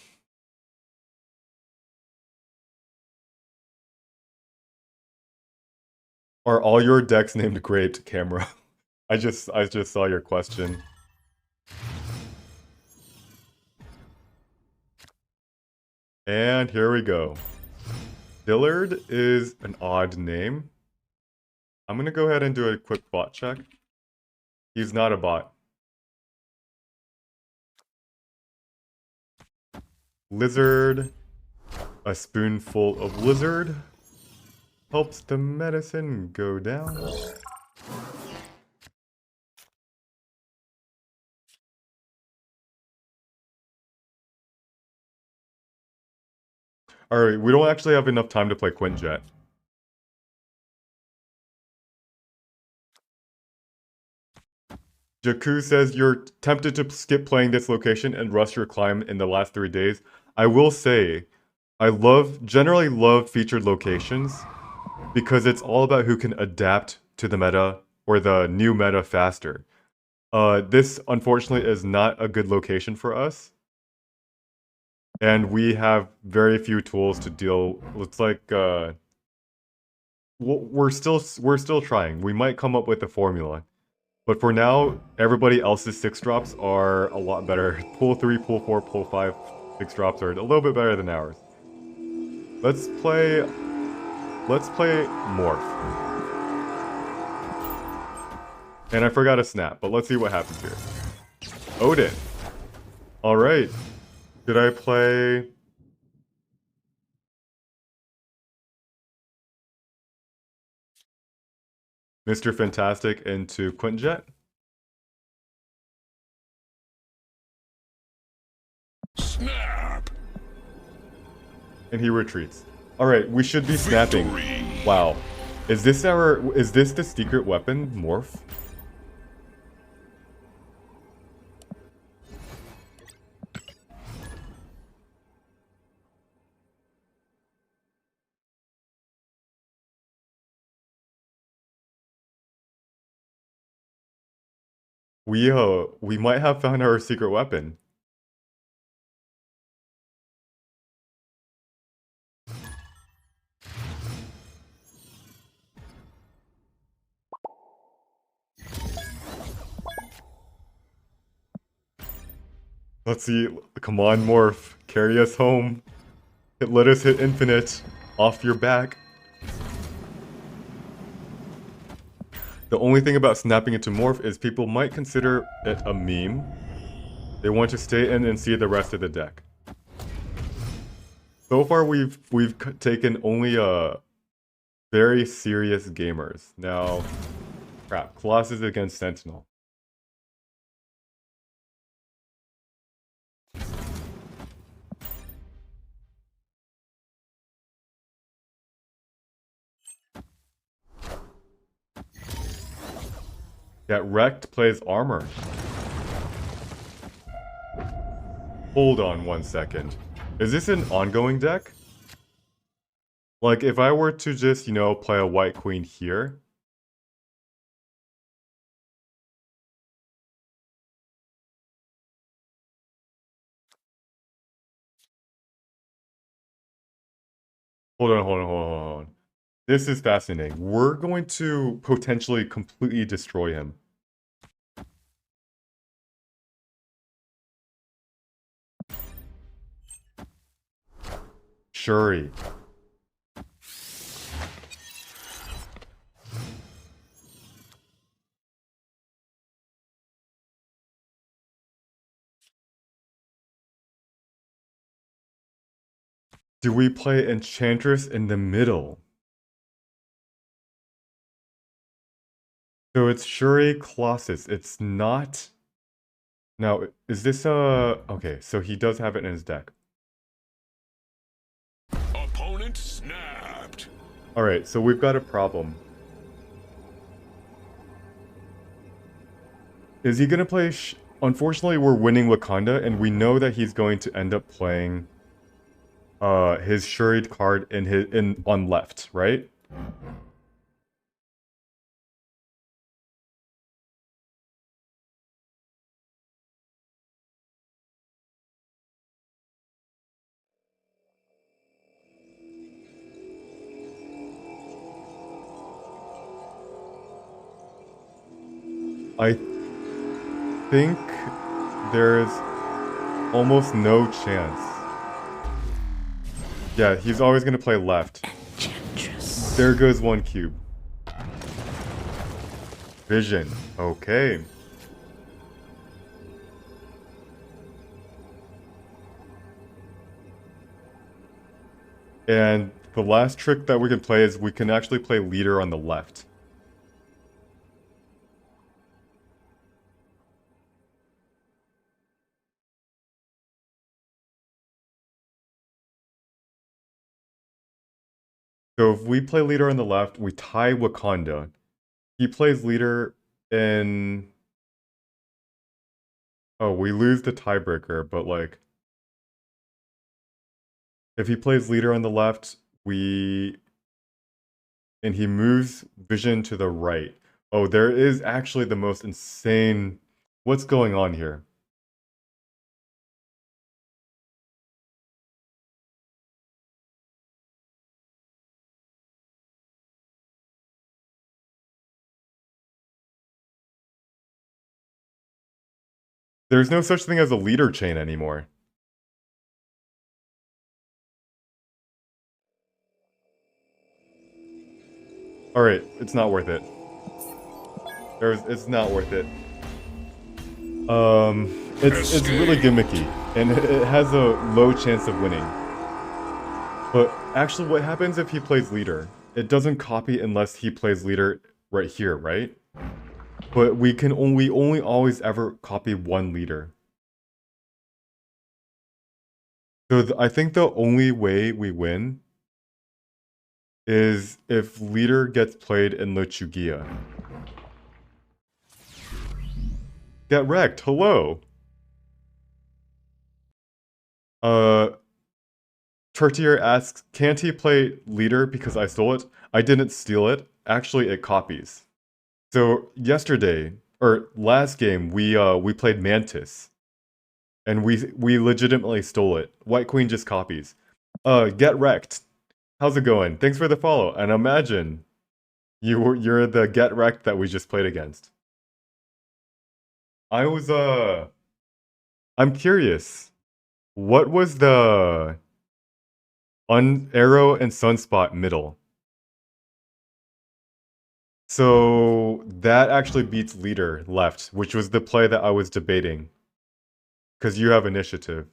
are all your decks named Great, Camera? I just saw your question. And here we go. Dillard is an odd name. I'm gonna go ahead and do a quick bot check. He's not a bot. Lizard. A spoonful of lizard helps the medicine go down. Alright, we don't actually have enough time to play Quinjet. Jakku says you're tempted to skip playing this location and rush your climb in the last 3 days. I will say, I generally love featured locations because it's all about who can adapt to the meta or the new meta faster. This, unfortunately, is not a good location for us. And we have very few tools to deal. It's like we're still trying. We might come up with a formula, but for now, everybody else's 6 drops are a lot better. Pool 3, pool 4, pool 5, 6 drops are a little bit better than ours. Let's play Morph. And I forgot a snap, but let's see what happens here. Odin. All right. Did I play? Mr. Fantastic into Quinjet? Snap. And he retreats. All right, we should be snapping. Victory. Wow. Is this the secret weapon, Morph? We might have found our secret weapon. Let's see. Come on, Morph. Carry us home. Let us hit infinite. Off your back. The only thing about snapping into Morph is people might consider it a meme. They want to stay in and see the rest of the deck. So far, we've taken only very serious gamers. Now, crap. Colossus against Sentinel. Yeah, Wrecked plays armor. Hold on 1 second. Is this an ongoing deck? Like, if I were to just, play a white queen here. Hold on. This is fascinating. We're going to potentially completely destroy him. Shuri. Do we play Enchantress in the middle? So it's Shuri Colossus. It's not. Now, is this okay, so he does have it in his deck. Opponent snapped. Alright, so we've got a problem. Is he gonna play unfortunately, we're winning Wakanda, and we know that he's going to end up playing his Shuried card on left, right? I think there's almost no chance. Yeah, he's always gonna play left. Enchantress. There goes one cube. Vision. Okay. And the last trick that we can play is we can actually play leader on the left. So if we play leader on the left, we tie Wakanda. He plays leader in... Oh, we lose the tiebreaker, but like... If he plays leader on the left, we... And he moves Vision to the right. Oh, there is actually the most insane... What's going on here? There's no such thing as a leader chain anymore. Alright, it's not worth it. It's not worth it. It's really gimmicky, and it has a low chance of winning. But actually, what happens if he plays leader? It doesn't copy unless he plays leader right here, right? But we only always ever copy one leader. So I think the only way we win is if leader gets played in Lechugia. Get wrecked, hello! Tertier asks, can't he play leader because I stole it? I didn't steal it. Actually, it copies. So yesterday, or last game, we played Mantis. And we legitimately stole it. White Queen just copies. Get wrecked. How's it going? Thanks for the follow. And imagine you're the get wrecked that we just played against. I'm curious. What was the arrow and sunspot middle? So that actually beats leader left, which was the play that I was debating. Because you have initiative.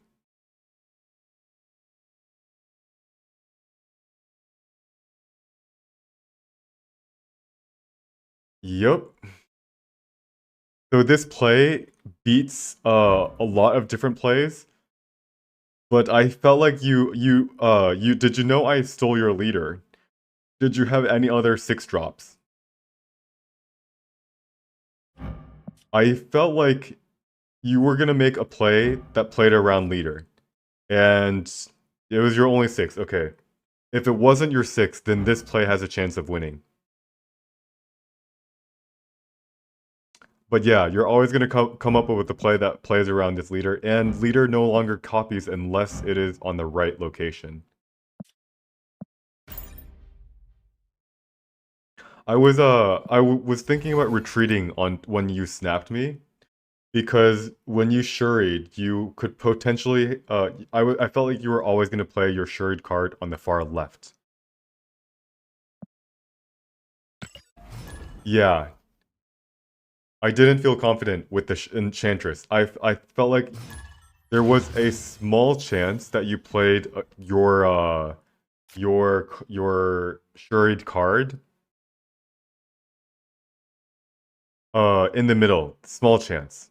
Yep. So this play beats a lot of different plays. But I felt like you did you know I stole your leader? Did you have any other 6-drops? I felt like you were gonna make a play that played around leader. And it was your only 6, okay. If it wasn't your 6, then this play has a chance of winning. But yeah, you're always gonna come up with a play that plays around this leader, and leader no longer copies unless it is on the right location. I was thinking about retreating on when you snapped me, because when you shuried, you could potentially I felt like you were always going to play your shuried card on the far left. Yeah, I didn't feel confident with the Enchantress. I felt like there was a small chance that you played your shuried card. In the middle, small chance.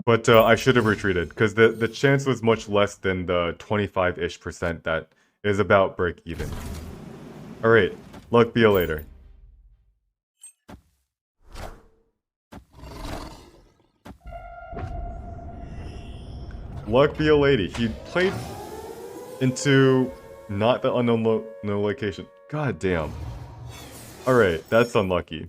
But I should have retreated because the chance was much less than the 25-ish% that is about break even. All right, luck be a later. Luck be a lady. He played into not the unknown no location. God damn. All right, that's unlucky.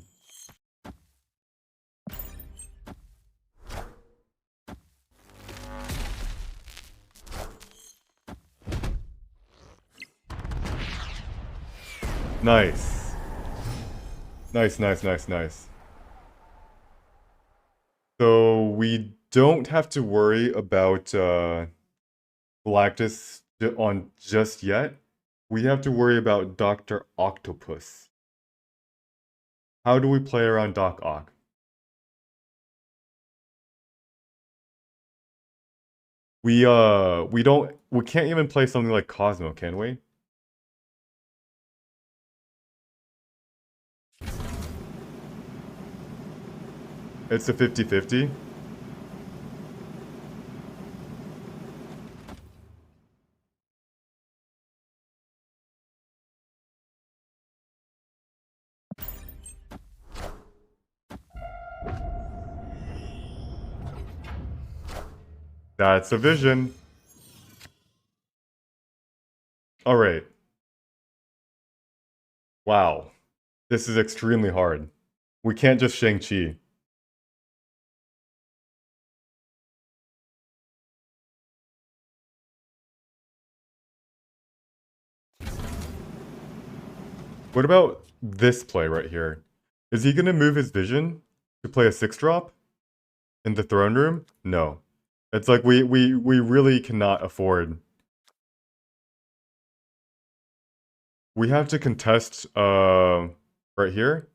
Nice. Nice. So we don't have to worry about Galactus on just yet. We have to worry about Dr. Octopus. How do we play around Doc Ock? We can't even play something like Cosmo, can we? It's a 50-50. That's a vision. All right. Wow. This is extremely hard. We can't just Shang-Chi. What about this play right here? Is he gonna move his vision to play a 6-drop in the throne room? No. It's like we really cannot afford. We have to contest right here.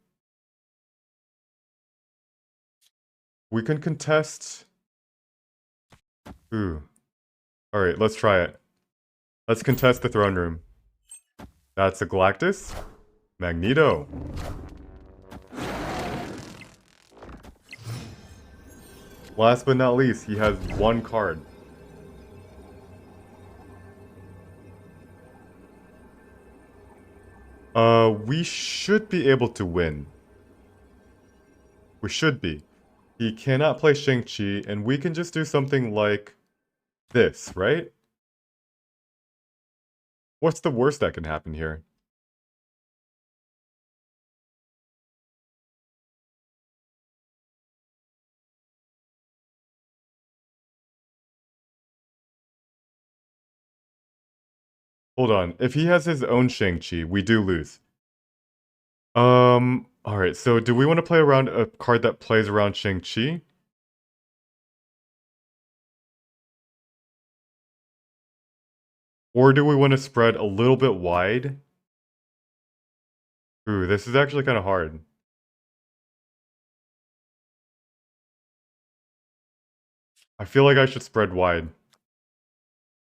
We can contest. Ooh. Alright, let's try it. Let's contest the throne room. That's a Galactus. Magneto. Last but not least, he has one card. We should be able to win. We should be. He cannot play Shang-Chi, and we can just do something like this, right? What's the worst that can happen here? Hold on. If he has his own Shang-Chi, we do lose. Alright, so do we want to play around a card that plays around Shang-Chi? Or do we want to spread a little bit wide? Ooh, this is actually kind of hard. I feel like I should spread wide.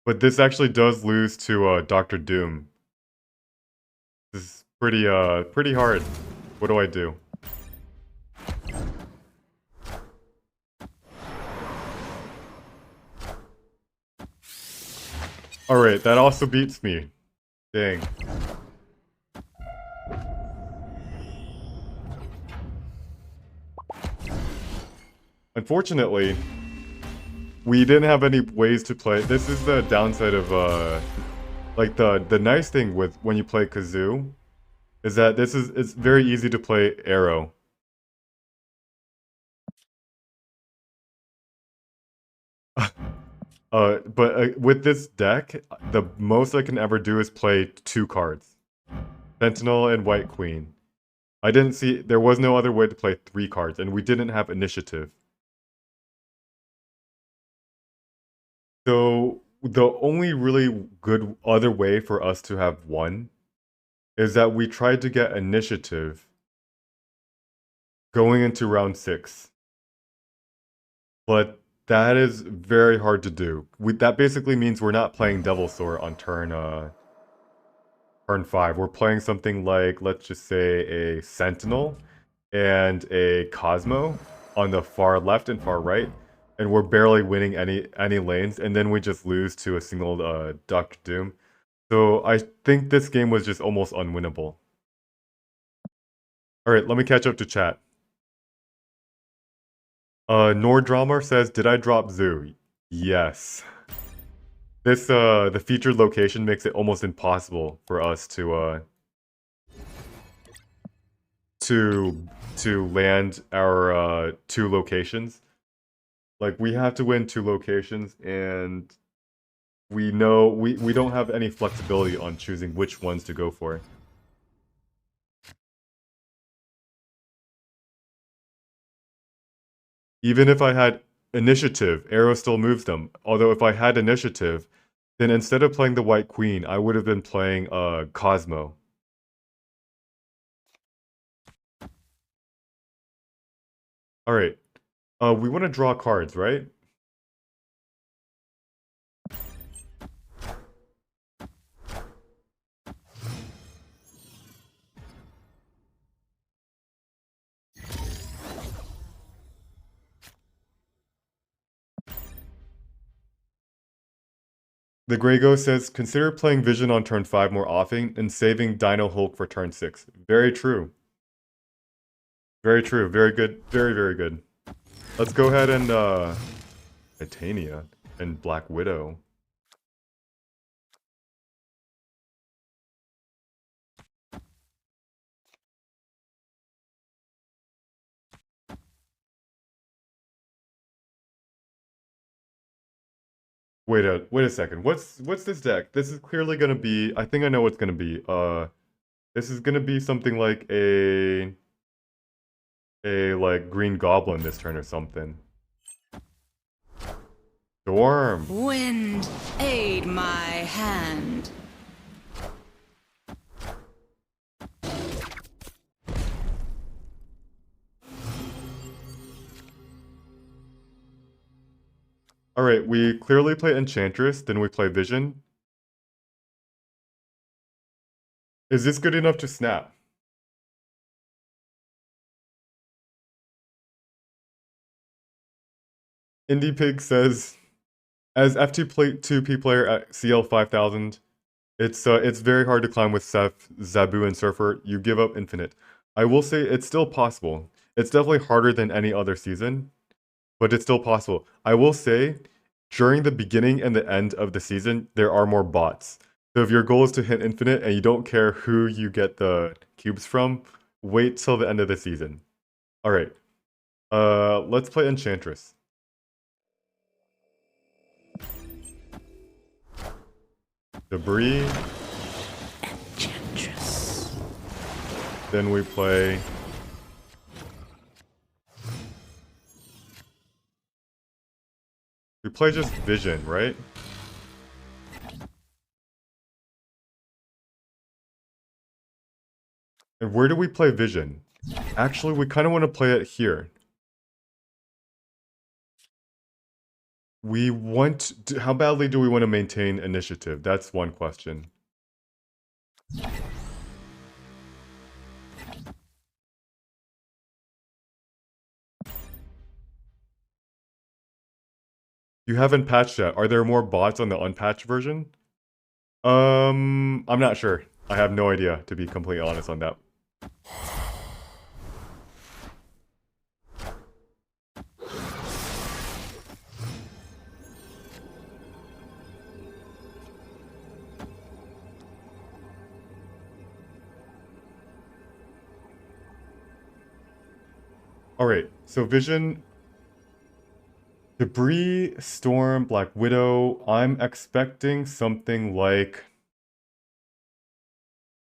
But this actually does lose to Doctor Doom. This is pretty hard. What do I do? Alright, that also beats me. Dang. Unfortunately, we didn't have any ways to play. This is the downside of like the nice thing with when you play Kazoo is that it's very easy to play Arrow. But with this deck, the most I can ever do is play 2 cards. Sentinel and White Queen. There was no other way to play 3 cards, and we didn't have initiative. So the only really good other way for us to have won is that we tried to get initiative going into round 6. But that is very hard to do. That basically means we're not playing Devilsaur on turn Turn 5. We're playing something like, let's just say, a Sentinel and a Cosmo on the far left and far right, and we're barely winning any lanes, and then we just lose to a single Dr. Doom. So I think this game was just almost unwinnable. Alright, let me catch up to chat. Nordramer says, did I drop Zoo? Yes. This, the featured location makes it almost impossible for us to land our, 2 locations. Like, we have to win 2 locations, and we know, we don't have any flexibility on choosing which ones to go for. Even if I had initiative, Arrow still moves them. Although if I had initiative, then instead of playing the White Queen, I would have been playing Cosmo. Alright. We want to draw cards, right? The Grey Ghost says, consider playing Vision on turn 5 more often and saving Dino Hulk for turn 6. Very true. Very true. Very good. Very, very good. Let's go ahead and, Titania and Black Widow. Wait a second. What's this deck? This is clearly gonna be, I think I know what's gonna be. This is gonna be something like a like Green Goblin this turn or something. Storm. Wind, aid my hand. Alright, we clearly play Enchantress, then we play Vision. Is this good enough to snap? Indie Pig says, as F2P player at CL 5000, it's very hard to climb with Seth, Zabu, and Surfer. You give up infinite. I will say it's still possible. It's definitely harder than any other season, but it's still possible. I will say, during the beginning and the end of the season, there are more bots. So if your goal is to hit infinite and you don't care who you get the cubes from, wait till the end of the season. Alright. Let's play Enchantress. Debris. Enchantress. Then we play... We play just Vision, right? And where do we play Vision? Actually, we kind of want to play it here. We want... How badly do we want to maintain initiative? That's one question. You haven't patched yet. Are there more bots on the unpatched version? I'm not sure. I have no idea, to be completely honest on that. Alright, so Vision... Debris, Storm, Black Widow. I'm expecting something like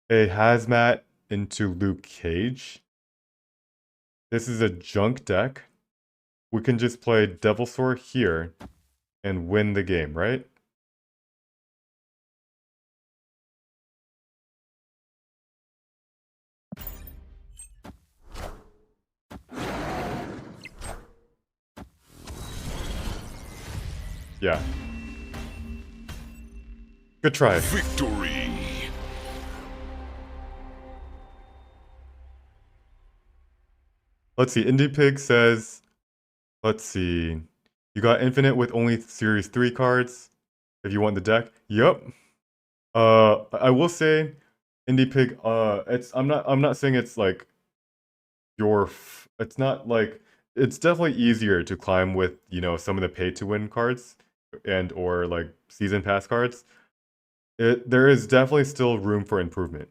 a Hazmat into Luke Cage. This is a junk deck. We can just play Devilsaur here and win the game, right? Yeah. Good try. Victory. Let's see. Indie Pig says, let's see. You got infinite with only Series 3 cards if you want the deck. Yep. I will say, Indie Pig, I'm not saying it's like it's not like it's definitely easier to climb with, you know, some of the pay to win cards and or like season pass cards. There is definitely still room for improvement.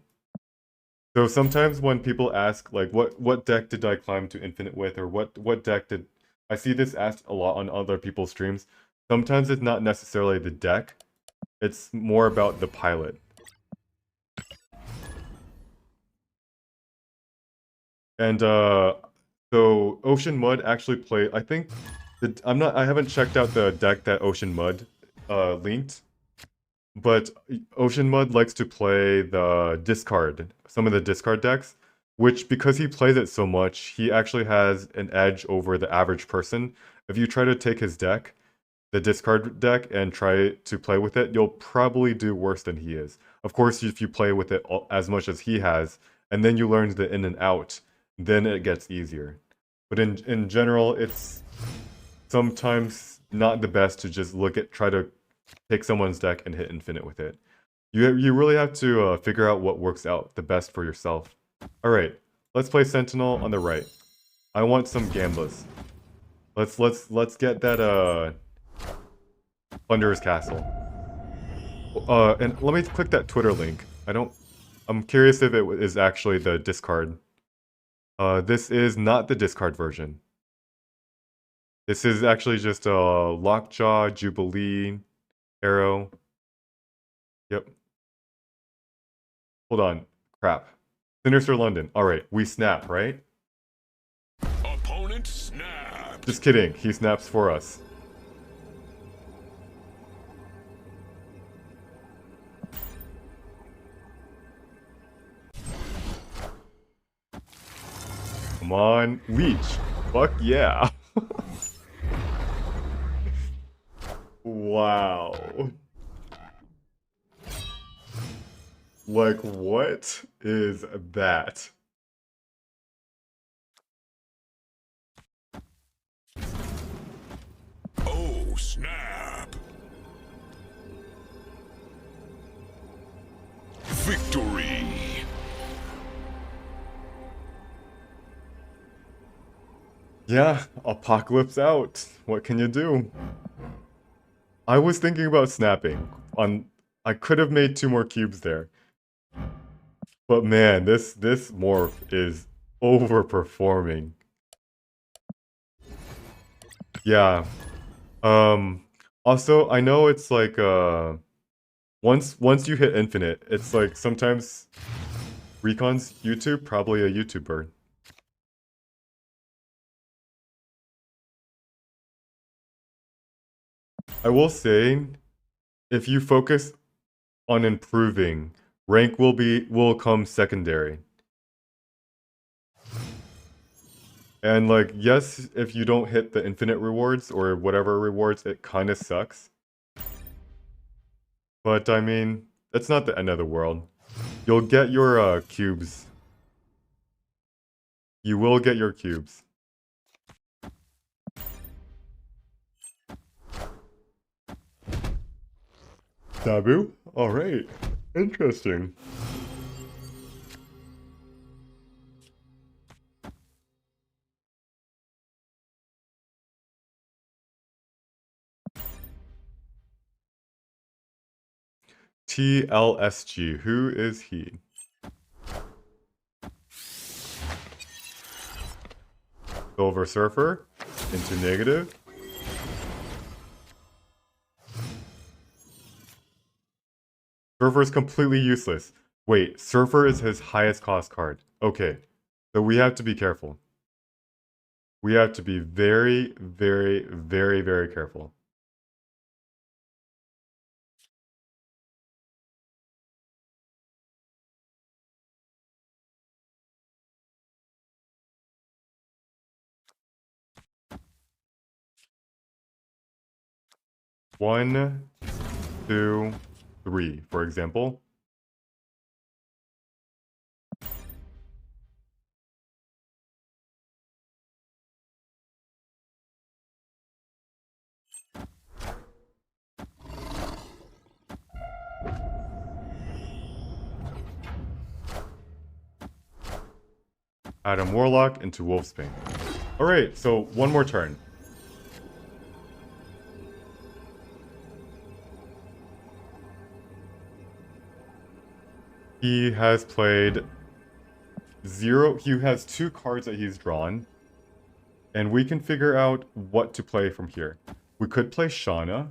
So sometimes when people ask like what deck did I climb to infinite with, or what deck did I see this asked a lot on other people's streams. Sometimes it's not necessarily the deck, it's more about the pilot. And so Ocean Mud actually play. I think I haven't checked out the deck that Ocean Mud linked, but Ocean Mud likes to play some of the discard decks, which because he plays it so much, he actually has an edge over the average person. If you try to take his deck, the discard deck, and try to play with it, you'll probably do worse than he is. Of course, if you play with it as much as he has, and then you learn the in and out, then it gets easier. But in general, it's sometimes not the best to just try to take someone's deck and hit infinite with it. You really have to figure out what works out the best for yourself. All right, let's play Sentinel on the right. I want some Gambas. Let's get that Plunderer's Castle. And let me click that Twitter link. I'm curious if it is actually the discard. This is not the discard version. This is actually just a Lockjaw, Jubilee, Arrow. Yep. Hold on. Crap. Sinister London. Alright, we snap, right? Opponent snapped. Just kidding. He snaps for us. Come on. Leech. Fuck yeah. Wow. Like, what is that? Oh, snap. Victory. Yeah, apocalypse out. What can you do? I was thinking about snapping. I could have made 2 more cubes there. But man, this morph is overperforming. Yeah. Also, I know it's like once you hit infinite, it's like sometimes Recon's YouTube, probably a YouTuber. I will say, if you focus on improving, rank will come secondary. And like, yes, if you don't hit the infinite rewards or whatever rewards, it kind of sucks. But I mean, it's not the end of the world. You'll get your cubes. You will get your cubes. Taboo? Alright. Interesting. TLSG. Who is he? Silver Surfer into negative. Surfer is completely useless. Wait, Surfer is his highest cost card. Okay, so we have to be careful. We have to be very, very, very, very careful. One, two, three, for example. Adam Warlock into Wolfsbane. Alright, so one more turn. He has played 0. He has 2 cards that he's drawn. And we can figure out what to play from here. We could play Shauna.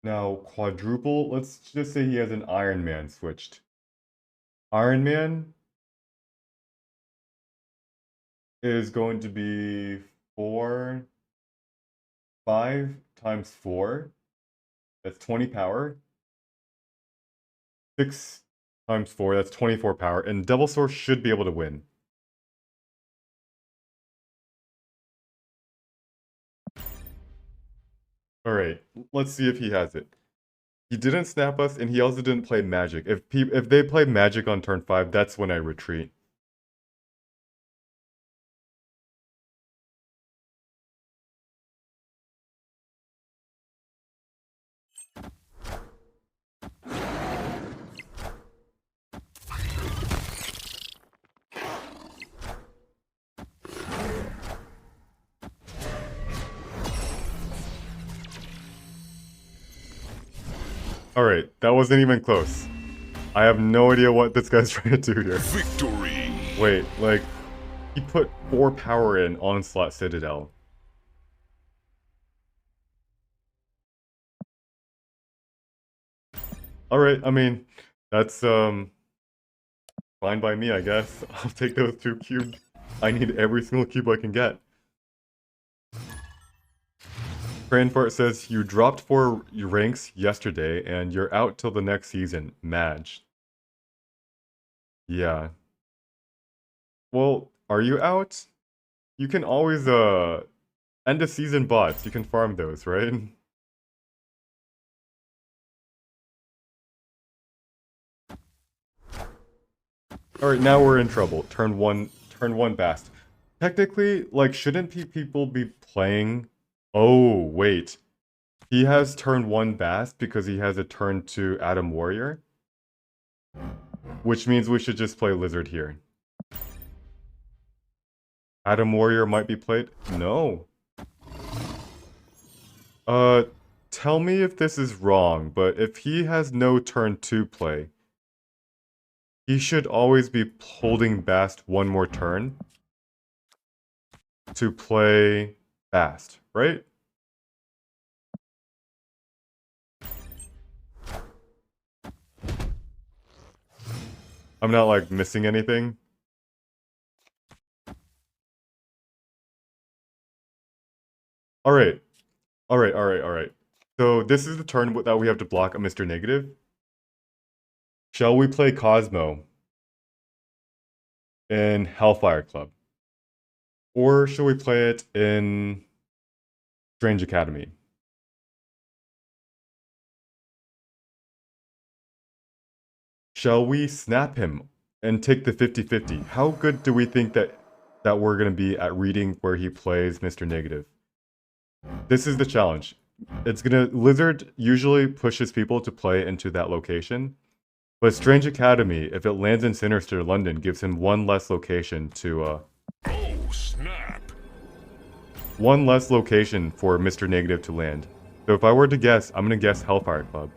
Now, quadruple, let's just say he has an Iron Man switched. Iron Man is going to be 5 times 4. That's 20 power. 6 times 4, that's 24 power. And Devil Source should be able to win. Alright, let's see if he has it. He didn't snap us, and he also didn't play Magic. If they play Magic on turn 5, that's when I retreat. Alright, that wasn't even close. I have no idea what this guy's trying to do here. Victory. Wait, like, he put 4 power in Onslaught Citadel. Alright, I mean, that's, fine by me, I guess. I'll take those 2 cubes. I need every single cube I can get. Cranfart says, you dropped 4 ranks yesterday, and you're out till the next season. Madge. Yeah. Well, are you out? You can always, end of season bots. You can farm those, right? Alright, now we're in trouble. Turn one Bast. Technically, like, shouldn't people be playing... Oh, wait. He has turn 1 Bast because he has a turn 2 Adam Warrior. Which means we should just play Lizard here. Adam Warrior might be played? No. Tell me if this is wrong, but if he has no turn 2 play, he should always be holding Bast one more turn to play Bast, right? I'm not, like, missing anything. Alright. Alright. So this is the turn that we have to block a Mr. Negative. Shall we play Cosmo in Hellfire Club? Or shall we play it in Strange Academy? Shall we snap him and take the 50-50? How good do we think that we're going to be at reading where he plays Mr. Negative? This is the challenge. Lizard usually pushes people to play into that location. But Strange Academy, if it lands in Sinister London, gives him one less location to, Oh, snap. one less location for Mr. Negative to land. So if I were to guess, I'm gonna guess Hellfire Club.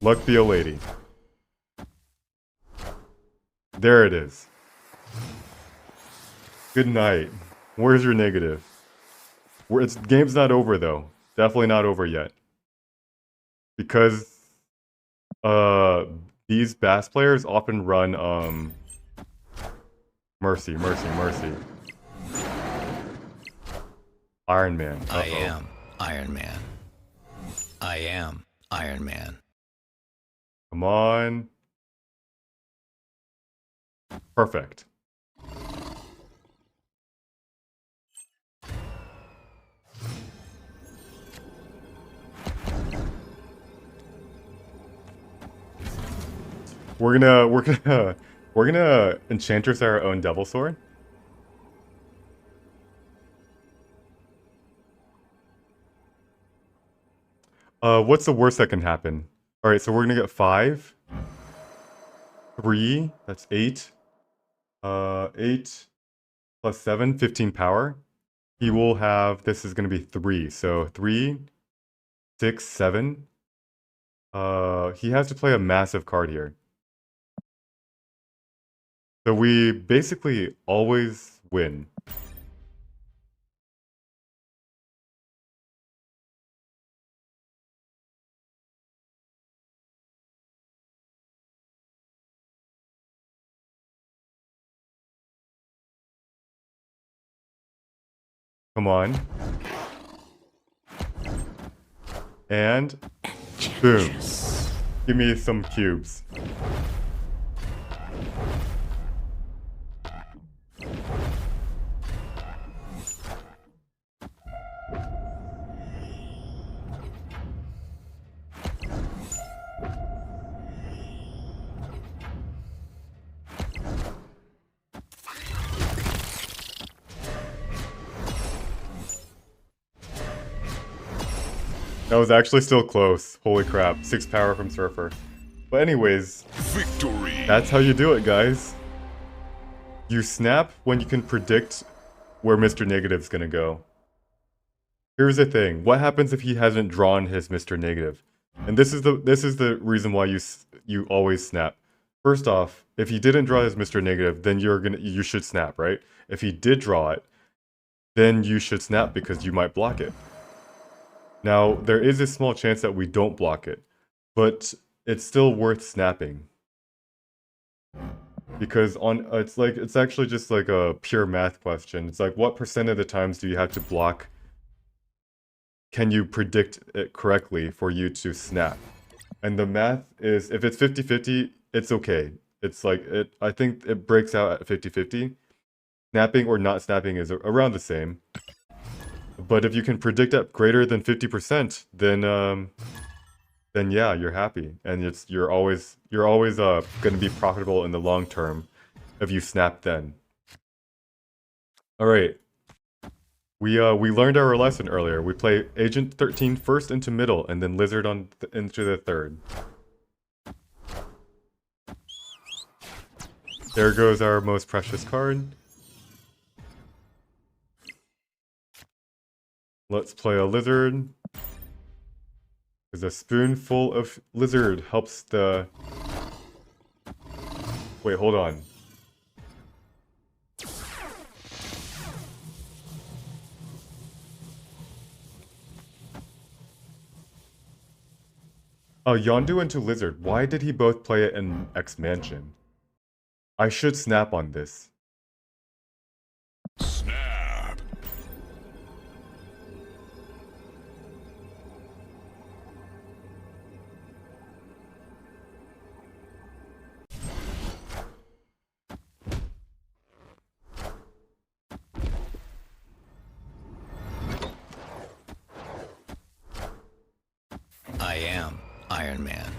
Luck be a lady. There it is. Good night. Where's your negative? Game's not over though. Definitely not over yet. Because these bass players often run Mercy. Iron Man. Uh-oh. I am Iron Man. I am Iron Man. Come on. Perfect. We're gonna Enchantress our own Devil Sword. What's the worst that can happen? All right, so we're gonna get 5, 3. That's 8. 8 plus 7, 15 power. He will have. This is gonna be 3. So 3, 6, 7. He has to play a massive card here. So we basically always win. Come on. And boom. Give me some cubes. That was actually still close. Holy crap. 6 power from Surfer. But anyways, Victory. that's how you do it, guys. You snap when you can predict where Mr. Negative's gonna go. Here's the thing. What happens if he hasn't drawn his Mr. Negative? And this is the reason why you always snap. First off, if he didn't draw his Mr. Negative, then you should snap, right? If he did draw it, then you should snap because you might block it. Now, there is a small chance that we don't block it, but it's still worth snapping. Because it's actually just like a pure math question. It's like, what percent of the times do you have to block? Can you predict it correctly for you to snap? And the math is, if it's 50-50, it's okay. It's like, I think it breaks out at 50-50. Snapping or not snapping is around the same. But if you can predict at greater than 50%, then yeah, you're happy, and you're always going to be profitable in the long term if you snap then. All right, we learned our lesson earlier. We play Agent 13 first into middle, and then Lizard into the third. There goes our most precious card. Let's play a Lizard. Because a spoonful of Lizard helps the... Wait, hold on. Yondu into Lizard. Why did he both play it in X Mansion? I should snap on this. Snap. I am Iron Man.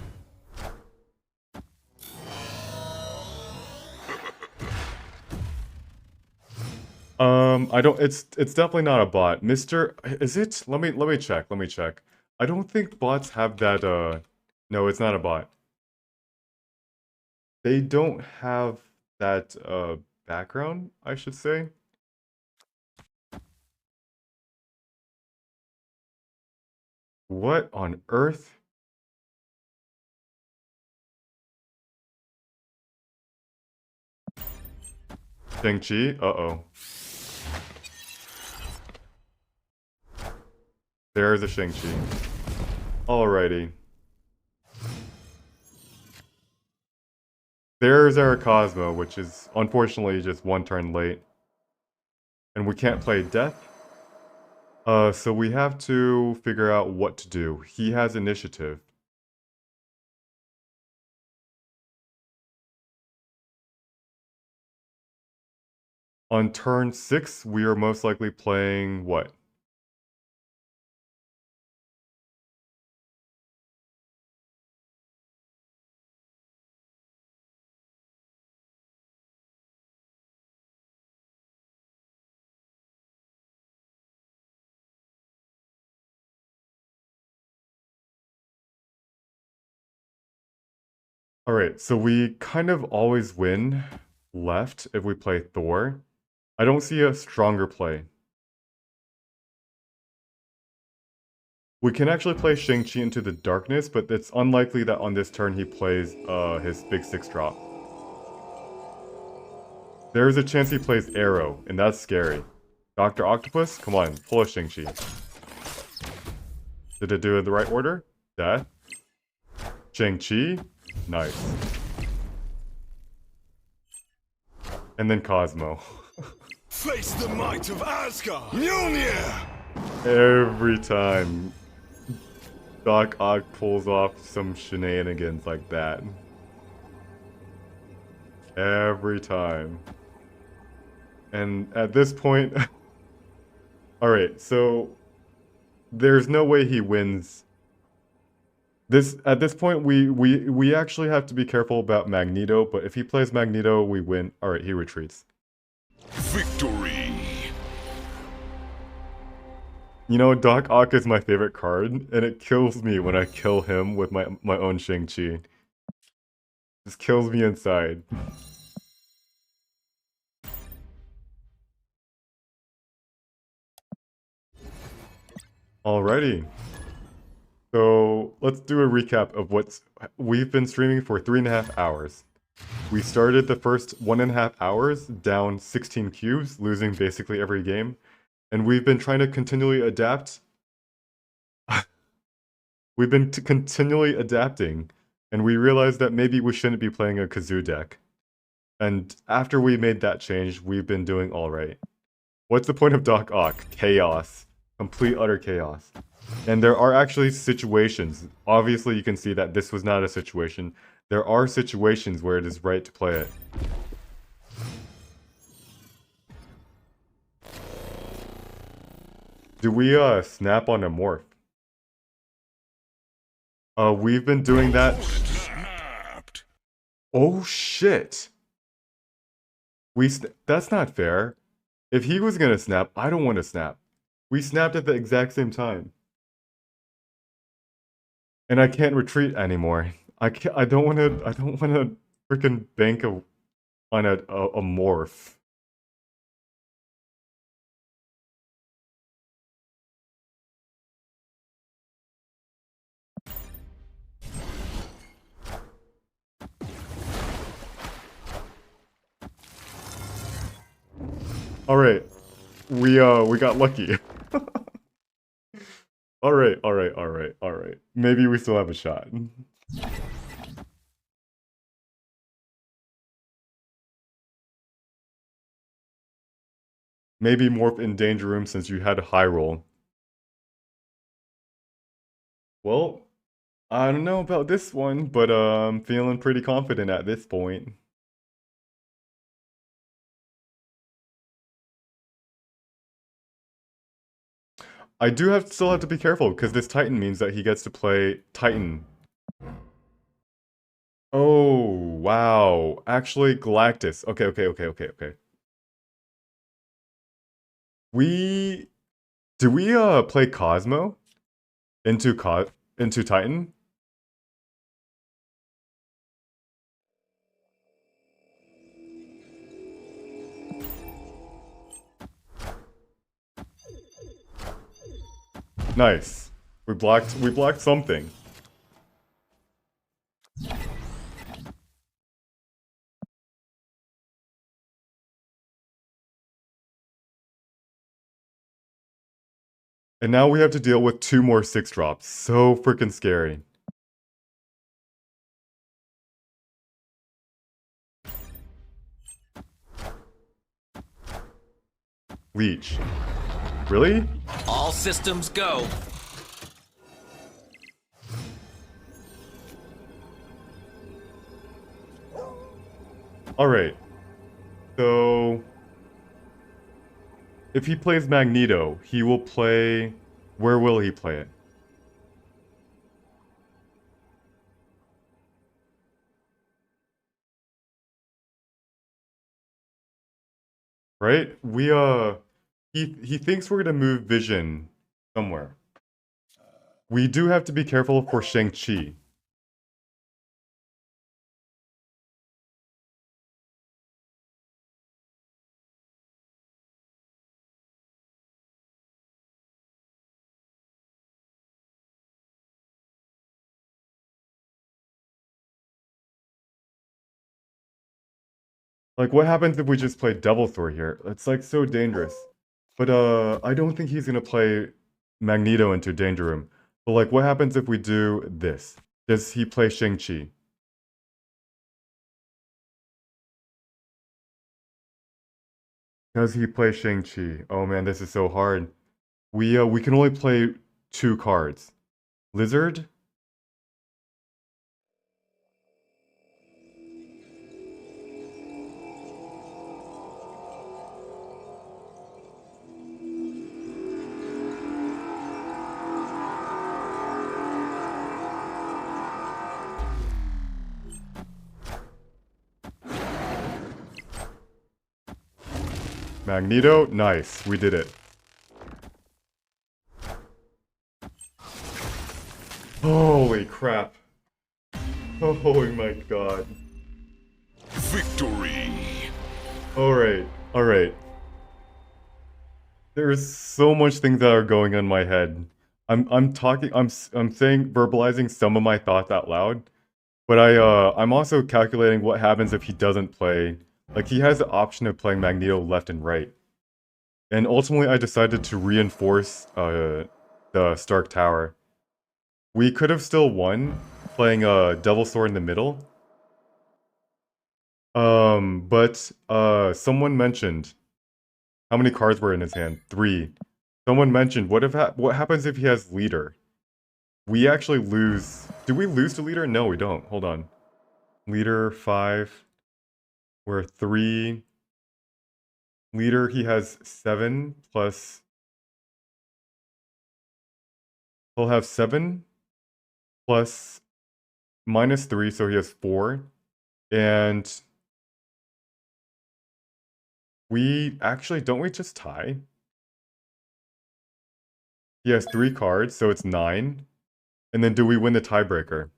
I don't. It's definitely not a bot. Is it? Let me check. I don't think bots have that. No, it's not a bot. They don't have that background, I should say. What on earth? Shang-Chi? Uh-oh. There's a Shang-Chi. Alrighty. There's our Cosmo, which is unfortunately just one turn late. And we can't play Death. So we have to figure out what to do. He has initiative. On turn 6, we are most likely playing what? Alright, so we kind of always win left if we play Thor. I don't see a stronger play. We can actually play Shang-Chi into the darkness, but it's unlikely that on this turn he plays his big 6-drop. There's a chance he plays Arrow, and that's scary. Dr. Octopus? Come on, pull a Shang-Chi. Did it do it in the right order? Death. Shang-Chi? Nice. And then Cosmo. Face the might of Asgard! Mjolnir! Every time Doc Ock pulls off some shenanigans like that. Every time. And at this point... Alright, so... There's no way he wins. At this point, we actually have to be careful about Magneto, but if he plays Magneto, we win. Alright, he retreats. Victory! You know, Doc Ock is my favorite card, and it kills me when I kill him with my own Shang-Chi. Just kills me inside. Alrighty. So, let's do a recap of we've been streaming for 3.5 hours. We started the first 1.5 hours down 16 cubes, losing basically every game. And we've been trying to continually adapt. We've been continually adapting, and we realized that maybe we shouldn't be playing a Kazoo deck. And after we made that change, we've been doing alright. What's the point of Doc Ock? Chaos. Complete utter chaos. And there are actually situations. Obviously, you can see that this was not a situation. There are situations where it is right to play it. Do we snap on a morph? We've been doing that. Snapped! Oh shit! That's not fair. If he was gonna snap, I don't want to snap. We snapped at the exact same time. And I can't retreat anymore. I don't want to freaking bank on a morph. Alright. We got lucky. Alright. Maybe we still have a shot. Maybe morph in danger room since you had a high roll. Well, I don't know about this one, but I'm feeling pretty confident at this point. I do still have to be careful because this Titan means that he gets to play Titan. Oh, wow. Actually, Galactus. Okay. Do we play Cosmo into Titan? Nice. We blocked something. And now we have to deal with 2 more 6-drops. So freaking scary. Leech. Really? All systems go. Alright. So... if he plays Magneto, he will play... Where will he play it? Right? He thinks we're gonna move Vision somewhere. We do have to be careful for Shang-Chi. Like, what happens if we just play Devil Thor here? It's like so dangerous. But I don't think he's gonna play Magneto into Danger Room. But like, what happens if we do this? Does he play Shang-Chi? Does he play Shang-Chi? Oh man, this is so hard. We can only play 2 cards. Lizard? Magneto? Nice, we did it. Holy crap. Oh my god. Victory! Alright, alright. There's so much things that are going on in my head. I'm talking I'm saying verbalizing some of my thoughts out loud, but I'm also calculating what happens if he doesn't play. Like he has the option of playing Magneto left and right. And ultimately I decided to reinforce the Stark Tower. We could have still won playing Devil Sword in the middle. But someone mentioned how many cards were in his hand? 3. Someone mentioned what happens if he has leader? We actually lose. Do we lose to leader? No, we don't. Hold on. Leader 5. We're 3. Leader, he has 7 plus. He'll have 7 plus -3, so he has 4. And we actually, don't we just tie? He has 3 cards, so it's 9. And then do we win the tiebreaker?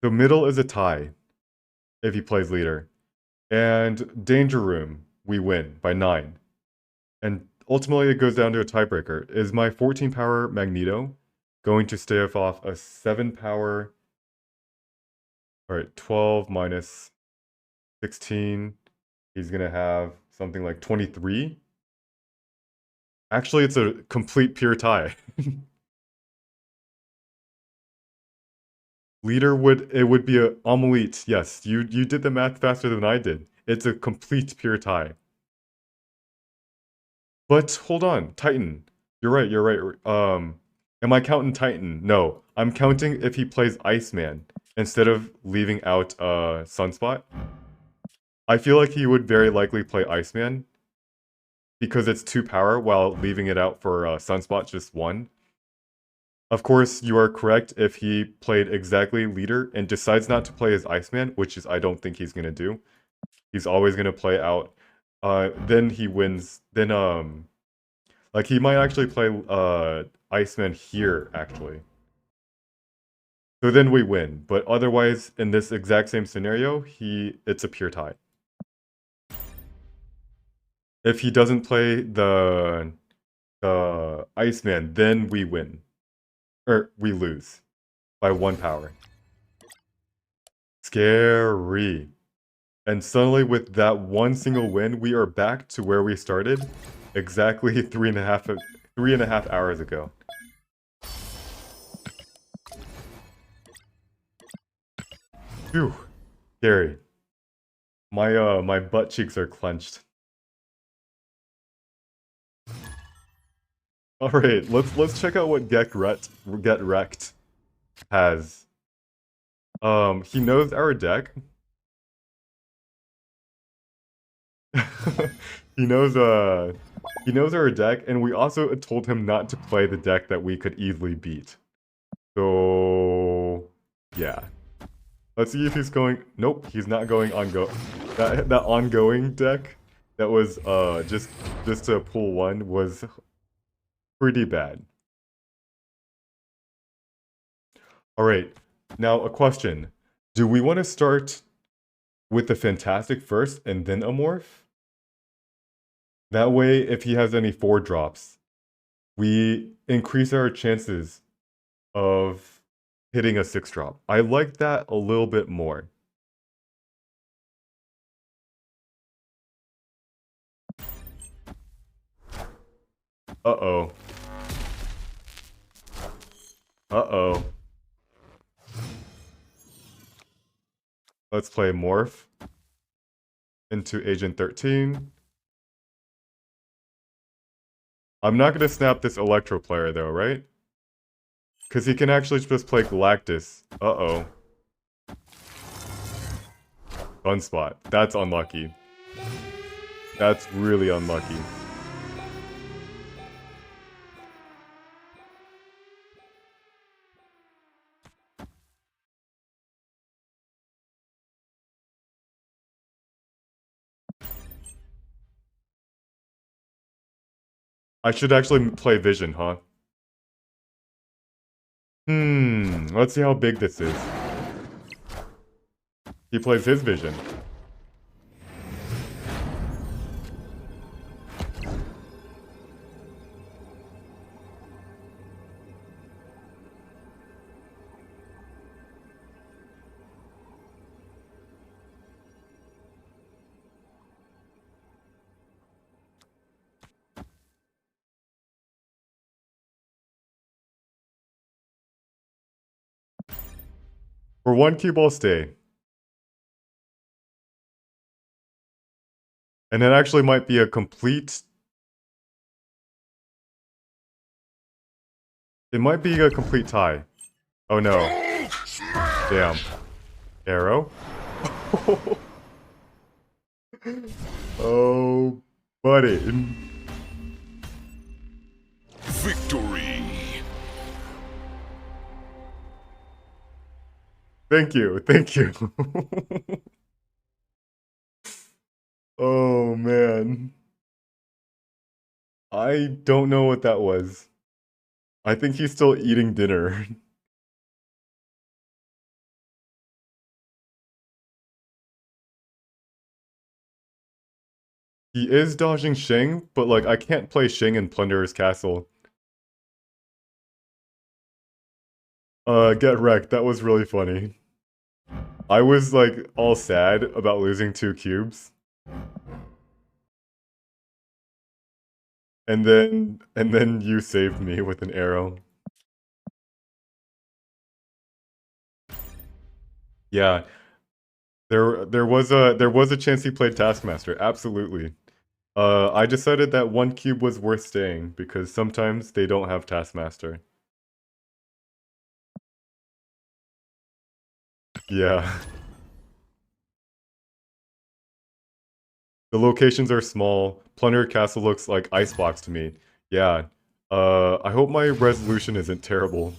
The middle is a tie if he plays leader. And Danger Room, we win by 9. And ultimately it goes down to a tiebreaker. Is my 14 power Magneto going to stave off a 7 power? Alright, 12 minus 16. He's gonna have something like 23. Actually, it's a complete pure tie. Leader would be a omelette. Yes, you did the math faster than I did. It's a complete pure tie. But hold on, Titan. You're right, you're right. Am I counting Titan? No. I'm counting if he plays Iceman instead of leaving out Sunspot. I feel like he would very likely play Iceman because it's 2 power while leaving it out for Sunspot just 1. Of course, you are correct if he played exactly leader and decides not to play as Iceman, which is I don't think he's gonna do. He's always gonna play out. Then he wins. Then like he might actually play Iceman here actually. So then we win. But otherwise, in this exact same scenario, it's a pure tie. If he doesn't play the Iceman, then we win. Or we lose by 1 power. Scary. And suddenly with that one single win, we are back to where we started exactly 3.5 hours ago. Phew. Scary. My butt cheeks are clenched. Alright, let's check out what Get Wrecked has. He knows our deck. he knows our deck, and we also told him not to play the deck that we could easily beat. So yeah. Let's see if he's going. Nope, he's not going that ongoing deck that was just to pull 1 was pretty bad. Alright, now a question. Do we want to start with the Fantastic first and then a Morph? That way, if he has any 4 drops, we increase our chances of hitting a 6 drop. I like that a little bit more. Uh-oh. Uh-oh. Let's play Morph into Agent 13. I'm not gonna snap this Electro player though, right? Because he can actually just play Galactus. Uh-oh. Sunspot. That's unlucky. That's really unlucky. I should actually play Vision, huh? Let's see how big this is. He plays his Vision. For one cube, I'll stay. And it actually might be a complete... It might be a complete tie. Oh no. Damn. Arrow? Oh, buddy. Victory! Thank you, thank you. Oh man. I don't know what that was. I think he's still eating dinner. He is dodging Shing, but like I can't play Shing in Plunderer's Castle. Get wrecked. That was really funny. I was like all sad about losing 2 cubes. And then you saved me with an arrow. Yeah. There was a chance he played Taskmaster, absolutely. I decided that 1 cube was worth staying because sometimes they don't have Taskmaster. Yeah. The locations are small. Plunder Castle looks like Icebox to me. Yeah. I hope my resolution isn't terrible.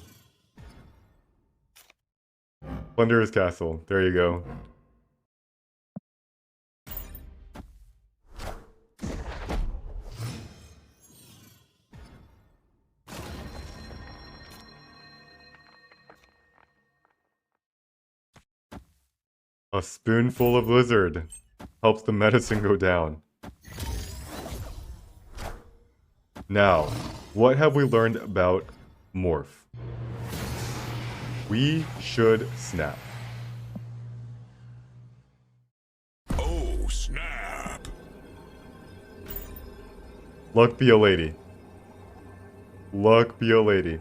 Plunderer's Castle. There you go. A spoonful of lizard helps the medicine go down. Now, what have we learned about Morph? We should snap. Oh, snap! Luck be a lady. Luck be a lady.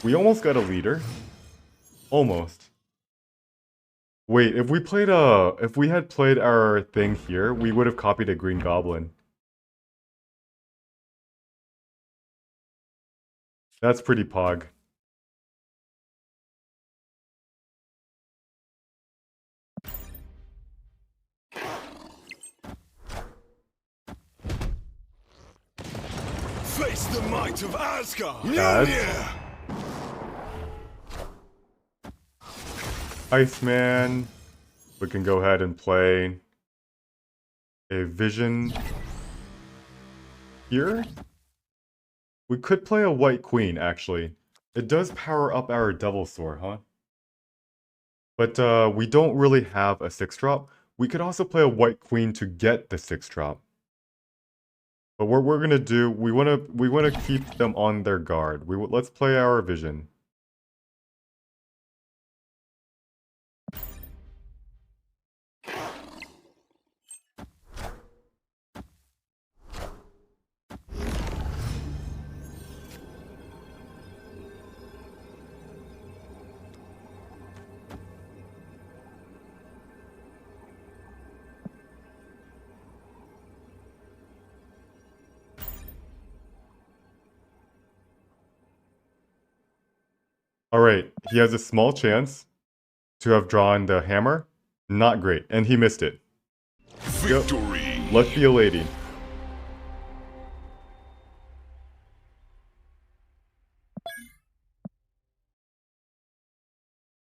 We almost got a leader. Almost. Wait, if we had played our thing here, we would have copied a Green Goblin. That's pretty pog. Face the might of Asgard! Guys. Mjolnir! Iceman. We can go ahead and play a Vision here. We could play a White Queen, actually. It does power up our Devil Sword, huh? But we don't really have a 6-drop. We could also play a White Queen to get the 6-drop. But what we're gonna do, we wanna keep them on their guard. Let's play our vision. Alright, he has a small chance to have drawn the hammer. Not great, and he missed it. Victory! Let's be a lady.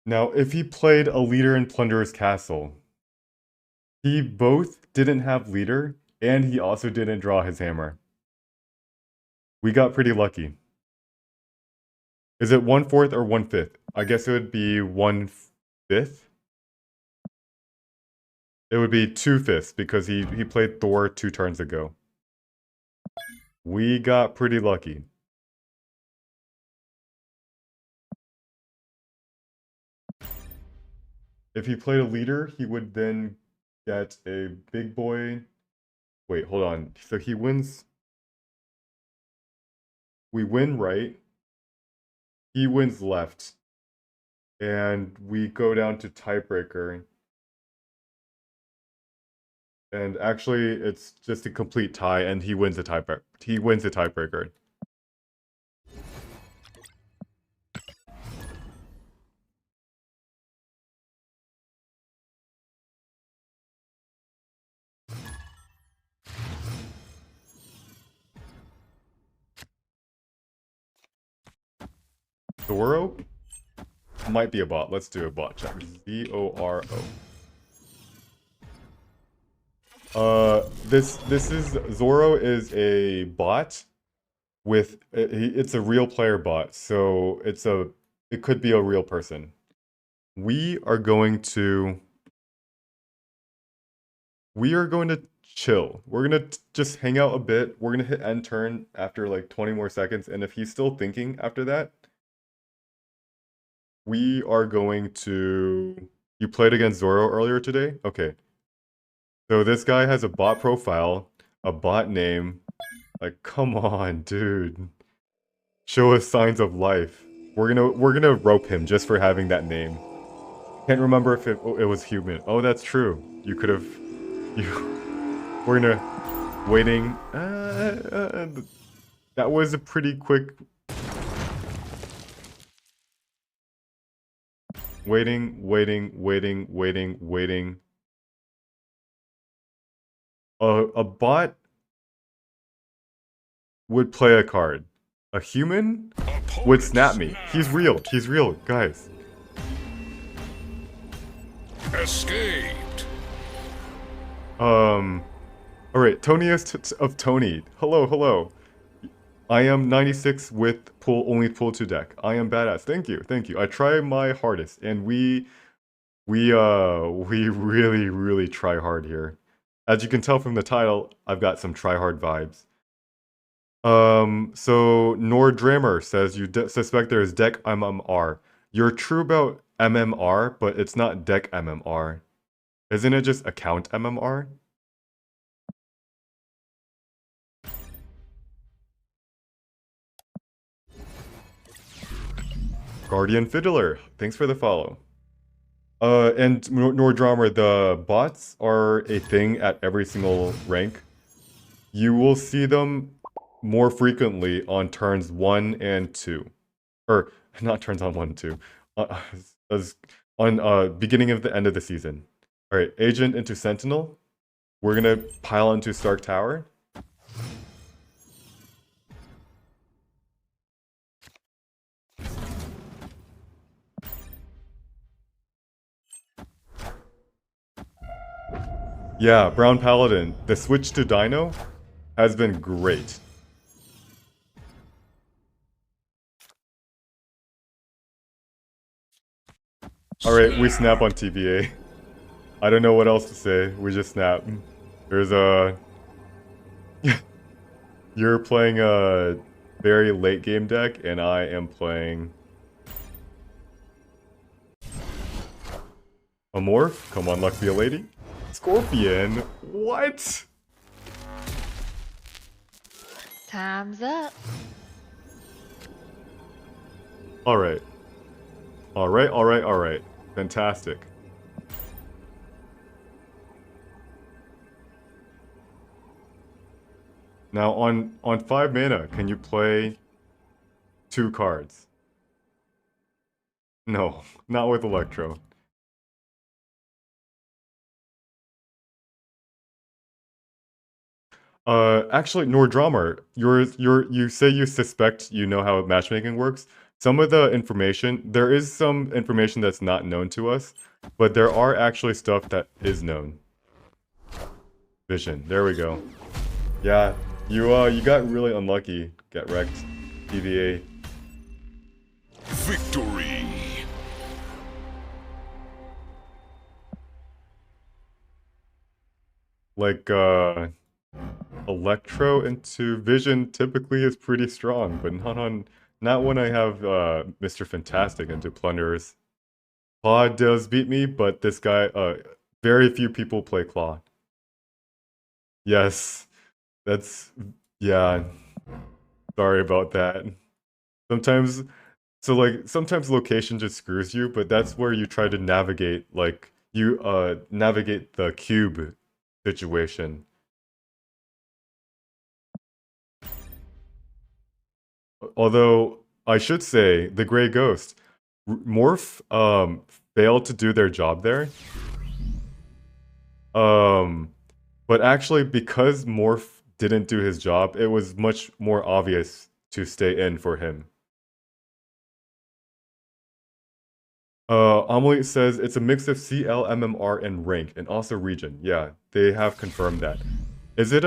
Now, if he played a leader in Plunderer's Castle, he both didn't have leader, and he also didn't draw his hammer. We got pretty lucky. Is it 1/4 or 1/5? I guess it would be 1/5. It would be 2/5 because he played Thor 2 turns ago. We got pretty lucky. If he played a leader, he would then get a big boy. Wait, hold on. So he wins. We win right. He wins left. And we go down to tiebreaker. And actually, it's just a complete tie, and he wins the tiebreaker. He wins the tiebreaker. Zoro might be a bot. Let's do a bot check. Zoro. This is Zoro is a bot with it's a real player bot, so it could be a real person. We are going to chill. We're gonna just hang out a bit. We're gonna hit end turn after like 20 more seconds, and if he's still thinking after that, we are going to. You played against Zoro earlier today? Okay. So this guy has a bot profile, a bot name. Like, come on, dude. Show us signs of life. We're gonna rope him just for having that name. Can't remember if it was human. Oh, that's true. You could have. We're gonna waiting. That was a pretty quick. Waiting. A bot would play a card. A human would snap me. He's real, guys. Escaped! Alright, Tony of Tony. Hello. I am 96 with only pull 2 deck. I am badass. Thank you. I try my hardest, and we really try hard here. As you can tell from the title, I've got some try hard vibes. So Nordrammer says you suspect there is deck MMR. You're true about MMR, but it's not deck MMR. Isn't it just account MMR? Guardian Fiddler, thanks for the follow. And Nordrammer, the bots are a thing at every single rank. You will see them more frequently on turns 1 and 2. Or, not turns on 1 and 2. As on beginning of the end of the season. Alright, Agent into Sentinel. We're gonna pile into Stark Tower. Yeah, Brown Paladin. The switch to Dino has been great. Alright, we snap on TVA. I don't know what else to say. We just snap. There's a... You're playing a very late game deck, and I am playing a morph. Come on, luck be a lady. Scorpion. What? Time's up. All right. All right. All right. All right. Fantastic. Now on 5 mana, can you play 2 cards? No, not with Electro. Actually, Nordrammer, you say you suspect you know how matchmaking works. Some of the information, there is some information that's not known to us, but there are actually stuff that is known. Vision, there we go. Yeah, you got really unlucky. Get wrecked. PVA. Victory. Like, Electro into Vision typically is pretty strong, but not when I have Mr. Fantastic into Plunderers. Claw does beat me, but this guy, very few people play Claw. Yes, that's, yeah, sorry about that. Sometimes, sometimes location just screws you, but that's where you try to navigate, like, you navigate the cube situation. Although I should say the Gray Ghost, Morph failed to do their job there. But actually because Morph didn't do his job, it was much more obvious to stay in for him. Amelie says it's a mix of CL, MMR, and rank, and also region. Yeah, they have confirmed that. Is it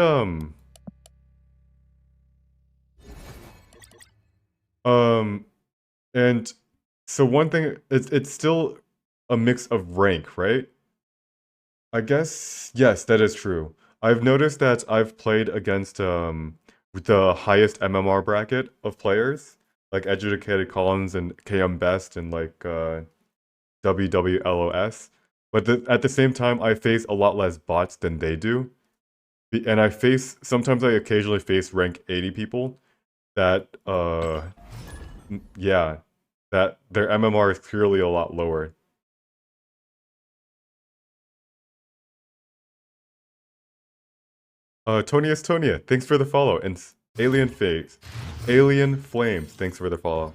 and so one thing, it's still a mix of rank, right? I guess, yes, that is true. I've noticed that I've played against the highest MMR bracket of players, like Educated Collins and KM Best and like WWLOS. But at the same time, I face a lot less bots than they do. And sometimes I occasionally face rank 80 people that, yeah, that their MMR is clearly a lot lower. Tonius Tonia, thanks for the follow. And Alien Flames, thanks for the follow.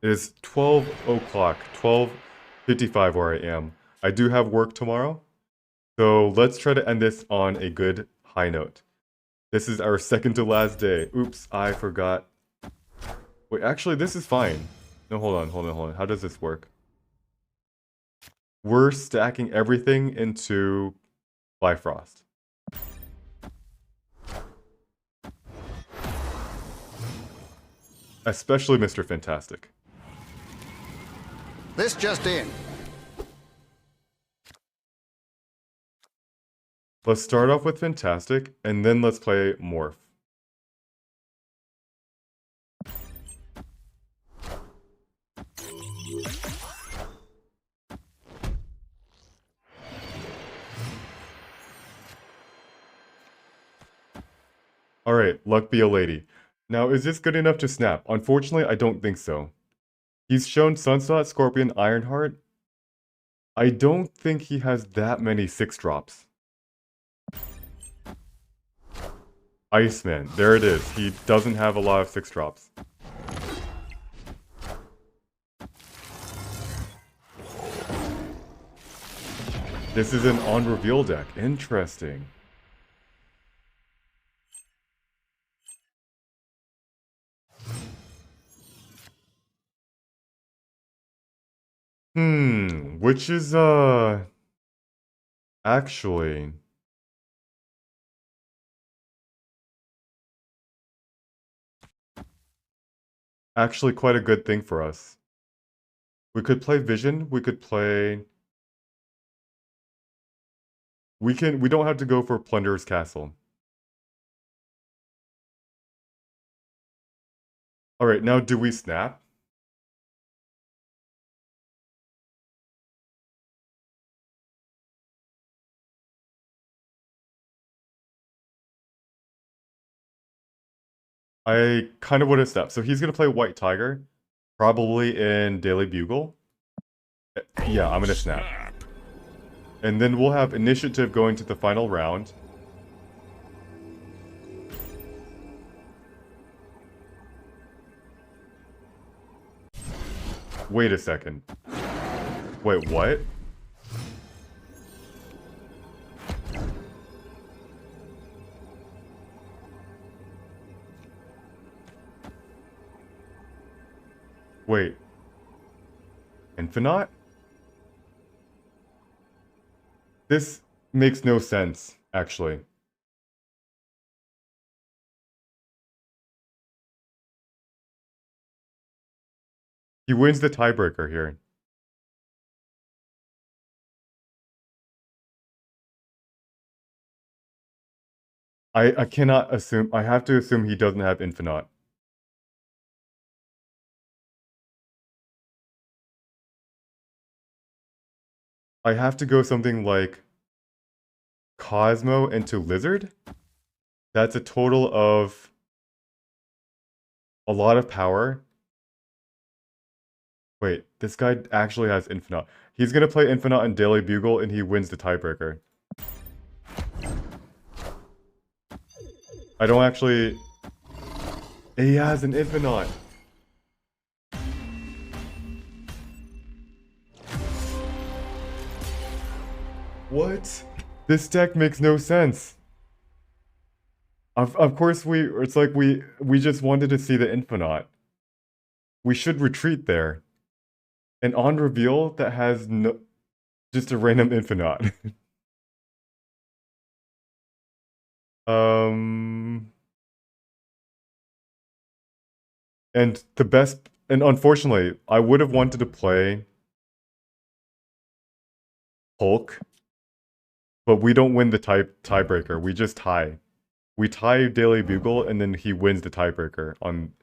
It is 12 o'clock, 12:55 where I am. I do have work tomorrow, so let's try to end this on a good high note. This is our second to last day. Oops, I forgot. Wait, actually, this is fine. No, hold on. How does this work? We're stacking everything into Bifrost. Especially Mr. Fantastic. This just in. Let's start off with Fantastic, and then let's play Morph. Alright, luck be a lady. Now, is this good enough to snap? Unfortunately, I don't think so. He's shown Sunspot, Scorpion, Ironheart. I don't think he has that many 6-drops. Iceman, there it is. He doesn't have a lot of 6-drops. This is an on-reveal deck. Interesting. Which is, actually... actually quite a good thing for us. We could play Vision, we could play... we don't have to go for Plunderer's Castle. Alright, now do we snap? I kind of would have snapped. So he's going to play White Tiger, probably in Daily Bugle. Yeah, I'm going to snap. And then we'll have initiative going to the final round. Wait a second. Wait, what? Wait. Infinite? This makes no sense, actually. He wins the tiebreaker here. I cannot assume. I have to assume he doesn't have Infinite. I have to go something like Cosmo into Lizard. That's a total of a lot of power. Wait, this guy actually has Infinite. He's gonna play Infinite in Daily Bugle and he wins the tiebreaker. I don't actually... He has an Infinite! What? This deck makes no sense. Of course it's like we just wanted to see the Infinite. We should retreat there. And on reveal, that has no... just a random Infinite. And the best... And unfortunately, I would have wanted to play Hulk, but we don't win the tiebreaker. We just tie. We tie Daily Bugle, and then he wins the tiebreaker on...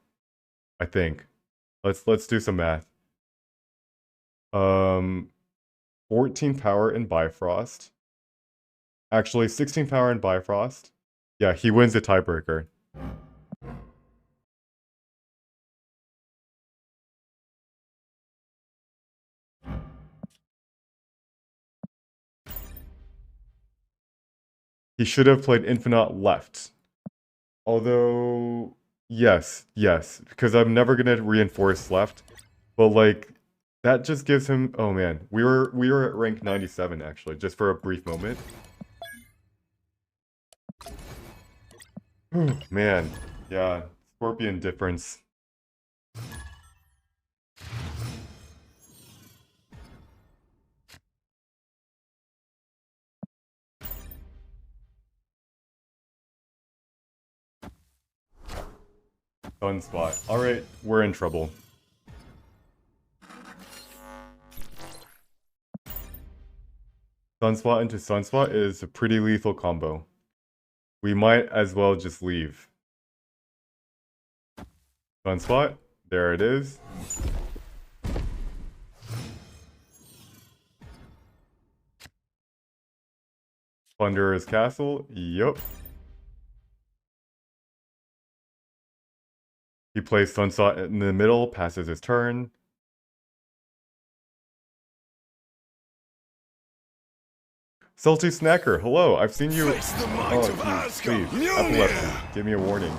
I think. Let's do some math. 14 power in Bifrost. Actually, 16 power in Bifrost. Yeah, he wins the tiebreaker. He should have played Infinite left. Although, yes, because I'm never gonna reinforce left. But like, that just gives him... Oh man, we were at rank 97 actually, just for a brief moment. Man, yeah, Scorpion difference. Sunspot. Alright, we're in trouble. Sunspot into Sunspot is a pretty lethal combo. We might as well just leave. Sunspot, there it is. Plunderer's Castle, yup. He plays Sunspot in the middle, passes his turn. Salty Snacker, hello, I've seen you... Face the might of Asgard. Please, epilepsy, give me a warning.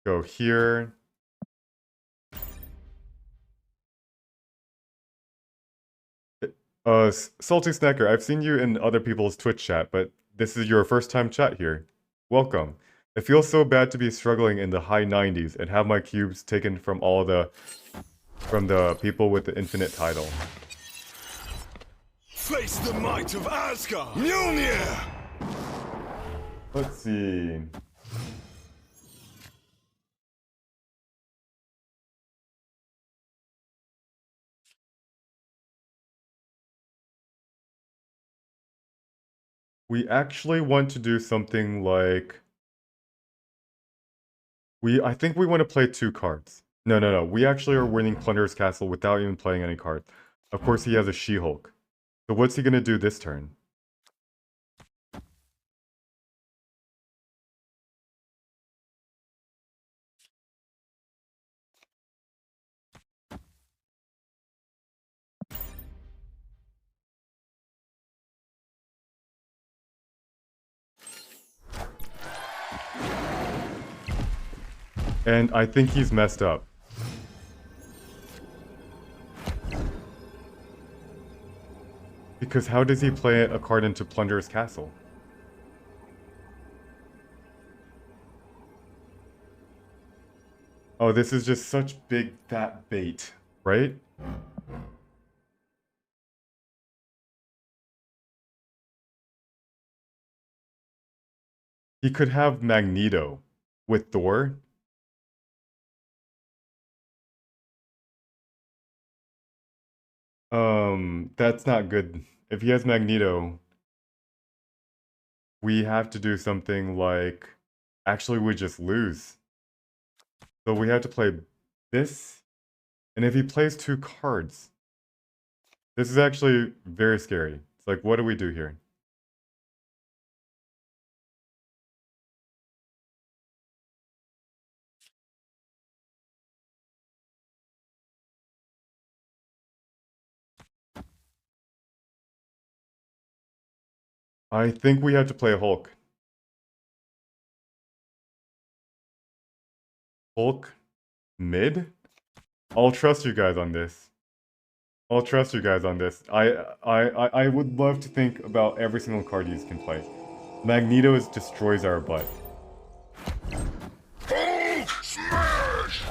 Go here. Salty Snacker, I've seen you in other people's Twitch chat, but this is your first time chat here. Welcome. It feels so bad to be struggling in the high 90s and have my cubes taken from from the people with the infinite title. Face the might of Asgard. Mjolnir. Let's see. We actually want to do something like I think we want to play 2 cards. No. We actually are winning Plunderer's Castle without even playing any cards. Of course, he has a She-Hulk. So what's he gonna do this turn? And I think he's messed up. Because how does he play a card into Plunderer's Castle? Oh, this is just such big fat bait, right? He could have Magneto with Thor. That's not good. If he has Magneto, we have to do something like... Actually, we just lose. So we have to play this. And if he plays 2 cards... This is actually very scary. It's like, what do we do here? I think we have to play Hulk. Hulk mid? I'll trust you guys on this. I'll trust you guys on this. I would love to think about every single card you can play. Magneto destroys our butt. Hulk smash!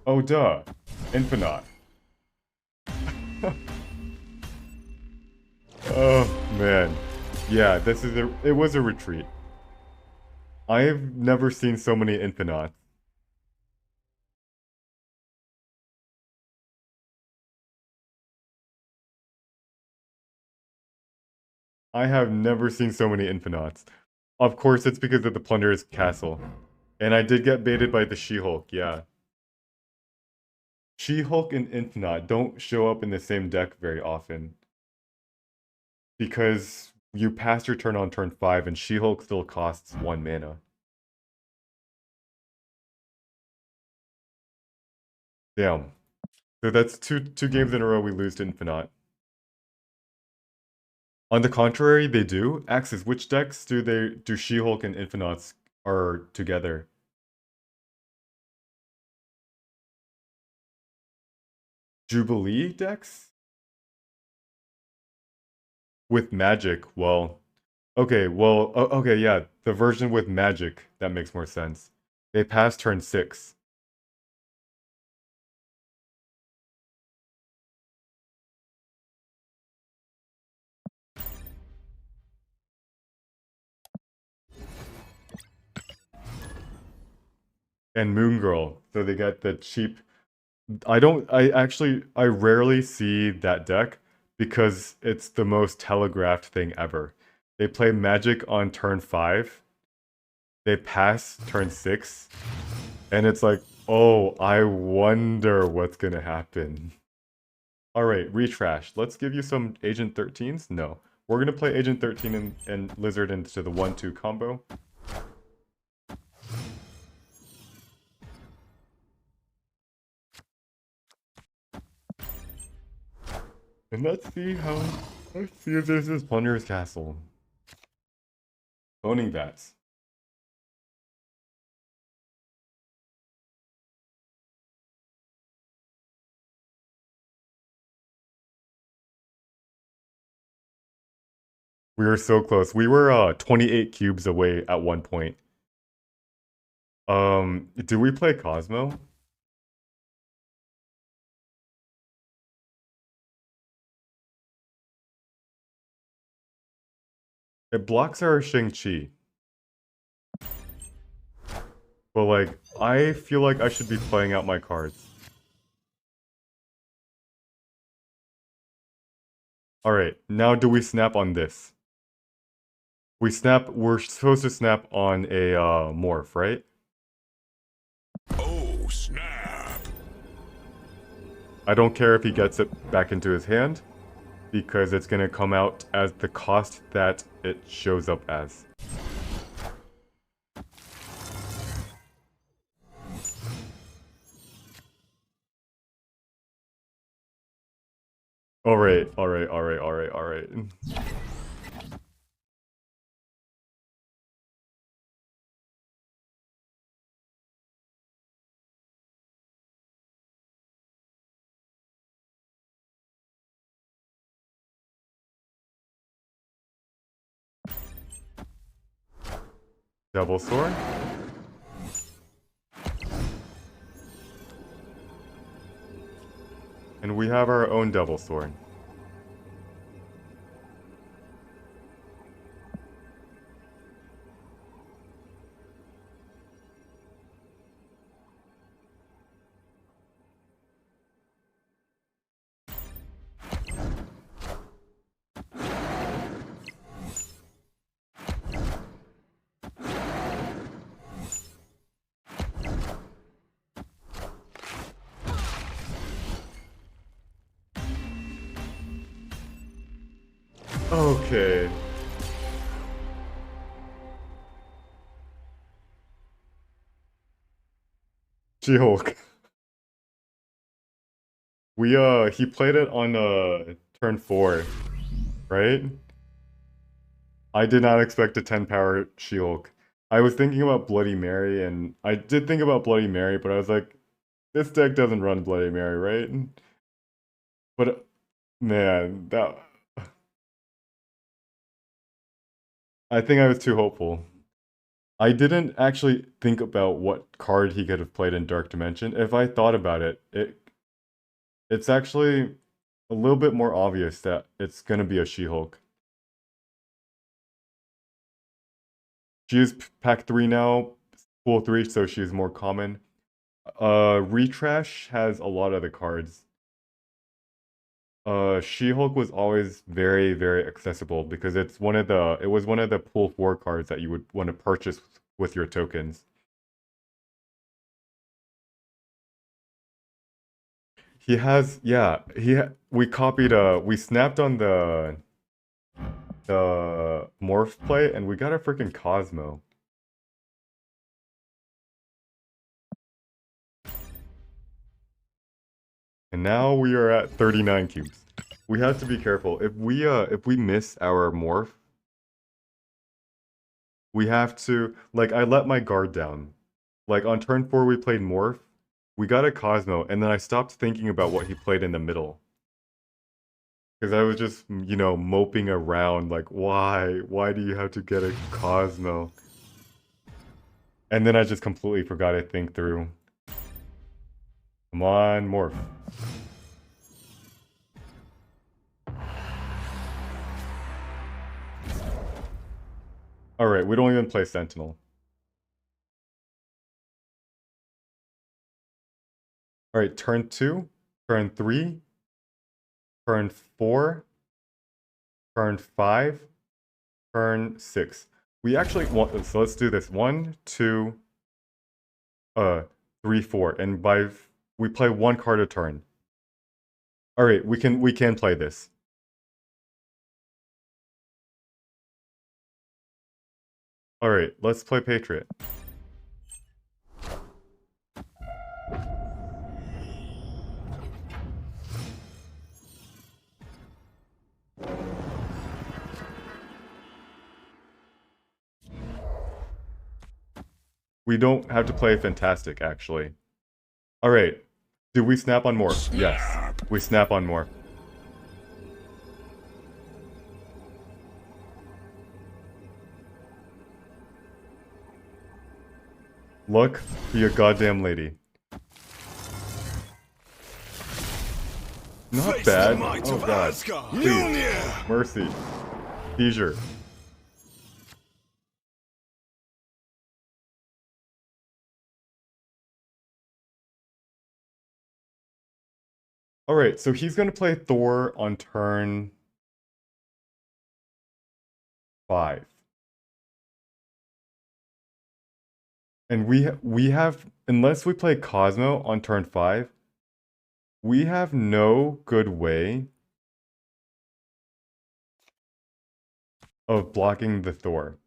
Oh duh. Infinite. Oh man. Yeah, it was a retreat. I've never seen so many Infinites. I have never seen so many Infinites. Of course, it's because of the Plunderer's Castle. And I did get baited by the She-Hulk, yeah. She-Hulk and Infinite don't show up in the same deck very often. Because you pass your turn on turn 5 and She-Hulk still costs 1 mana. Damn. So that's two games in a row we lose to Infinite. On the contrary, they do. Axis, which decks do She-Hulk and Infinites are together? Jubilee decks? With magic, well... Okay, okay, yeah, the version with magic, that makes more sense. They pass turn 6. And Moon Girl, so they get the cheap... I rarely see that deck because it's the most telegraphed thing ever. They play magic on turn 5, they pass turn 6, and it's like, oh, I wonder what's gonna happen. Alright, retrash. Let's give you some Agent 13s? No. We're gonna play Agent 13 and Lizard into the 1-2 combo. And let's see if this is Plunderer's Castle. Owning that. We were so close. We were 28 cubes away at one point. Do we play Cosmo? It blocks our Shang-Chi. But like, I feel like I should be playing out my cards. Alright, now do we snap on this? We're supposed to snap on a morph, right? Oh, snap. I don't care if he gets it back into his hand, because it's gonna come out as the cost that it shows up as. Alright, alright, alright, alright, alright. Double sword. And we have our own double sword. Okay. She-Hulk. He played it on turn 4, right? I did not expect a 10 power She-Hulk. I was thinking about Bloody Mary, and I did think about Bloody Mary, but I was like, this deck doesn't run Bloody Mary, right? But man, that I think I was too hopeful. I didn't actually think about what card he could have played in Dark Dimension. If I thought about it, it's actually a little bit more obvious that it's gonna be a She-Hulk. She is pack 3 now, pool 3, so she's more common. Retrash has a lot of the cards. She-Hulk was always very, very accessible because it was one of the pool 4 cards that you would want to purchase with your tokens. He has, yeah, we snapped on the morph play and we got a freaking Cosmo. And now we are at 39 cubes. We have to be careful. If we miss our morph, we have to, like, I let my guard down. Like on turn 4 we played morph, we got a Cosmo, and then I stopped thinking about what he played in the middle. Because I was just, you know, moping around, like, why? Why do you have to get a Cosmo? And then I just completely forgot to think through. Come on, morph. Alright, we don't even play Sentinel. Alright, turn 2, turn 3, turn 4, turn 5, turn 6. We actually want, so let's do this. 1, 2, 3, 4. And we play one card a turn. Alright, we can play this. Alright, let's play Patriot. We don't have to play Fantastic, actually. Alright, do we snap on more? Yes, we snap on more. Luck, be a goddamn lady. Not Face bad. the might Oh of god. Asgard. Please. Mjolnir. Mercy. Seizure. Alright, so he's gonna play Thor on turn 5. And we have, unless we play Cosmo on turn 5, we have no good way of blocking the Thor.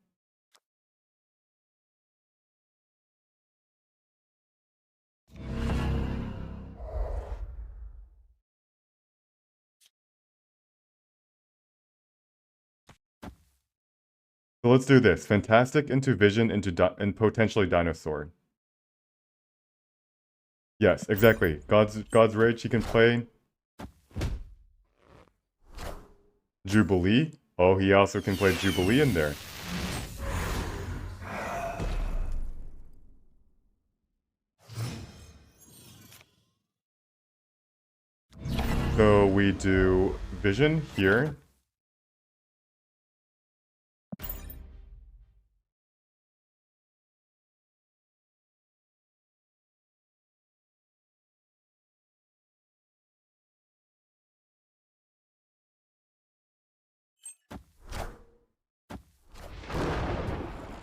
So let's do this. Fantastic into Vision and potentially Dinosaur. Yes, exactly. God's Rage, he can play. Jubilee. Oh, he also can play Jubilee in there. So we do Vision here.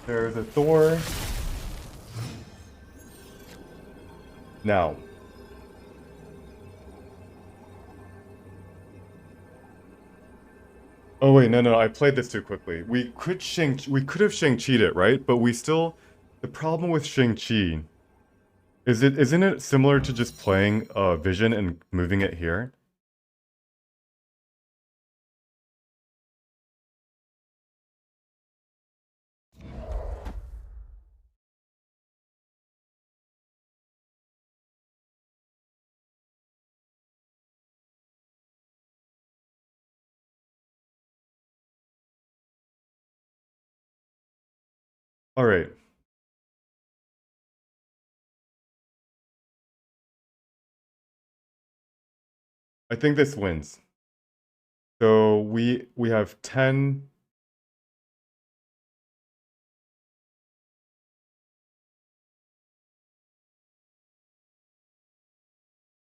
There's a Thor. Now. Oh wait, no, I played this too quickly. We could have Shang-Chi'd it, right? But we still, the problem with Shang-Chi isn't it similar to just playing Vision and moving it here? All right. I think this wins. So we have 10.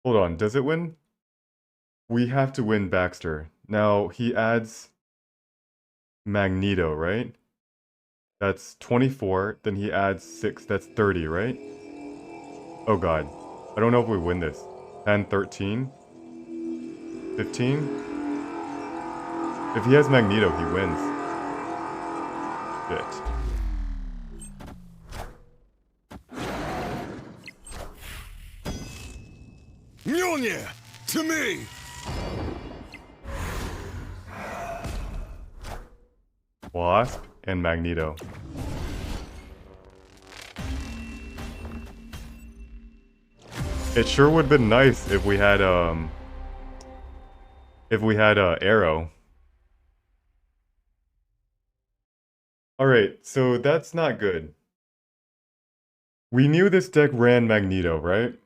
Hold on, does it win? We have to win Baxter. Now he adds Magneto, right? That's 24. Then he adds 6. That's 30, right? Oh god. I don't know if we win this. 10, 13, 15. If he has Magneto, he wins. Shit. Mjolnir, to me! Wasp and Magneto. It sure would have been nice if we had Arrow. Alright, so that's not good. We knew this deck ran Magneto, right?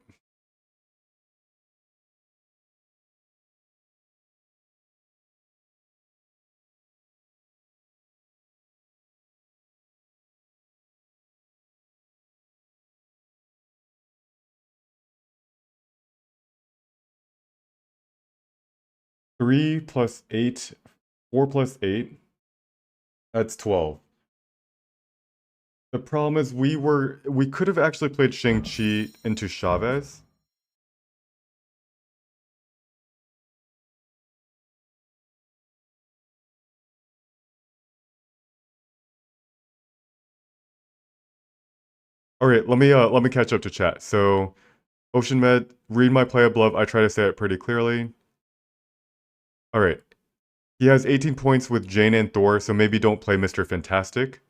Three plus 8, 4 plus 8. That's 12. The problem is we could have actually played Shang-Chi into Chavez. Alright, let me catch up to chat. So Ocean Med, read my play of love. I try to say it pretty clearly. Alright. He has 18 points with Jane and Thor, so maybe don't play Mr. Fantastic.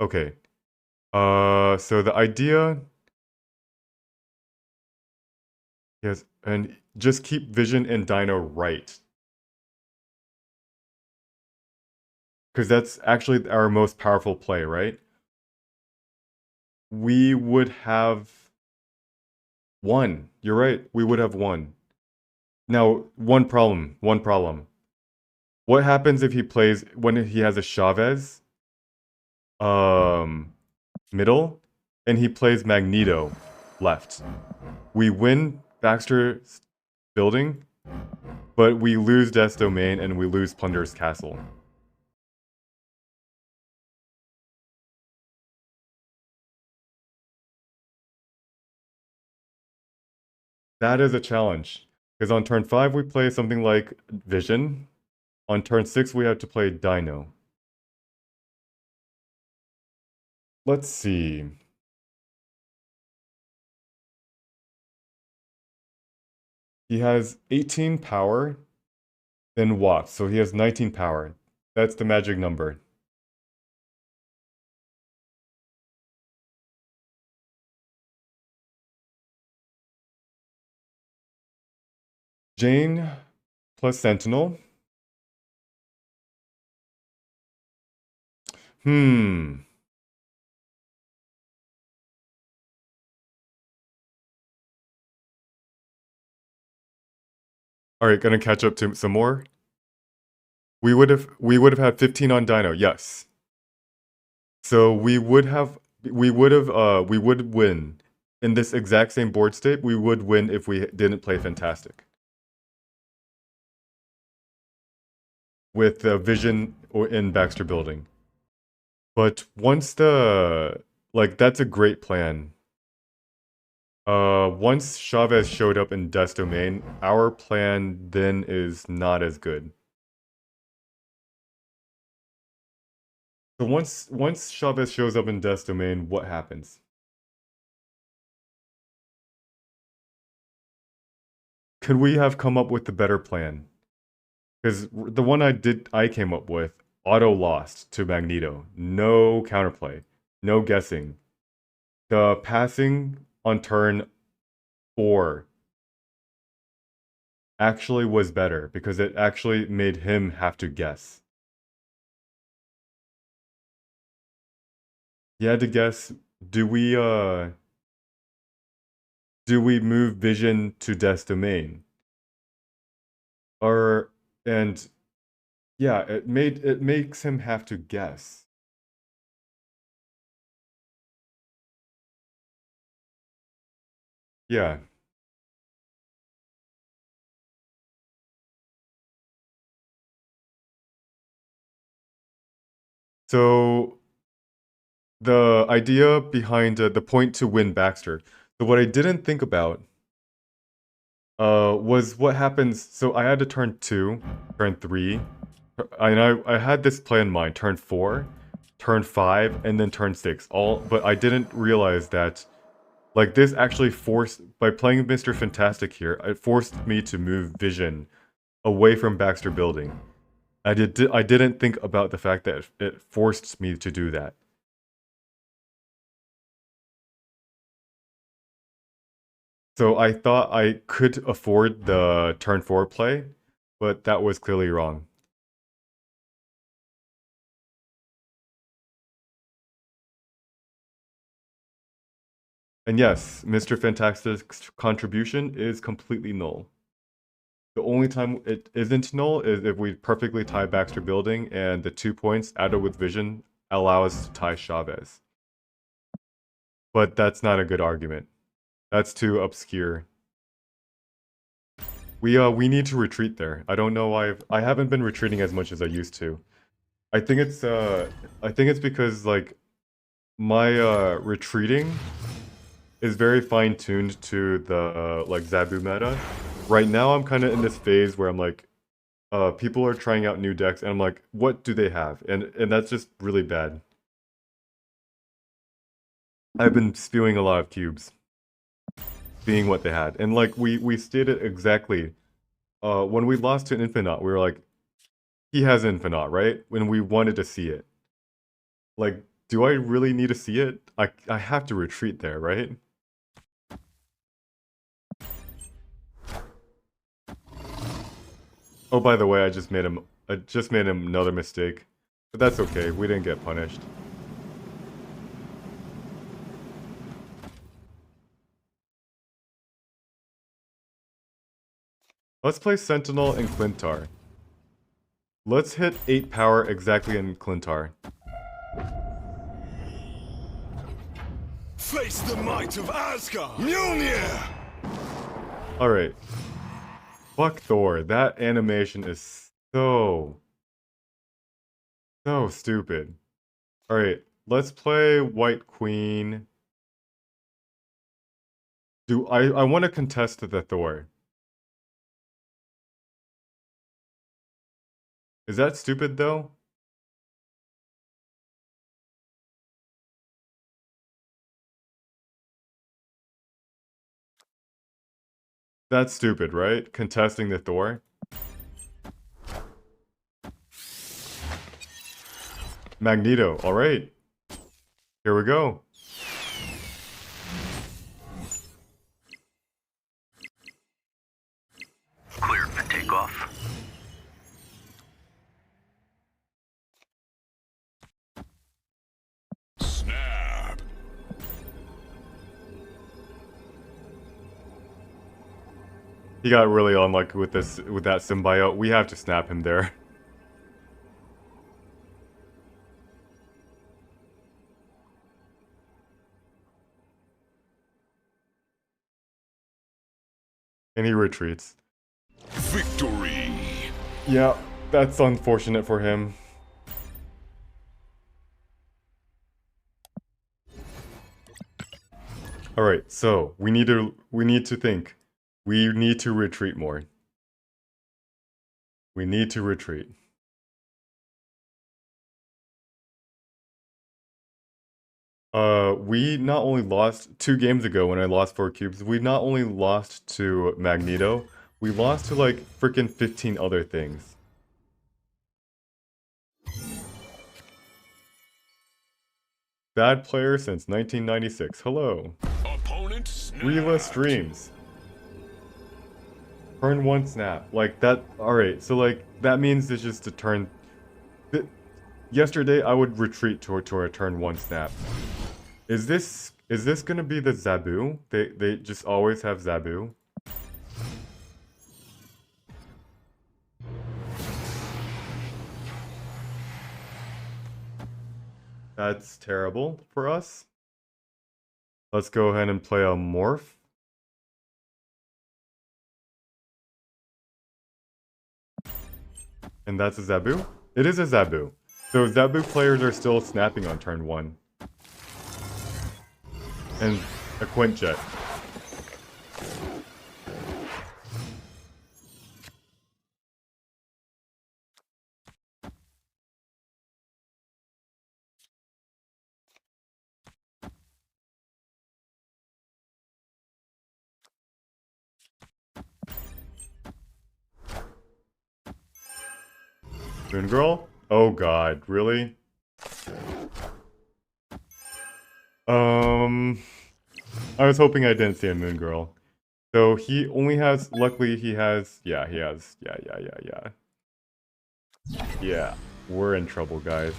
Okay. So the idea. Yes, and just keep Vision and Dino right. Because that's actually our most powerful play, right? We would have won. You're right. We would have won. Now, one problem. What happens if he plays when he has a Chavez middle and he plays Magneto left? We win Baxter's building, but we lose Death's Domain and we lose Plunder's Castle. That is a challenge. Because on turn 5 we play something like Vision. On turn 6 we have to play Dino. Let's see. He has 18 power in watts, so he has 19 power. That's the magic number. Jane plus Sentinel. Hmm. All right, gonna catch up to some more. We would have had 15 on Dino, yes. So we would win. In this exact same board state, we would win if we didn't play Fantastic. With Vision or in Baxter Building. But once that's a great plan. Once Chavez showed up in Death's Domain, our plan then is not as good. So once Chavez shows up in Death's Domain, what happens? Could we have come up with a better plan? Because the one I came up with, auto lost to Magneto. No counterplay. No guessing. The passing on turn 4 actually was better because it actually made him have to guess. He had to guess, do we move Vision to Death's Domain? And yeah, it makes him have to guess. Yeah. So the idea behind the point to win Baxter. So what I didn't think about was what happens. So I had to turn 2, turn 3. I had this plan in mind, turn 4, turn 5, and then turn 6. But I didn't realize that like this actually by playing Mr. Fantastic here, it forced me to move Vision away from Baxter Building. I didn't think about the fact that it forced me to do that. So I thought I could afford the turn 4 play, but that was clearly wrong. And yes, Mr. Fantastic's contribution is completely null. The only time it isn't null is if we perfectly tie Baxter Building and the 2 points added with Vision allow us to tie Chavez. But that's not a good argument. That's too obscure. We need to retreat there. I don't know why I haven't been retreating as much as I used to. I think it's because like my retreating is very fine-tuned to the like Zabu meta. Right now I'm kind of in this phase where I'm like people are trying out new decks and I'm like, what do they have? And that's just really bad. I've been spewing a lot of cubes, being what they had. And like we stated exactly when we lost to an Infinite, we were like, he has Infinite, right? When we wanted to see it. Like, do I really need to see it? I have to retreat there, right? Oh, by the way, I just made him another mistake. But that's okay, we didn't get punished. Let's play Sentinel and Clintar. Let's hit 8 power exactly in Clintar. Face the might of Asgard! Mjolnir! Alright. Fuck Thor. That animation is so stupid. Alright, let's play White Queen. I want to contest the Thor. Is that stupid though? That's stupid, right? Contesting the Thor? Magneto, alright. Here we go. Cleared for takeoff. Snap. He got really unlucky with that symbiote. We have to snap him there. And he retreats. Victory. Yeah, that's unfortunate for him. Alright, so we need to think. We need to retreat more. We need to retreat. We not only lost 2 games ago when I lost 4 cubes, we not only lost to Magneto, we lost to like freaking 15 other things. Bad player since 1996. Hello. Opponent snap. Rela streams. Turn 1 snap. Like that. Alright, so like that means it's just a turn. Yesterday I would retreat to a turn 1 snap. Is this gonna be the Zabu? They just always have Zabu. That's terrible for us. Let's go ahead and play a Morph. And that's a Zabu? It is a Zabu. So Zabu players are still snapping on turn 1. And a Quintjet. Moon Girl? Oh god, really? I was hoping I didn't see a Moon Girl. So he only has, luckily he has, yeah, Yeah, we're in trouble, guys.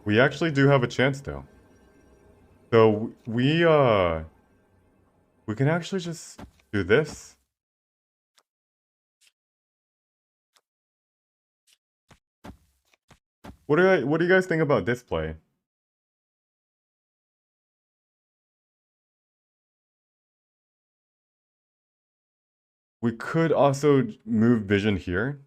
We actually do have a chance, though. So we can actually just do this. What do you guys think about this play? We could also move Vision here.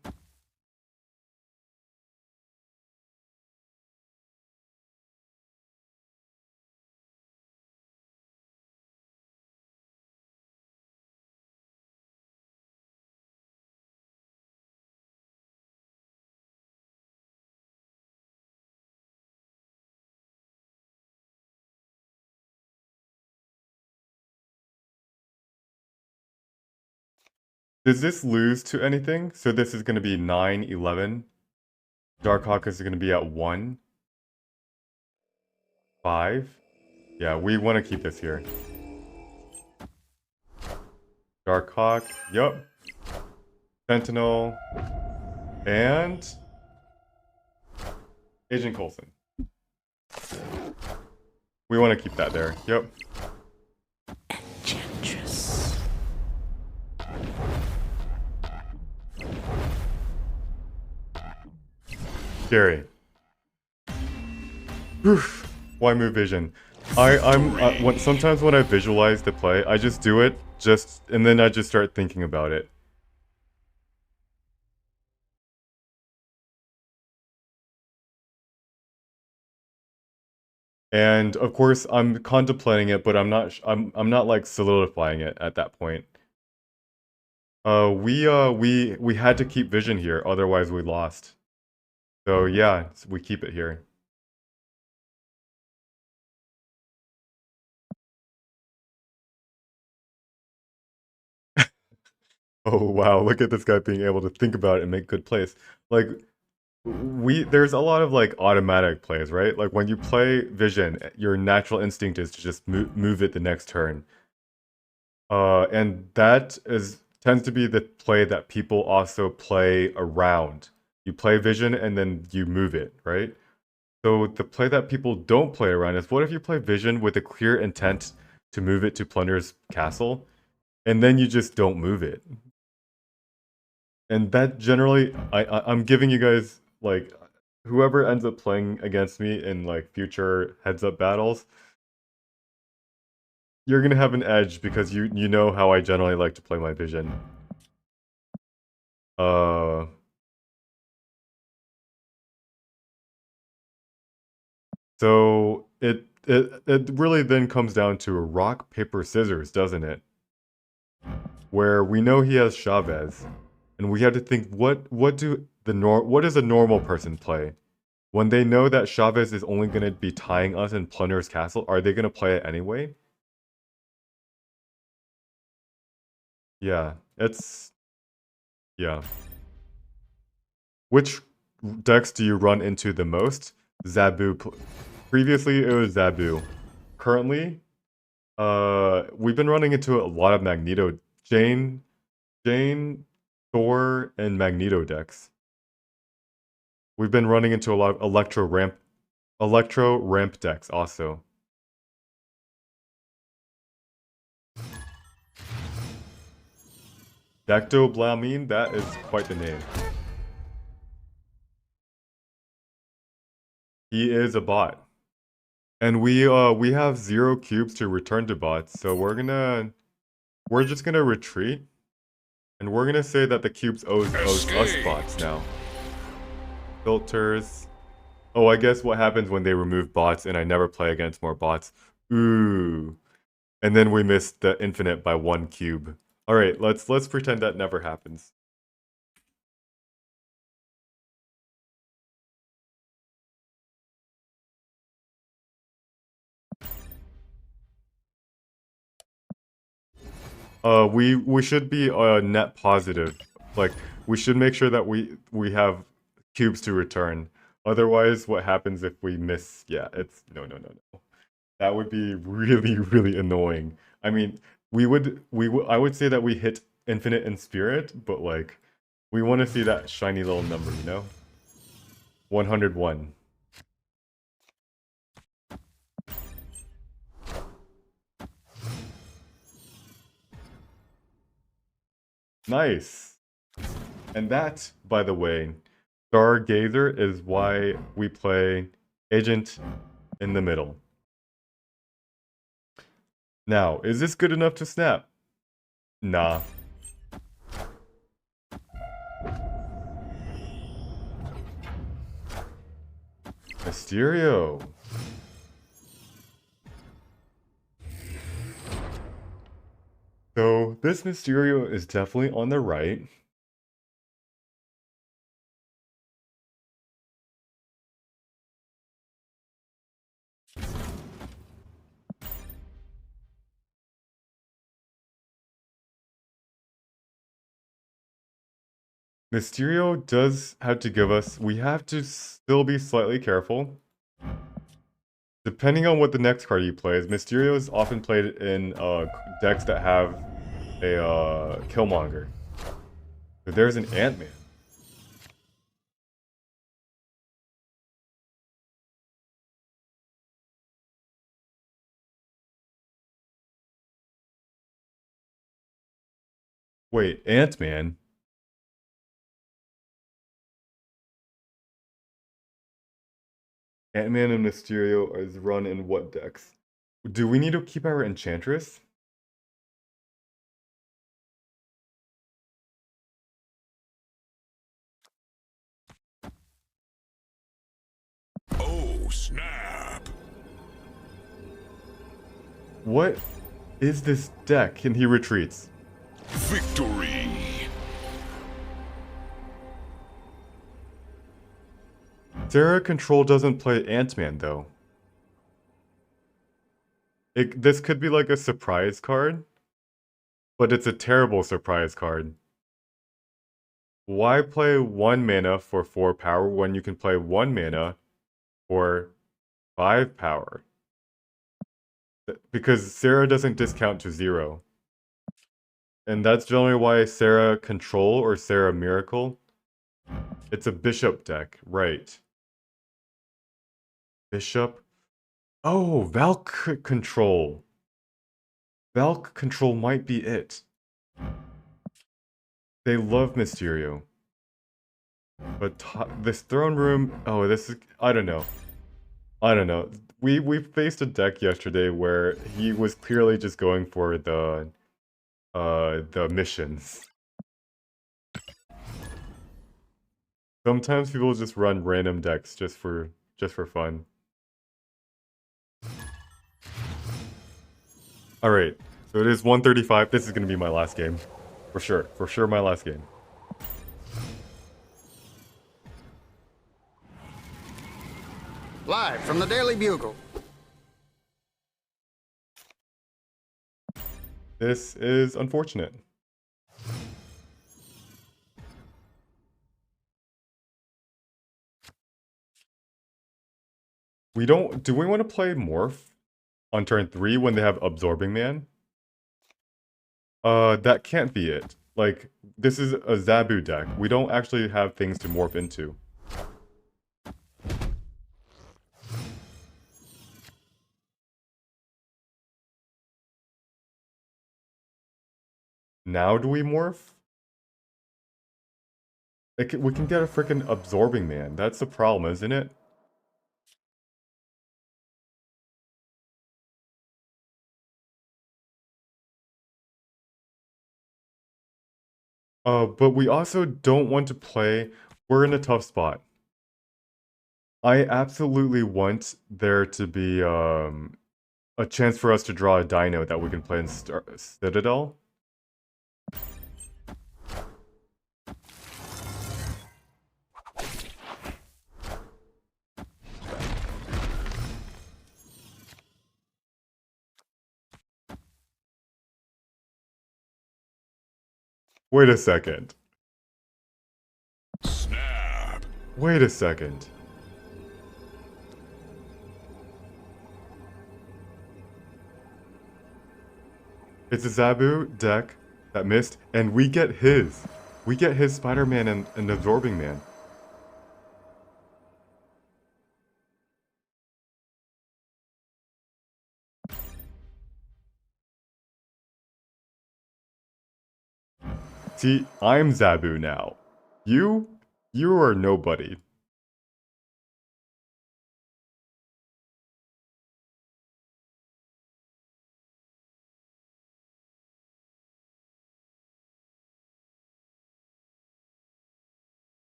Does this lose to anything? So this is going to be 9, 11. Darkhawk is going to be at 1. 5. Yeah, we want to keep this here. Darkhawk, yup. Sentinel. And Agent Coulson. We want to keep that there. Yep. Scary. Whew. Why move vision? Sometimes when I visualize the play, I just do it and then I just start thinking about it. And of course, I'm contemplating it, but I'm not like solidifying it at that point. We had to keep vision here, otherwise we lost. So yeah, we keep it here. Oh wow, look at this guy being able to think about it and make good plays. Like there's a lot of like automatic plays, right? Like when you play vision, your natural instinct is to just move it the next turn. And that tends to be the play that people also play around. You play vision and then you move it, right? So the play that people don't play around is, what if you play vision with a clear intent to move it to Plunder's castle, and then you just don't move it? And that generally, I'm giving you guys, like, whoever ends up playing against me in like future heads-up battles, you're gonna have an edge because you know how I generally like to play my vision. Uh, so it really then comes down to a rock, paper, scissors, doesn't it? Where we know he has Chavez, and we have to think what does a normal person play? When they know that Chavez is only gonna be tying us in Plunder's Castle, are they gonna play it anyway? Yeah, yeah. Which decks do you run into the most? Zabu. Previously, it was Zabu. Currently, we've been running into a lot of Magneto, Jane, Thor, and Magneto decks. We've been running into a lot of Electro ramp decks also. Dactoblamine, that is quite the name. He is a bot. And we have 0 cubes to return to bots, so we're just gonna retreat. And we're gonna say that the cubes owes us bots now. Filters. Oh, I guess what happens when they remove bots and I never play against more bots. Ooh. And then we missed the infinite by 1 cube. Alright, let's pretend that never happens. We should be net positive. Like, we should make sure that we have cubes to return. Otherwise, what happens if we miss? Yeah, it's no. That would be really, really annoying. I mean, I would say that we hit infinite in spirit, but like, we want to see that shiny little number, you know? 101. Nice. And that, by the way, Stargazer is why we play Agent in the middle. Now, is this good enough to snap? Nah. Mysterio. So, this Mysterio is definitely on the right. Mysterio does have to give us... We have to still be slightly careful. Depending on what the next card he plays, Mysterio is often played in decks that have a Killmonger. But there's an Ant-Man. Wait, Ant-Man? Ant-Man and Mysterio is run in what decks? Do we need to keep our Enchantress? Oh, snap. What is this deck? And he retreats. Victory. Sarah Control doesn't play Ant-Man though. This could be like a surprise card, but it's a terrible surprise card. Why play 1 mana for 4 power when you can play 1 mana for 5 power? Because Sarah doesn't discount to 0. And that's generally why Sarah Control or Sarah Miracle. It's a bishop deck, right. Bishop. Oh, Valk Control. Valk Control might be it. They love Mysterio. But this throne room, oh, this is, I don't know. I don't know. We faced a deck yesterday where he was clearly just going for the missions. Sometimes people just run random decks just for fun. All right. So it is 135. This is going to be my last game. For sure. For sure my last game. Live from the Daily Bugle. This is unfortunate. Do we want to play Morph on turn 3 when they have Absorbing Man? That can't be it. Like, this is a Zabu deck. We don't actually have things to morph into. Now do we morph? We can get a freaking Absorbing Man. That's the problem, isn't it? But we also don't want to play. We're in a tough spot. I absolutely want there to be a chance for us to draw a dino that we can play in Citadel. Wait a second. Snap. Wait a second. It's a Zabu deck that missed, and we get his. We get his Spider-Man and Absorbing Man. See, I'm Zabu now. You are nobody.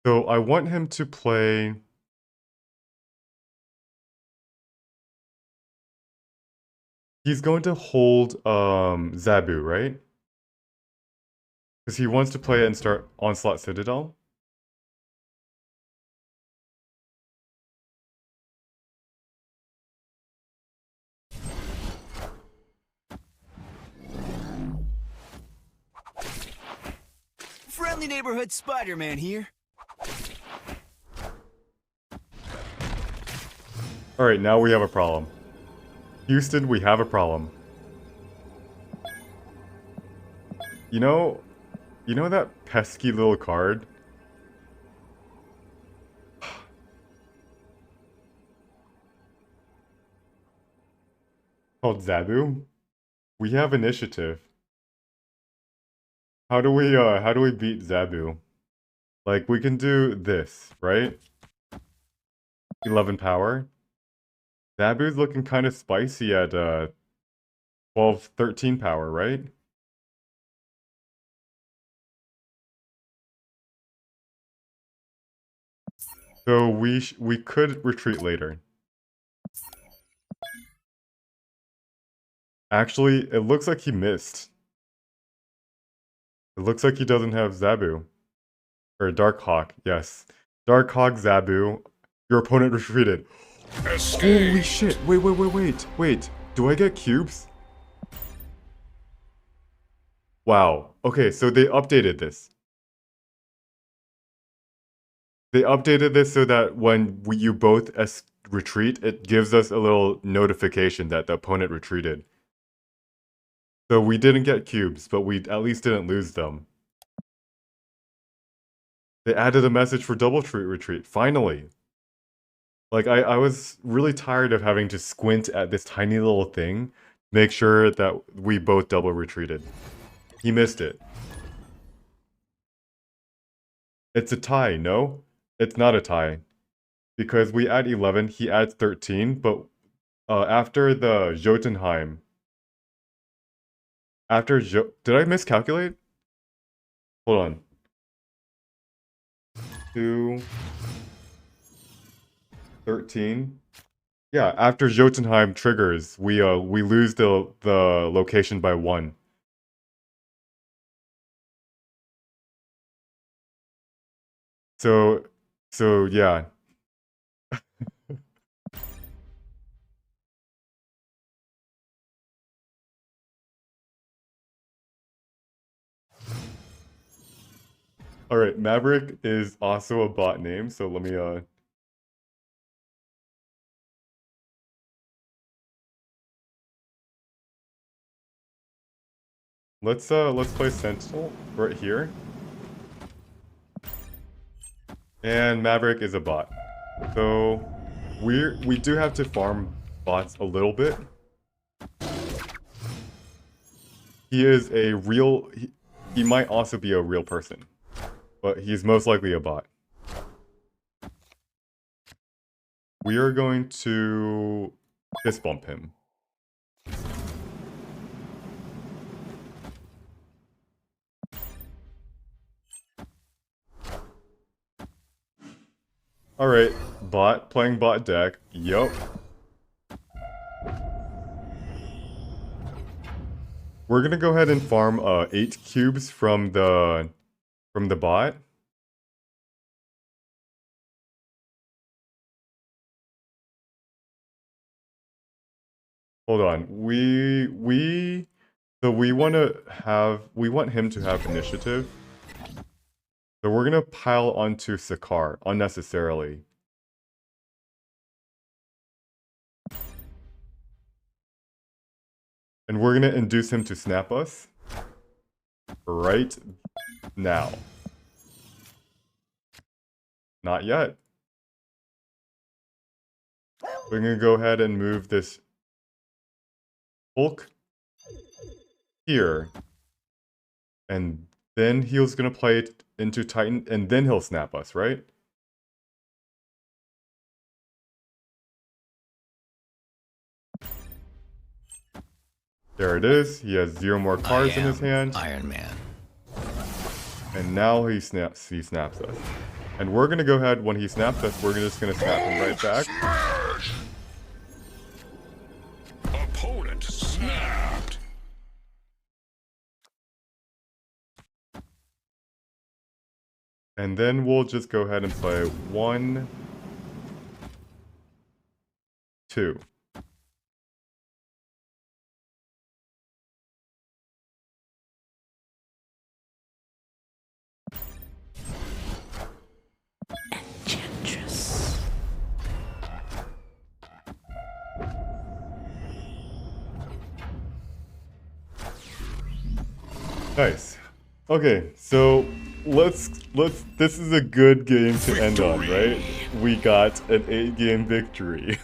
So I want him to play. He's going to hold Zabu, right? Because he wants to play it and start Onslaught Citadel. Friendly neighborhood Spider-Man here. Alright, now we have a problem. Houston, we have a problem. You know that pesky little card? Called Zabu? We have initiative. How do we beat Zabu? Like, we can do this, right? 11 power. Zabu's looking kind of spicy at 12, 13 power, right? So we could retreat later. Actually, it looks like he missed. It looks like he doesn't have Zabu. Or Dark Hawk, yes. Dark Hawk Zabu. Your opponent retreated. Holy shit! Wait. Do I get cubes? Wow. Okay, so they updated this. They updated this so that when you both retreat, it gives us a little notification that the opponent retreated. So we didn't get cubes, but we at least didn't lose them. They added a message for double retreat, finally. Like, I was really tired of having to squint at this tiny little thing, make sure that we both double retreated. He missed it. It's a tie, no? It's not a tie. Because we add 11, he adds 13, but after the Jotunheim... Did I miscalculate? Hold on. 2... 13. Yeah, after Jotunheim triggers, we lose the location by 1. So yeah. All right, Maverick is also a bot name, so let me let's play Sentinel right here. And Maverick is a bot. So we do have to farm bots a little bit. He is a real he might also be a real person, but he's most likely a bot. We are going to fist bump him. Alright, bot, playing bot deck. Yup. We're gonna go ahead and farm 8 cubes from the bot. Hold on. So we want him to have initiative. So we're gonna pile onto Sakar unnecessarily. And we're gonna induce him to snap us right now. Not yet. We're gonna go ahead and move this Hulk here. And then he's gonna play it into Titan, and then he'll snap us, right? There it is. He has 0 more cards in his hand. Iron Man. And now he snaps us. And we're gonna go ahead, when he snaps us, we're just gonna snap him right back. Smash! Opponent snapped. And then we'll just go ahead and play 1, 2. Enchantress. Nice. Okay, so let's this is a good game to end on, right? We got an 8-game victory.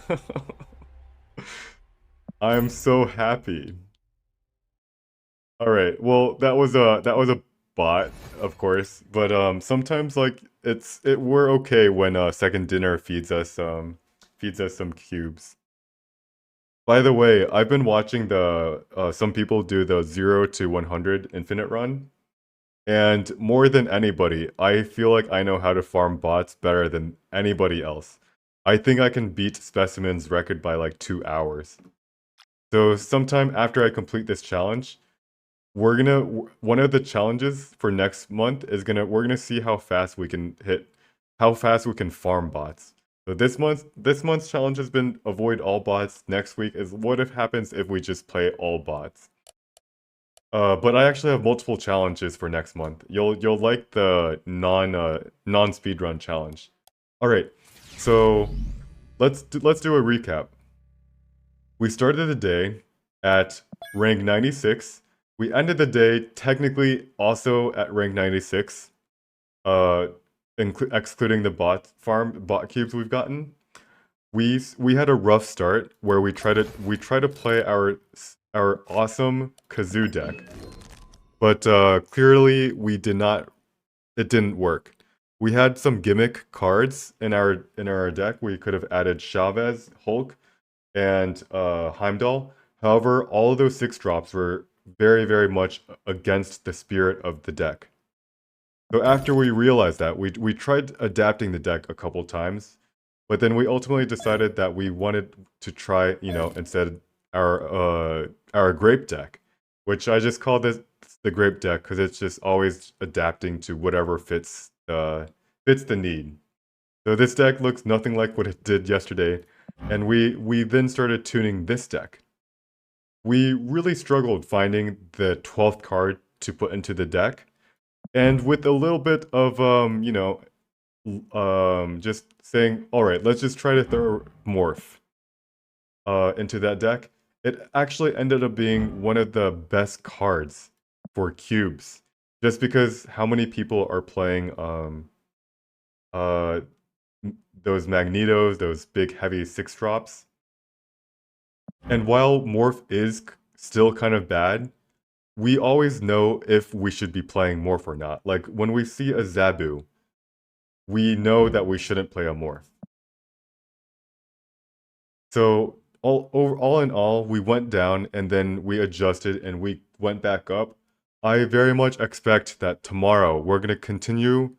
I'm so happy. All right. Well, that was a bot, of course, but sometimes like we're okay when second dinner feeds us feeds us some cubes. By the way, I've been watching the some people do the 0 to 100 infinite run, and more than anybody, I feel like I know how to farm bots better than anybody else. I think I can beat Specimen's record by like 2 hours. So sometime after I complete this challenge, one of the challenges for next month is we're gonna see how fast we can farm bots. So this month's challenge has been avoid all bots. Next week is what if happens if we just play all bots. But I actually have multiple challenges for next month. You'll like the non speedrun challenge. All right, so let's do a recap. We started the day at rank 96. We ended the day technically also at rank 96, excluding the bot cubes we've gotten. We had a rough start where we try to play our awesome kazoo deck, but clearly it didn't work. We had some gimmick cards in our deck. We could have added Chavez, Hulk, and Heimdall. However, all of those 6-drops were very, very much against the spirit of the deck. So after we realized that, we tried adapting the deck a couple times, but then we ultimately decided that we wanted to try, instead our grape deck, which I just call this the grape deck because it's just always adapting to whatever fits the need. So this deck looks nothing like what it did yesterday, and we then started tuning this deck. We really struggled finding the 12th card to put into the deck, and with a little bit of just saying, all right, let's just try to throw Morph into that deck. It actually ended up being one of the best cards for cubes, just because how many people are playing those Magnetos, those big heavy 6-drops. And while Morph is still kind of bad, we always know if we should be playing Morph or not. Like when we see a Zabu, we know that we shouldn't play a Morph. So all in all, we went down and then we adjusted and we went back up. I very much expect that tomorrow we're gonna continue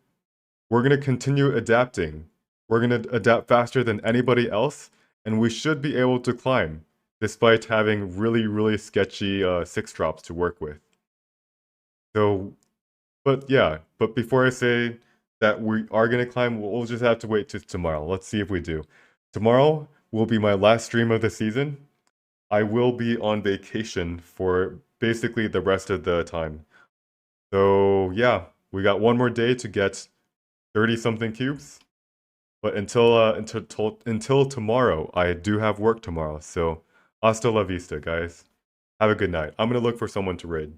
adapting. We're gonna adapt faster than anybody else, and we should be able to climb, despite having really, really sketchy 6-drops to work with. So, but before I say that we are gonna climb, we'll just have to wait till tomorrow. Let's see if we do. Tomorrow will be my last stream of the season. I will be on vacation for basically the rest of the time. So yeah, we got one more day to get 30-something cubes. But until tomorrow, I do have work tomorrow. So hasta la vista, guys. Have a good night. I'm gonna look for someone to raid.